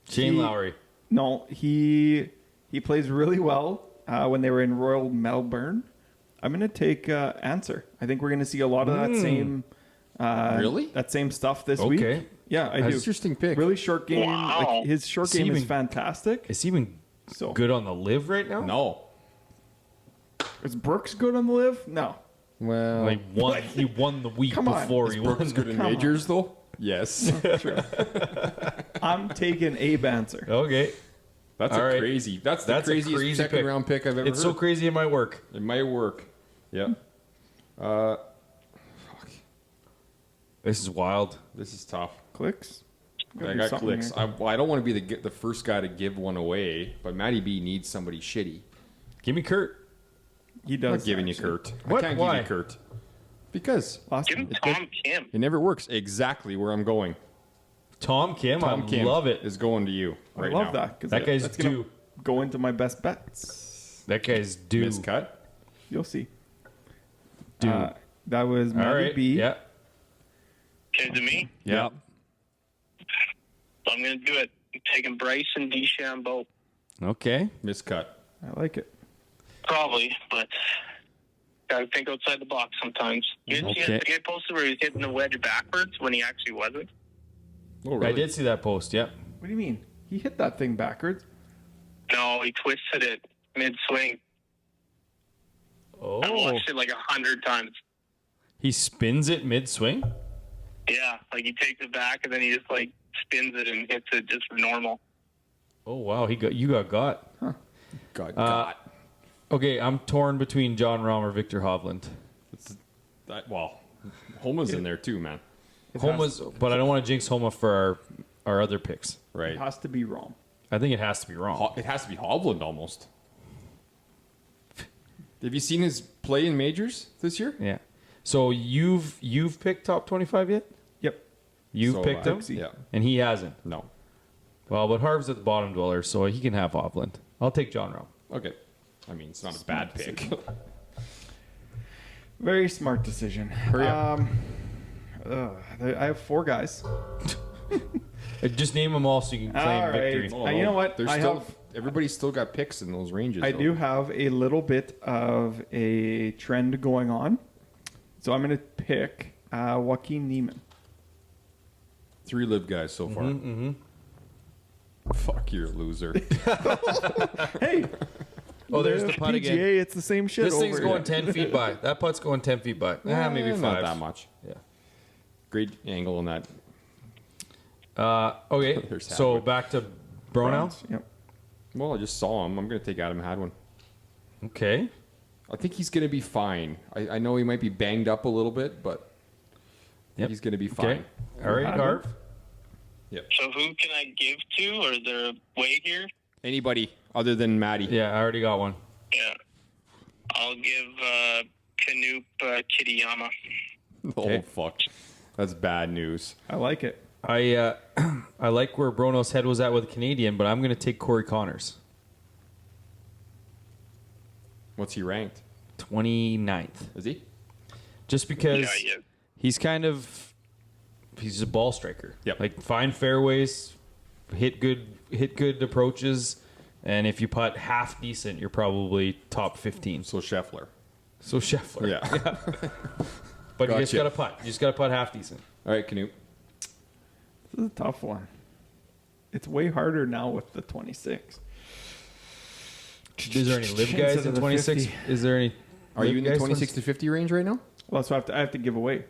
Speaker 1: Shane Lowry.
Speaker 2: No, he plays really well when they were in Royal Melbourne. I'm going to take Answer. I think we're going to see a lot of that same
Speaker 4: Really?
Speaker 2: that same stuff this
Speaker 1: Okay.
Speaker 2: week. Yeah, I do.
Speaker 4: Interesting pick.
Speaker 2: Really short game.
Speaker 5: Wow.
Speaker 2: Like his short game is
Speaker 1: even-
Speaker 2: fantastic.
Speaker 1: Is he even
Speaker 2: So
Speaker 1: good on the live right now?
Speaker 4: No.
Speaker 2: Is Brooks good on the live? No.
Speaker 4: Well,
Speaker 1: Like he won the week
Speaker 2: Come on.
Speaker 1: before
Speaker 2: Is
Speaker 1: he
Speaker 4: Brooks
Speaker 1: won.
Speaker 4: good in
Speaker 2: Come on.
Speaker 4: majors though. Yes.
Speaker 2: True. I'm taking Abe Answer.
Speaker 1: Okay.
Speaker 4: That's
Speaker 1: All
Speaker 4: a
Speaker 1: right.
Speaker 4: crazy. That's the
Speaker 1: That's a
Speaker 4: craziest
Speaker 1: crazy
Speaker 4: second
Speaker 1: pick.
Speaker 4: round pick I've ever
Speaker 1: It's
Speaker 4: heard.
Speaker 1: so crazy it might work.
Speaker 4: It might work. Yeah. Fuck.
Speaker 1: This is wild.
Speaker 4: This is tough.
Speaker 2: Clicks. Gotta
Speaker 4: I
Speaker 2: do
Speaker 4: got
Speaker 2: something
Speaker 4: clicks.
Speaker 2: here.
Speaker 4: I don't want to be the first guy to give one away, but MattyB needs somebody shitty.
Speaker 1: Give me Kurt.
Speaker 2: He
Speaker 4: I'm
Speaker 2: does.
Speaker 4: not giving you
Speaker 2: actually.
Speaker 4: Kurt.
Speaker 1: What?
Speaker 4: I can't
Speaker 1: Why?
Speaker 4: give you Kurt. Because
Speaker 2: Last
Speaker 5: Give him
Speaker 2: one.
Speaker 5: Tom Kim.
Speaker 4: it never works. Exactly where I'm going.
Speaker 1: Tom Kim.
Speaker 4: Tom
Speaker 1: I
Speaker 4: Kim
Speaker 1: love it.
Speaker 4: is going to you
Speaker 2: I
Speaker 4: right
Speaker 2: love
Speaker 4: now.
Speaker 2: that because
Speaker 1: That guy's
Speaker 2: that's gonna
Speaker 1: due.
Speaker 2: go into my best bets.
Speaker 1: That guy's due.
Speaker 4: Miscut.
Speaker 2: You'll see.
Speaker 1: Dude.
Speaker 2: That was
Speaker 1: All right.
Speaker 2: MattyB.
Speaker 1: Yeah.
Speaker 5: Okay, to me,
Speaker 1: Yeah.
Speaker 5: so I'm going to do it. I'm taking Bryson DeChambeau.
Speaker 1: Okay.
Speaker 4: Miscut.
Speaker 2: I like it.
Speaker 5: Probably, but got to think outside the box sometimes. You didn't see
Speaker 1: Okay.
Speaker 5: the guy posted where he was hitting the wedge backwards when he actually wasn't?
Speaker 4: Oh,
Speaker 1: I did see that post. Yeah.
Speaker 2: What do you mean? He hit that thing backwards.
Speaker 5: No, he twisted it mid-swing. I
Speaker 1: Oh.
Speaker 5: watched it like 100 times.
Speaker 1: He spins it mid swing.
Speaker 5: Yeah, like he takes it back and then he just like spins it and hits it just normal.
Speaker 1: Oh wow. You got.
Speaker 4: God.
Speaker 1: Okay. I'm torn between John Rahm or Victor Hovland.
Speaker 4: Well, Homa's in there too, man.
Speaker 1: Homa's, but I don't want to jinx Homa for our other picks.
Speaker 4: Right.
Speaker 2: It has to be wrong.
Speaker 1: I think it has to be wrong.
Speaker 4: It has to be Hovland almost. Have you seen his play in majors this year?
Speaker 1: Yeah. So you've picked top 25 yet?
Speaker 2: Yep.
Speaker 1: You've
Speaker 4: So,
Speaker 1: picked him,
Speaker 2: Brooksy.
Speaker 4: Yeah.
Speaker 1: and he hasn't.
Speaker 4: No.
Speaker 1: Well, but Harv's at the bottom dweller, so he can have Hovland. I'll take John Rahm.
Speaker 4: Okay. I mean, it's not a bad pick.
Speaker 2: Very smart decision.
Speaker 4: Hurry up.
Speaker 2: I have 4 guys.
Speaker 1: Just name them all so you can claim
Speaker 2: All right.
Speaker 1: victory.
Speaker 2: You know what?
Speaker 4: There's everybody's still got picks in those ranges.
Speaker 2: I
Speaker 4: though.
Speaker 2: do have a little bit of a trend going on. So I'm going to pick Joaquin Niemann.
Speaker 4: 3 live guys so far. Fuck, you're a loser.
Speaker 2: Hey.
Speaker 1: Oh, there's the putt
Speaker 2: PGA,
Speaker 1: again.
Speaker 2: it's the same shit.
Speaker 1: This thing's
Speaker 2: over
Speaker 1: going
Speaker 2: here.
Speaker 1: 10 feet by. That putt's going 10 feet by. Maybe 5.
Speaker 4: Not that much.
Speaker 1: Yeah.
Speaker 4: Great angle on that.
Speaker 1: Okay,
Speaker 4: There's
Speaker 1: so
Speaker 4: Hadwin.
Speaker 1: back to Brownell.
Speaker 2: Yep.
Speaker 4: Well, I just saw him. I'm going to take Adam Hadwin.
Speaker 1: Okay.
Speaker 4: I think he's going to be fine. I know he might be banged up a little bit, but
Speaker 1: Yep.
Speaker 4: he's going to be fine.
Speaker 1: Okay. All right, Harv.
Speaker 4: Yep.
Speaker 5: So who can I give to, or is there a way here?
Speaker 4: Anybody other than Matty?
Speaker 1: Yeah, I already got one.
Speaker 5: Yeah. I'll give Canoop Kitayama.
Speaker 4: Oh,
Speaker 1: Okay.
Speaker 4: fuck. That's bad news.
Speaker 2: I like it.
Speaker 1: I I like where Brono's head was at with the Canadian, but I'm going to take Corey Connors.
Speaker 4: What's he ranked?
Speaker 1: 29th.
Speaker 4: Is he?
Speaker 1: Just because
Speaker 5: Yeah, yeah.
Speaker 1: he's he's a ball striker.
Speaker 4: Yep.
Speaker 1: Like find fairways, hit good approaches, and if you putt half decent, you're probably top 15.
Speaker 4: So Scheffler.
Speaker 1: So Scheffler.
Speaker 4: Yeah.
Speaker 1: But you just
Speaker 4: Gotcha.
Speaker 1: got to putt. You just got to putt half decent.
Speaker 4: All right, Canoe.
Speaker 2: This is a tough one. It's way harder now with the 26.
Speaker 1: Is there any live
Speaker 2: Instead
Speaker 1: guys
Speaker 2: of
Speaker 1: in
Speaker 2: the
Speaker 1: 26?
Speaker 2: 50.
Speaker 1: Is there any?
Speaker 4: Are you
Speaker 1: live
Speaker 4: in the
Speaker 1: guys
Speaker 4: 26 to 50 range right now?
Speaker 2: Well, so I have to give away.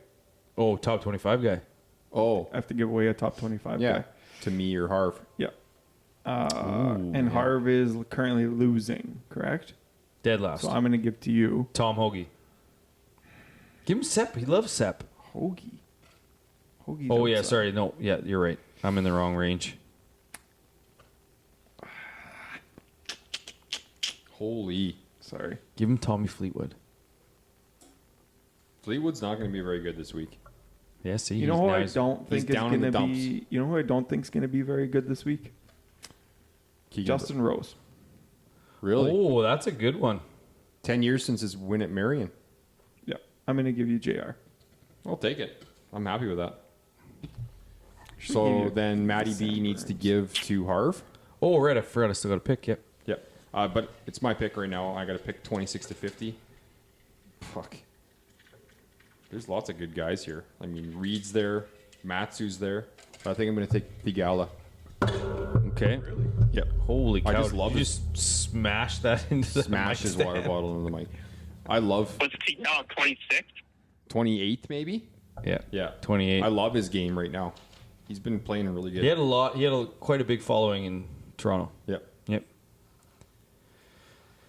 Speaker 1: Oh, top 25 guy.
Speaker 4: Oh,
Speaker 2: I have to give away a top 25
Speaker 4: yeah.
Speaker 2: guy.
Speaker 4: To me or Harv.
Speaker 2: Yeah. And Harv is currently losing, correct?
Speaker 1: Dead last.
Speaker 2: So I'm going to give to you
Speaker 1: Tom Hoagie. Give him Sepp. He loves Sepp.
Speaker 2: Hoagie. Hoagie's
Speaker 1: Oh, yeah.
Speaker 2: outside.
Speaker 1: Sorry. No. Yeah, you're right. I'm in the wrong range.
Speaker 4: Holy.
Speaker 2: Sorry.
Speaker 1: Give him Tommy Fleetwood.
Speaker 4: Fleetwood's not going to be very good this week.
Speaker 1: Yeah, see.
Speaker 2: You know who I don't
Speaker 4: he's
Speaker 2: think is
Speaker 4: down in
Speaker 2: going
Speaker 4: the
Speaker 2: to
Speaker 4: dumps.
Speaker 2: be? You know who I don't think is going to be very good this week?
Speaker 4: Keegan
Speaker 2: Justin Rose.
Speaker 4: Really?
Speaker 1: Oh, that's a good one.
Speaker 4: 10 years since his win at Marion.
Speaker 2: Yeah. I'm going to give you JR.
Speaker 4: I'll take it. I'm happy with that.
Speaker 2: Should give
Speaker 4: So
Speaker 2: you
Speaker 4: then MattyB needs to give to Harv.
Speaker 1: Oh, right. I forgot I still got a pick. Yep.
Speaker 4: Yep. But it's my pick right now. I got to pick 26 to 50. Fuck. There's lots of good guys here. I mean, Reed's there. Matsu's there. But I think I'm going to take Thigala.
Speaker 1: Okay.
Speaker 4: Yep.
Speaker 1: Holy cow.
Speaker 4: I just love
Speaker 1: you
Speaker 4: his-
Speaker 1: just smash that into the
Speaker 4: Smash
Speaker 1: mic
Speaker 4: his
Speaker 1: stand.
Speaker 4: water bottle into the mic. I love
Speaker 5: What's he now? 26?
Speaker 4: 28th maybe?
Speaker 1: Yeah.
Speaker 4: Yeah.
Speaker 1: 28.
Speaker 4: I love his game right now. He's been playing really good.
Speaker 1: He had a lot. He had quite a big following in Toronto.
Speaker 4: Yep.
Speaker 1: Yep.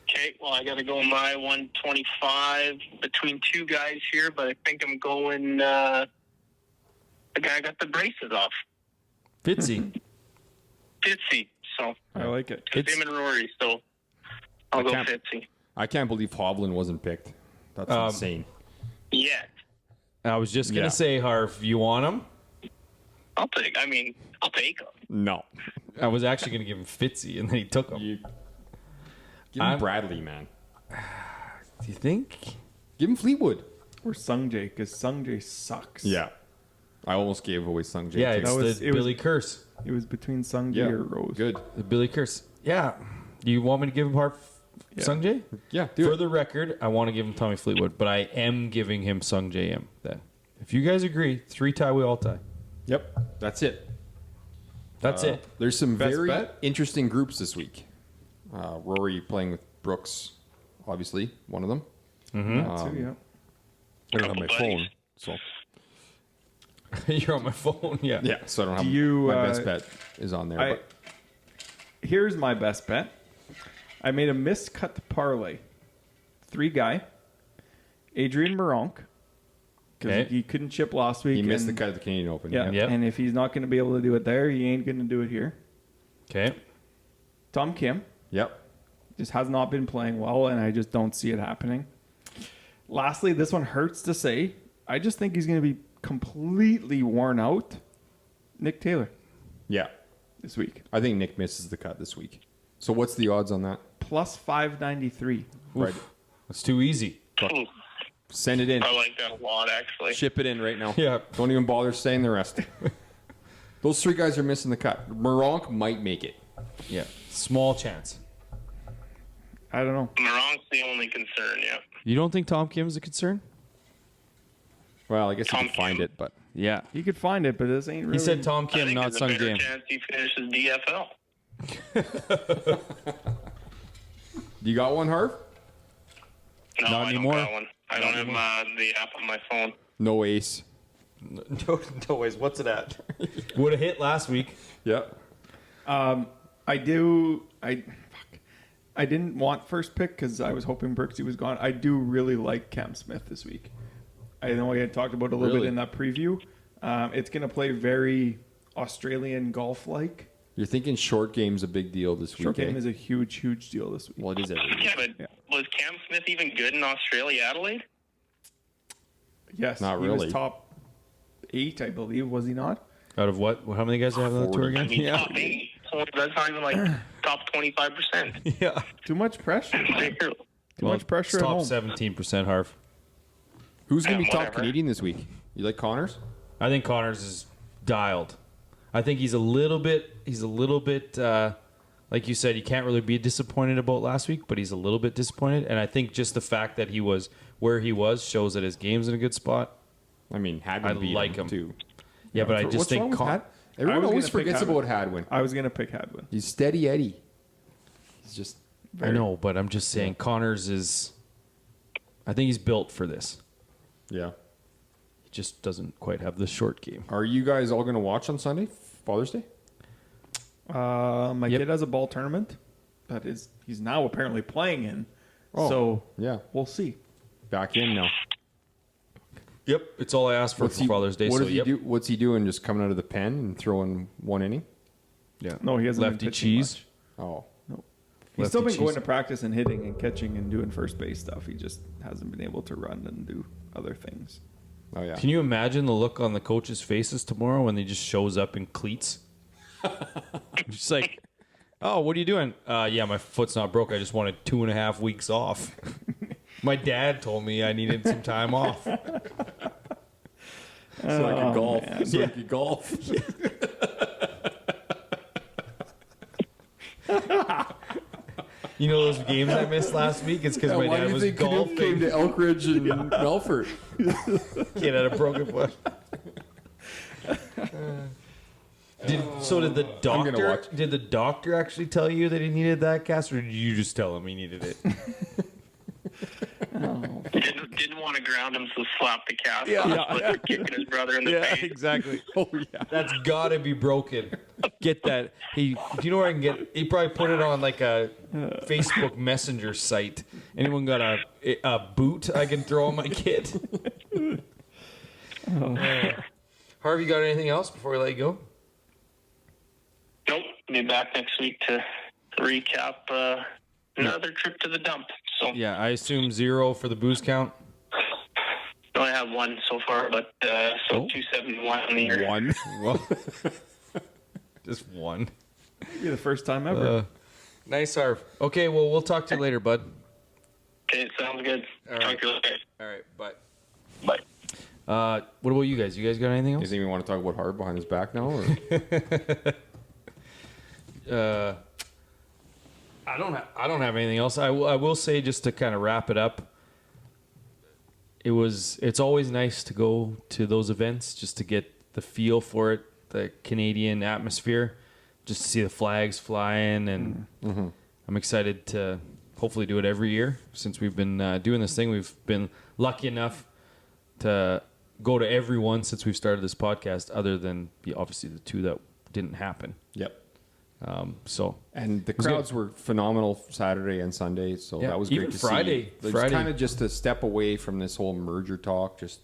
Speaker 5: Okay, well, I got to go my 125 between two guys here, but I think I'm going the guy got the braces off.
Speaker 1: Fitzy.
Speaker 5: Fitzy. So,
Speaker 2: I like it.
Speaker 5: it's him and Rory, so I'll go
Speaker 4: can't-
Speaker 5: Fitzy.
Speaker 4: I can't believe Hovland wasn't picked. That's insane.
Speaker 5: Yeah,
Speaker 1: I was just gonna
Speaker 4: Yeah.
Speaker 1: say, Harv, you want him?
Speaker 5: I'll take him.
Speaker 4: No.
Speaker 1: I was actually gonna give him Fitzy, and then he took him.
Speaker 4: You give him
Speaker 1: I'm-
Speaker 4: Bradley, man.
Speaker 1: Do you think?
Speaker 4: Give him Fleetwood.
Speaker 2: Or Sungjae, because Sungjae sucks.
Speaker 4: Yeah. I almost gave away Sung Jae.
Speaker 1: Yeah,
Speaker 4: too.
Speaker 1: it's
Speaker 2: That was-
Speaker 1: the
Speaker 2: it was-
Speaker 1: Billy Curse.
Speaker 2: It was between Sungjae
Speaker 4: yeah.
Speaker 2: or Rose.
Speaker 4: Good.
Speaker 1: The Billy Curse. Yeah. You want me to give him Harv
Speaker 2: Yeah.
Speaker 1: Sungjae?
Speaker 4: Yeah, do
Speaker 1: For
Speaker 4: it.
Speaker 1: the record, I want to give him Tommy Fleetwood, but I am giving him Sung JM then. If you guys agree, 3 tie, we all tie.
Speaker 4: Yep. That's it.
Speaker 1: That's it.
Speaker 4: There's some
Speaker 2: Best
Speaker 4: very
Speaker 2: bet?
Speaker 4: interesting groups this week. Rory playing with Brooks, obviously, one of them.
Speaker 2: That too, yeah.
Speaker 4: I don't have my
Speaker 5: Couple
Speaker 4: phone, so
Speaker 1: You're on my phone, yeah.
Speaker 4: yeah. So I don't have
Speaker 2: Do you,
Speaker 4: my best bet is on there. But
Speaker 2: Here's my best bet. I made a miscut parlay. 3 guy. Adrian Maronk. Because
Speaker 1: Okay.
Speaker 2: he couldn't chip last week.
Speaker 4: he missed the
Speaker 2: and-
Speaker 4: cut at the Canadian Open.
Speaker 2: Yeah.
Speaker 1: Yep.
Speaker 2: And if he's not going to be able to do it there, he ain't going to do it here.
Speaker 1: Okay.
Speaker 2: Tom Kim.
Speaker 4: Yep.
Speaker 2: Just has not been playing well, and I just don't see it happening. Lastly, this one hurts to say. I just think he's going to be completely worn out. Nick Taylor
Speaker 4: Yeah.
Speaker 2: this week.
Speaker 4: I think Nick misses the cut this week. So what's the odds on that?
Speaker 2: plus 593.
Speaker 4: Right.
Speaker 1: It's too easy.
Speaker 5: Ooh,
Speaker 4: Send it in.
Speaker 5: I like that a lot, actually.
Speaker 4: Ship it in right now.
Speaker 1: Yeah.
Speaker 4: Don't even bother saying the rest. Those 3 guys are missing the cut. Moronk might make it.
Speaker 1: Yeah. Small chance.
Speaker 2: I don't know.
Speaker 5: Moron's the only concern, yeah.
Speaker 1: You don't think Tom Kim's a concern?
Speaker 4: Well, I guess you
Speaker 5: Tom
Speaker 4: can find
Speaker 5: Kim.
Speaker 4: it, but
Speaker 1: Yeah.
Speaker 2: You could find it, but this ain't really.
Speaker 1: He said Tom
Speaker 5: I
Speaker 1: Kim,
Speaker 5: think
Speaker 1: not
Speaker 5: there's a
Speaker 1: Sung
Speaker 5: better
Speaker 1: Kim.
Speaker 5: chance he finishes DFL.
Speaker 4: you got one, Harv?
Speaker 5: No,
Speaker 1: Not
Speaker 5: I
Speaker 1: anymore.
Speaker 5: don't got one. I don't have the app on my phone.
Speaker 4: No ace.
Speaker 1: No ways. What's it at? Would have hit last week.
Speaker 4: Yep.
Speaker 2: I didn't want first pick because I was hoping Brooksy was gone. I do really like Cam Smith this week. I know we had talked about it a little
Speaker 4: Really?
Speaker 2: bit in that preview. It's going to play very Australian golf-like.
Speaker 4: You're thinking short game's a big deal this
Speaker 2: Short
Speaker 4: week,
Speaker 2: game
Speaker 4: eh?
Speaker 2: is a huge, huge deal this week.
Speaker 4: Well, it is every week.
Speaker 5: Yeah, but was Cam Smith even good in Australia, Adelaide?
Speaker 2: Yes,
Speaker 4: Not
Speaker 2: he
Speaker 4: really.
Speaker 2: was top 8, I believe, was he not?
Speaker 1: Out of what? How many guys do you have on the tour
Speaker 4: 40.
Speaker 5: I
Speaker 1: again?
Speaker 5: mean, top 8. So that's not even like top 25%.
Speaker 1: Yeah.
Speaker 2: Too much pressure. Too much pressure at
Speaker 1: Top
Speaker 2: home.
Speaker 1: 17%, Harv.
Speaker 4: Who's going to be top
Speaker 5: Whatever.
Speaker 4: Canadian this week? You like Connors?
Speaker 1: I think Connors is dialed. I think he's a little bit, like you said, you can't really be disappointed about last week, but he's a little bit disappointed. And I think just the fact that he was where he was shows that his game's in a good spot.
Speaker 4: I mean, Hadwin
Speaker 1: I
Speaker 4: beat
Speaker 1: like him.
Speaker 4: too.
Speaker 1: Yeah, but I just
Speaker 4: What's wrong
Speaker 1: think
Speaker 4: with Had?
Speaker 2: I
Speaker 4: Everyone
Speaker 2: was
Speaker 4: always
Speaker 2: gonna pick
Speaker 4: forgets
Speaker 2: Hadwin.
Speaker 4: about Hadwin.
Speaker 2: I was going to pick Hadwin.
Speaker 4: He's steady Eddie. He's just
Speaker 1: I know, but I'm just saying Connors is, I think he's built for this.
Speaker 4: yeah.
Speaker 1: He just doesn't quite have the short game.
Speaker 4: Are you guys all going to watch on Sunday, Father's Day?
Speaker 2: My
Speaker 1: Yep.
Speaker 2: kid has a ball tournament that he's now apparently playing in.
Speaker 4: Oh,
Speaker 2: So
Speaker 4: yeah.
Speaker 2: we'll see.
Speaker 4: Back in now.
Speaker 1: Yep, it's all I asked for Father's Day.
Speaker 4: What
Speaker 1: So
Speaker 4: does he do? What's he doing? Just coming out of the pen and throwing one inning?
Speaker 1: Yeah,
Speaker 2: No, he hasn't been
Speaker 1: lefty
Speaker 2: pitching
Speaker 1: cheese.
Speaker 4: Oh,
Speaker 2: He's still been
Speaker 1: Lefty
Speaker 2: going
Speaker 1: cheese.
Speaker 2: to practice and hitting and catching and doing first base stuff. He just hasn't been able to run and do other things.
Speaker 4: oh yeah.
Speaker 1: Can you imagine the look on the coaches' faces tomorrow when they just shows up in cleats? Just like, oh, what are you doing? Yeah, my foot's not broke. I just wanted 2.5 weeks off. My dad told me I needed some time off.
Speaker 4: So I could golf.
Speaker 2: man.
Speaker 4: So I could golf.
Speaker 1: You know those games I missed last week? It's because my
Speaker 4: Why do
Speaker 1: dad
Speaker 4: you
Speaker 1: was
Speaker 4: think Canoe came
Speaker 1: golfing.
Speaker 4: to Elkridge and Melfort?
Speaker 1: Kid had a broken foot. Did the
Speaker 4: gonna
Speaker 1: doctor?
Speaker 4: watch.
Speaker 1: Did the doctor actually tell you that he needed that cast, or did you just tell him he needed it?
Speaker 5: Didn't want to ground him, so slapped the cast.
Speaker 1: Yeah.
Speaker 5: Kicking his brother in the face.
Speaker 1: exactly.
Speaker 4: Oh yeah.
Speaker 1: That's gotta be broken. Get that. Do you know where I can get? He probably put it on like a Facebook Messenger site. Anyone got a boot I can throw on my kid? Harvey, got anything else before we let you go?
Speaker 5: Nope. Be back next week to recap another trip to the dump. So
Speaker 1: Yeah, I assume 0 for the booze count.
Speaker 5: no, I have one so far, but 271 in the year.
Speaker 4: One.
Speaker 1: Well, just one.
Speaker 2: Maybe the first time ever.
Speaker 1: Nice, Harv. Okay, well, we'll talk to you later, bud.
Speaker 5: Okay, sounds good.
Speaker 1: All right.
Speaker 5: Talk to you later.
Speaker 1: All right, bye.
Speaker 5: Bye.
Speaker 1: What about you guys? You guys got anything
Speaker 4: You
Speaker 1: else?
Speaker 4: think we want to talk about Harv behind his back now? Or?
Speaker 1: I don't have anything else. I will say, just to kind of wrap it up, it's always nice to go to those events just to get the feel for it, the Canadian atmosphere, just to see the flags flying, and I'm excited to hopefully do it every year. Since we've been doing this thing, we've been lucky enough to go to every one since we've started this podcast, other than obviously the 2 that didn't happen.
Speaker 4: Yep.
Speaker 1: So
Speaker 4: And the
Speaker 1: was
Speaker 4: crowds were phenomenal Saturday and Sunday, so
Speaker 1: Yeah,
Speaker 4: that was
Speaker 1: even
Speaker 4: great to
Speaker 1: Friday.
Speaker 4: see. It's
Speaker 1: Friday.
Speaker 4: kind of just a step away from this whole merger talk. Just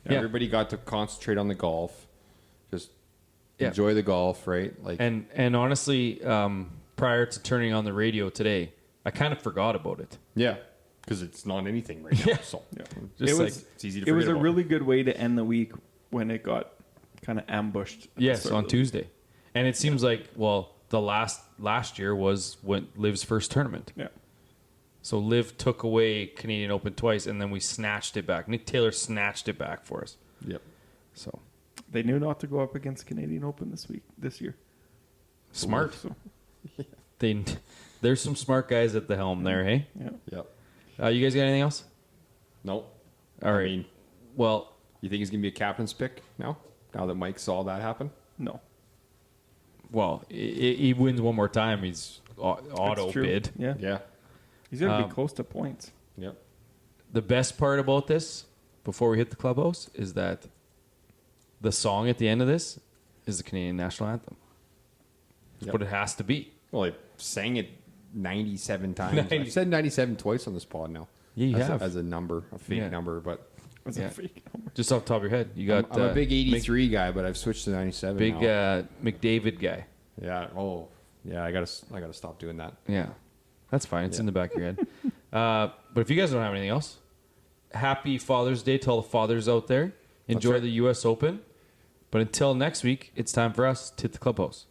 Speaker 1: Yeah.
Speaker 4: everybody got to concentrate on the golf, just
Speaker 1: Yeah.
Speaker 4: enjoy the golf, right? Like,
Speaker 1: And honestly, prior to turning on the radio today, I kind of forgot about it.
Speaker 4: yeah, because it's not anything right now.
Speaker 1: Yeah.
Speaker 4: So
Speaker 1: Just
Speaker 4: it's easy to.
Speaker 2: It was
Speaker 4: forget
Speaker 2: a
Speaker 4: about.
Speaker 2: really good way to end the week when it got kind of ambushed. at the
Speaker 1: Yes,
Speaker 2: start
Speaker 1: on
Speaker 2: of the week.
Speaker 1: Tuesday. And it seems like, well, the last year was when Liv's first tournament.
Speaker 2: Yeah.
Speaker 1: So Liv took away Canadian Open twice, and then we snatched it back. Nick Taylor snatched it back for us.
Speaker 4: Yep.
Speaker 1: So
Speaker 2: They knew not to go up against Canadian Open this year.
Speaker 1: smart.
Speaker 2: So,
Speaker 1: There's some smart guys at the helm there, hey?
Speaker 2: yeah.
Speaker 4: Yep.
Speaker 1: You guys got anything else?
Speaker 4: Nope.
Speaker 1: All right.
Speaker 4: I mean,
Speaker 1: Well,
Speaker 4: you think he's gonna be a captain's pick now? Now that Mike saw that happen?
Speaker 2: No.
Speaker 1: he wins one more time. He's auto
Speaker 2: That's true.
Speaker 1: bid.
Speaker 2: Yeah.
Speaker 4: Yeah.
Speaker 2: He's going to be close to points.
Speaker 4: Yep.
Speaker 1: The best part about this, before we hit the clubhouse, is that the song at the end of this is the Canadian national anthem. That's
Speaker 4: Yep.
Speaker 1: what it has to be.
Speaker 4: Well, I sang it 97 times.
Speaker 1: 90.
Speaker 4: I've said 97 twice on this pod now.
Speaker 1: Yeah, you
Speaker 4: as
Speaker 1: have.
Speaker 4: as a number, a fake
Speaker 1: Yeah.
Speaker 4: number, but
Speaker 2: That's
Speaker 1: Yeah.
Speaker 2: a fake number.
Speaker 1: Just off the top of your head, you got.
Speaker 4: I'm a big 83 guy, but I've switched to 97
Speaker 1: big
Speaker 4: now.
Speaker 1: McDavid guy.
Speaker 4: Yeah. Oh, yeah. I gotta stop doing that.
Speaker 1: Yeah, that's fine. It's
Speaker 4: Yeah.
Speaker 1: in the back of your head. But if you guys don't have anything else, happy Father's Day to all the fathers out there. Enjoy
Speaker 4: right.
Speaker 1: the U.S. Open. But until next week, it's time for us to hit the clubhouse.